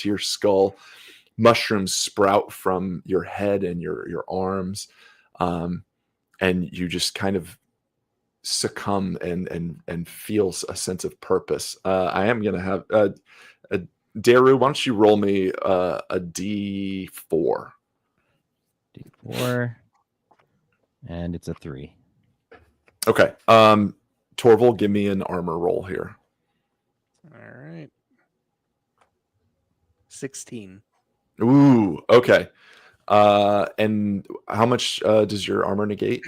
your skull. Mushrooms sprout from your head and your arms, and you just kind of succumb and feel a sense of purpose. I am gonna have Daru, why don't you roll me a D4? D4. And it's a 3. Okay. Torval, give me an armor roll here. All right. 16. Ooh, okay. And how much does your armor negate?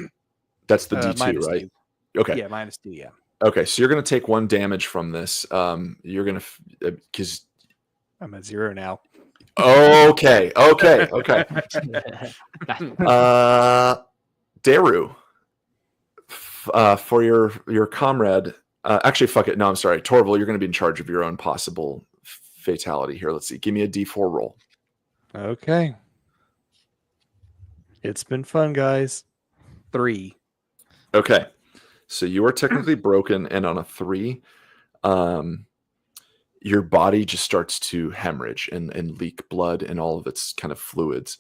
That's the D2, right? 2. Okay. Yeah, -2, yeah. Okay, so you're going to take 1 damage from this. You're going to, because I'm at 0 now. Okay. Daru, for your comrade. Actually, fuck it. No, I'm sorry, Torval. You're going to be in charge of your own possible fatality here. Let's see. Give me a D4 roll. Okay. It's been fun, guys. 3. Okay, so you are technically broken, and on a 3, your body just starts to hemorrhage and leak blood and all of its kind of fluids.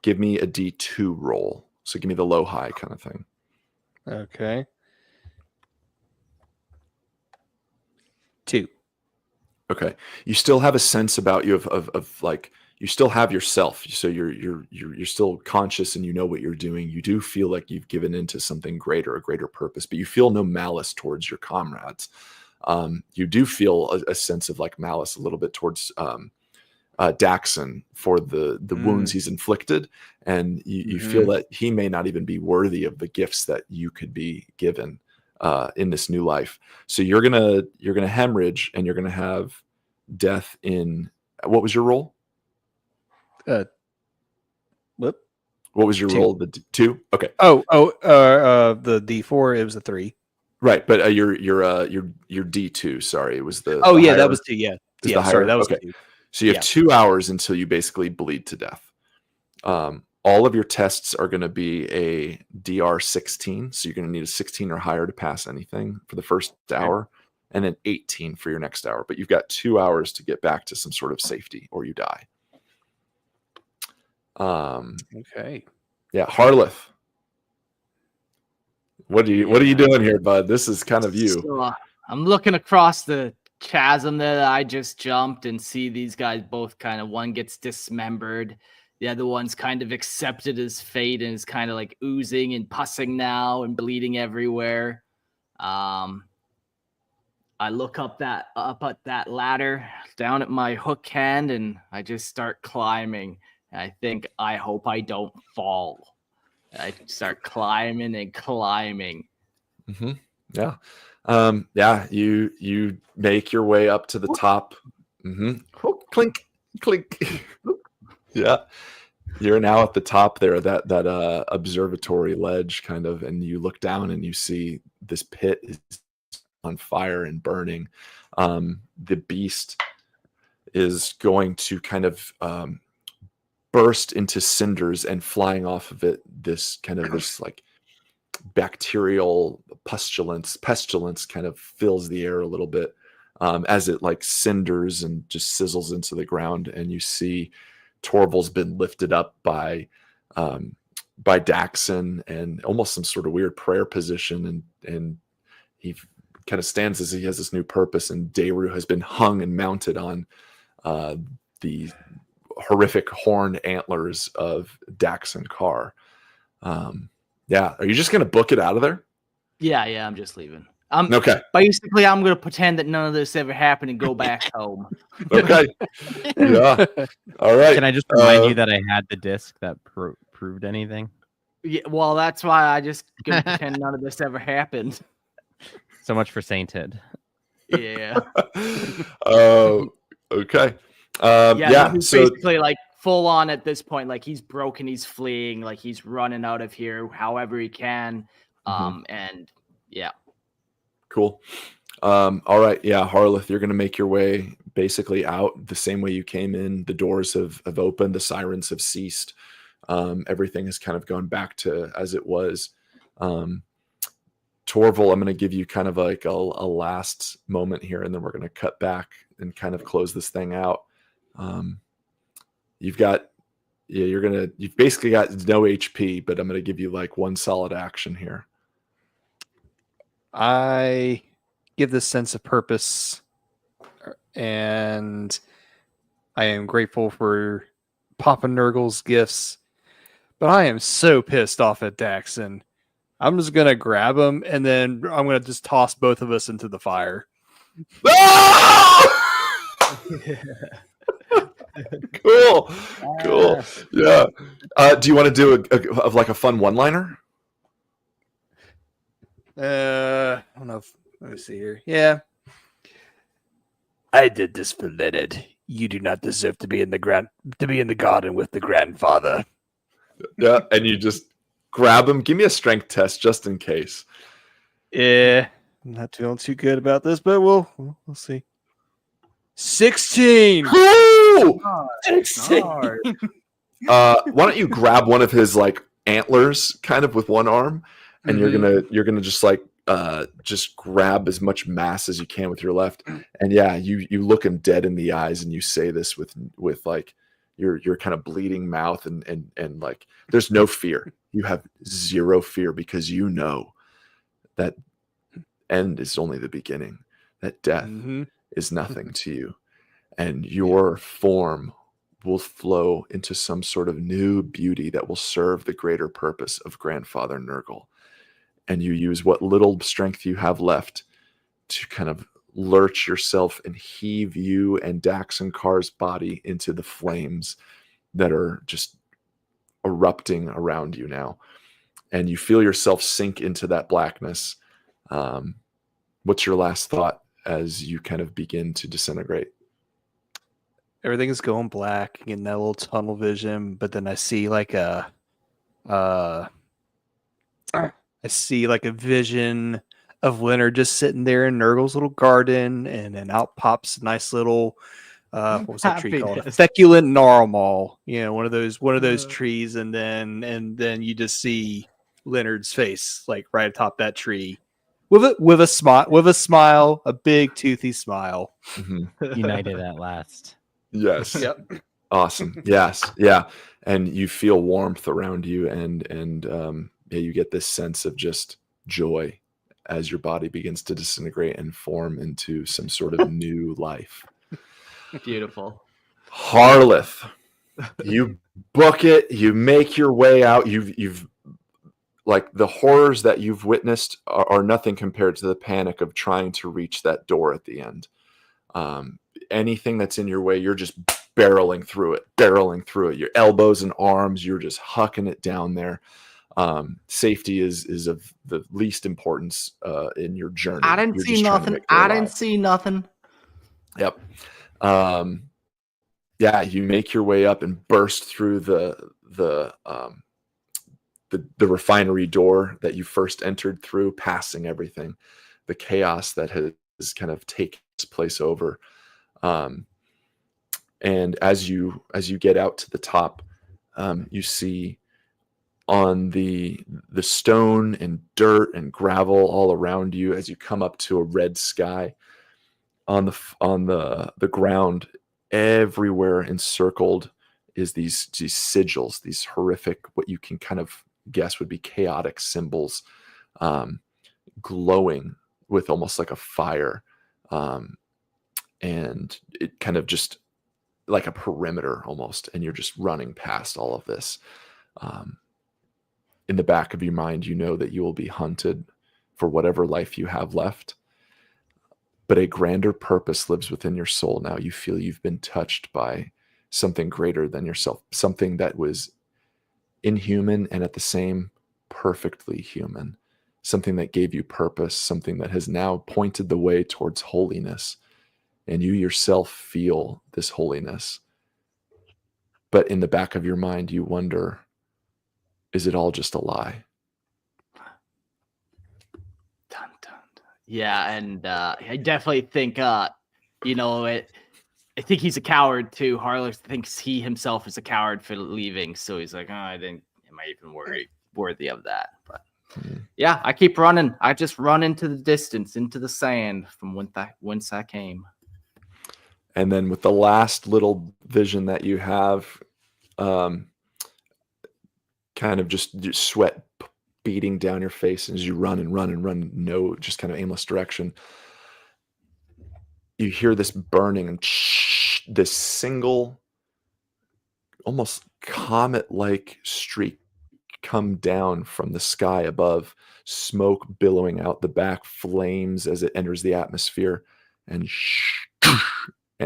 Give me a D2 roll. So give me the low high kind of thing. Okay. 2. Okay. You still have a sense about you of like, you still have yourself. So you're still conscious and you know what you're doing. You do feel like you've given into something greater, a greater purpose, but you feel no malice towards your comrades. You do feel a sense of like malice a little bit towards Daxon for the wounds he's inflicted, and you feel that he may not even be worthy of the gifts that you could be given in this new life. So you're gonna hemorrhage, and you're gonna have death in. What was your roll? What was your 2. roll? The 2. Okay. The D4. It was a 3. Right, but your D2. Sorry, it was the. Oh the yeah, higher, that was 2. Yeah, the yeah. higher, Sorry, that was okay. 2. So you have 2 hours until you basically bleed to death. All of your tests are going to be a DR 16. So you're going to need a 16 or higher to pass anything for the first hour, and then 18 for your next hour. But you've got 2 hours to get back to some sort of safety or you die. Okay. Yeah, Harleth. What are you doing here, bud? This is kind of you. So, I'm looking across the chasm that I just jumped and see these guys both kind of, one gets dismembered, the other one's kind of accepted his fate and is kind of like oozing and pussing now and bleeding everywhere. I look up at that ladder down at my hook hand and I just start climbing. And I hope I don't fall. I start climbing and climbing. Mm-hmm. Yeah. You make your way up to the top. Mm-hmm. Clink, clink. Yeah. You're now at the top there, that observatory ledge kind of, and you look down and you see this pit is on fire and burning. The beast is going to kind of burst into cinders, and flying off of it, this like bacterial pestilence kind of fills the air a little bit as it like cinders and just sizzles into the ground. And you see Torval's been lifted up by Daxon and almost some sort of weird prayer position, and he kind of stands as he has this new purpose, and Daru has been hung and mounted on the horrific horned antlers of Daxon Carr. Yeah, are you just gonna book it out of there? Yeah, I'm just leaving. Okay. Basically, I'm gonna pretend that none of this ever happened and go back home. Okay. Yeah. All right. Can I just remind you that I had the disc that proved anything? Yeah, well, that's why I just gonna pretend none of this ever happened. So much for sainted. Yeah. Okay. Yeah. He's So basically like full on at this point. Like he's broken, he's fleeing, like he's running out of here however he can. And yeah. Cool. All right. Yeah, Harleth, you're going to make your way basically out the same way you came in. The doors have opened. The sirens have ceased. Everything has kind of gone back to as it was. Torval, I'm going to give you kind of like a last moment here, and then we're going to cut back and kind of close this thing out. You've basically got no HP, but I'm going to give you like one solid action here. I give this sense of purpose, and I am grateful for Papa Nurgle's gifts, but I am so pissed off at Daxon. I'm just going to grab him, and then I'm going to just toss both of us into the fire. Cool. Yeah. Do you want to do a fun one-liner? I don't know if, let me see here. Yeah. I did this for Leonard. You do not deserve to be in the garden with the grandfather. Yeah, and you just grab him. Give me a strength test just in case. Yeah. I'm not feeling too good about this, but we'll see. 16. Woo! 16. Why don't you grab one of his like antlers kind of with one arm, and you're gonna just like just grab as much mass as you can with your left. And yeah, you look him dead in the eyes and you say this with like your kind of bleeding mouth and like there's no fear. You have zero fear because you know that end is only the beginning, that death is nothing to you, and your form will flow into some sort of new beauty that will serve the greater purpose of Grandfather Nurgle. And you use what little strength you have left to kind of lurch yourself and heave you and Daxon Carr's body into the flames that are just erupting around you now. And you feel yourself sink into that blackness. What's your last thought as you kind of begin to disintegrate? Everything is going black, getting that little tunnel vision, but then I see like a vision of Leonard just sitting there in Nurgle's little garden, and then out pops a nice little what was that tree called? Happiness. Feculent gnarl, one of those trees, and then you just see Leonard's face like right atop that tree, with a smile, a big toothy smile. Mhm. United at last. Yes. Yep. Awesome. Yes. Yeah. And you feel warmth around you, and yeah, you get this sense of just joy as your body begins to disintegrate and form into some sort of new life. Beautiful. Harleth, you book it. You make your way out. You've like the horrors that you've witnessed are nothing compared to the panic of trying to reach that door at the end. Anything that's in your way, you're just barreling through it. Your elbows and arms, you're just hucking it down there. Safety is of the least importance in your journey. I didn't You're see just trying to nothing. make it I didn't alive. see nothing. Yep. Yeah, you make your way up and burst through the refinery door that you first entered through, passing everything, the chaos that has kind of taken this place over. And as you get out to the top, you see on the stone and dirt and gravel all around you as you come up to a red sky. On the ground, everywhere encircled is these sigils, these horrific, what you can kind of guess would be chaotic symbols, glowing with almost like a fire, and it kind of just like a perimeter almost, and you're just running past all of this. In the back of your mind, you know that you will be hunted for whatever life you have left. But a grander purpose lives within your soul now. You feel you've been touched by something greater than yourself, something that was inhuman and at the same perfectly human, something that gave you purpose, something that has now pointed the way towards holiness. And you yourself feel this holiness. But in the back of your mind, you wonder, is it all just a lie? Dun, dun, dun. Yeah, and I definitely think I think he's a coward too. Harleth thinks he himself is a coward for leaving, so he's like, I didn't. Am I even worthy of that? But yeah, I keep running. I just run into the distance, into the sand from whence I came. And then with the last little vision that you have, kind of just sweat beating down your face as you run and run and run, no, just kind of aimless direction. You hear this burning and this single, almost comet-like streak come down from the sky above, smoke billowing out the back, flames as it enters the atmosphere, and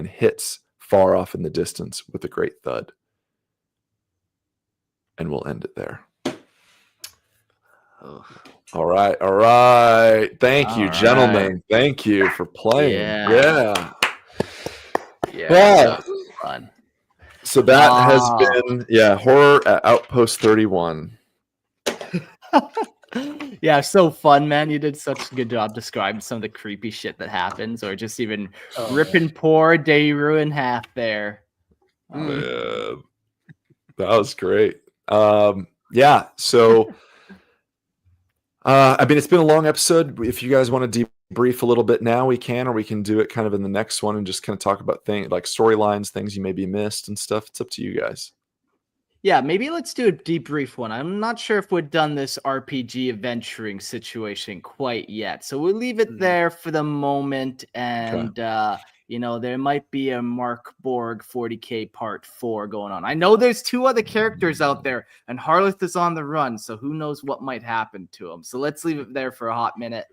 hits far off in the distance with a great thud. And we'll end it there. Oh. All right. Thank you, All gentlemen. right. Thank you for playing. Yeah. Wow. That was fun. So that has been Horror at Outpost 31. Yeah, so fun, man. You did such a good job describing some of the creepy shit that happens, or just even ripping poor Dayru in half there. Man, that was great. Yeah, so I mean, it's been a long episode. If you guys want to debrief a little bit now, we can, or we can do it kind of in the next one and just kind of talk about things like storylines, things you maybe missed and stuff. It's up to you guys. Yeah, maybe let's do a debrief one. I'm not sure if we've done this RPG adventuring situation quite yet. So we'll leave it there for the moment. And, there might be a Mork Bork 40K part 4 going on. I know there's 2 other characters out there, and Harleth is on the run. So who knows what might happen to him. So let's leave it there for a hot minute.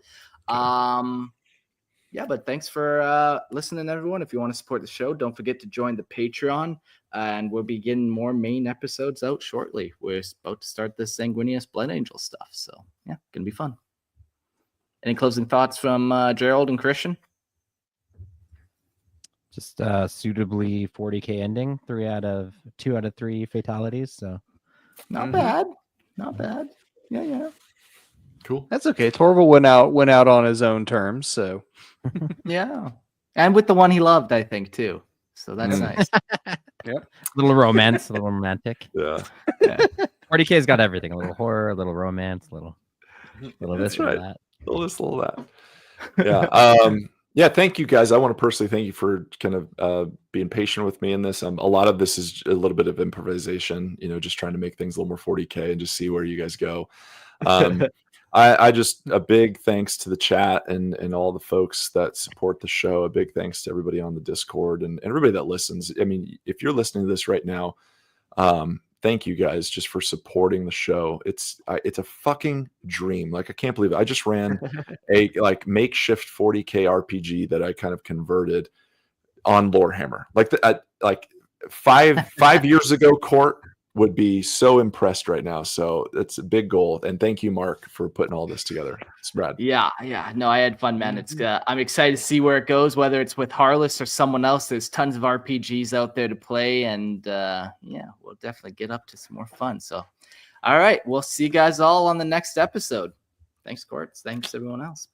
Yeah, but thanks for listening, everyone. If you want to support the show, don't forget to join the Patreon. And we'll be getting more main episodes out shortly. We're about to start the Sanguinius Blood Angel stuff. So, yeah, going to be fun. Any closing thoughts from Gerald and Christian? Just suitably 40K ending. 2 out of 3 fatalities. So not bad. Not bad. Yeah. Cool. That's okay. Torval went out on his own terms. So Yeah. And with the one he loved, I think, too. So that's nice. Little romance, a little romantic. Yeah. 40K's got everything. A little horror, a little romance, a little this, That's little right. that. Little this, little that. Yeah. Yeah. Thank you guys. I want to personally thank you for kind of being patient with me in this. A lot of this is a little bit of improvisation, just trying to make things a little more 40K and just see where you guys go. I just a big thanks to the chat and all the folks that support the show. A big thanks to everybody on the Discord and everybody that listens. I mean, if you're listening to this right now, thank you guys just for supporting the show. It's a fucking dream. Like, I can't believe it. I just ran a makeshift 40K RPG that I kind of converted on Lorehammer. Like 5 years ago, Court would be so impressed right now. So it's a big goal. And thank you, Mark, for putting all this together. It's rad. Yeah. No, I had fun, man. It's I'm excited to see where it goes, whether it's with Harless or someone else. There's tons of RPGs out there to play, and we'll definitely get up to some more fun. So, all right, we'll see you guys all on the next episode. Thanks, Courts. Thanks everyone else.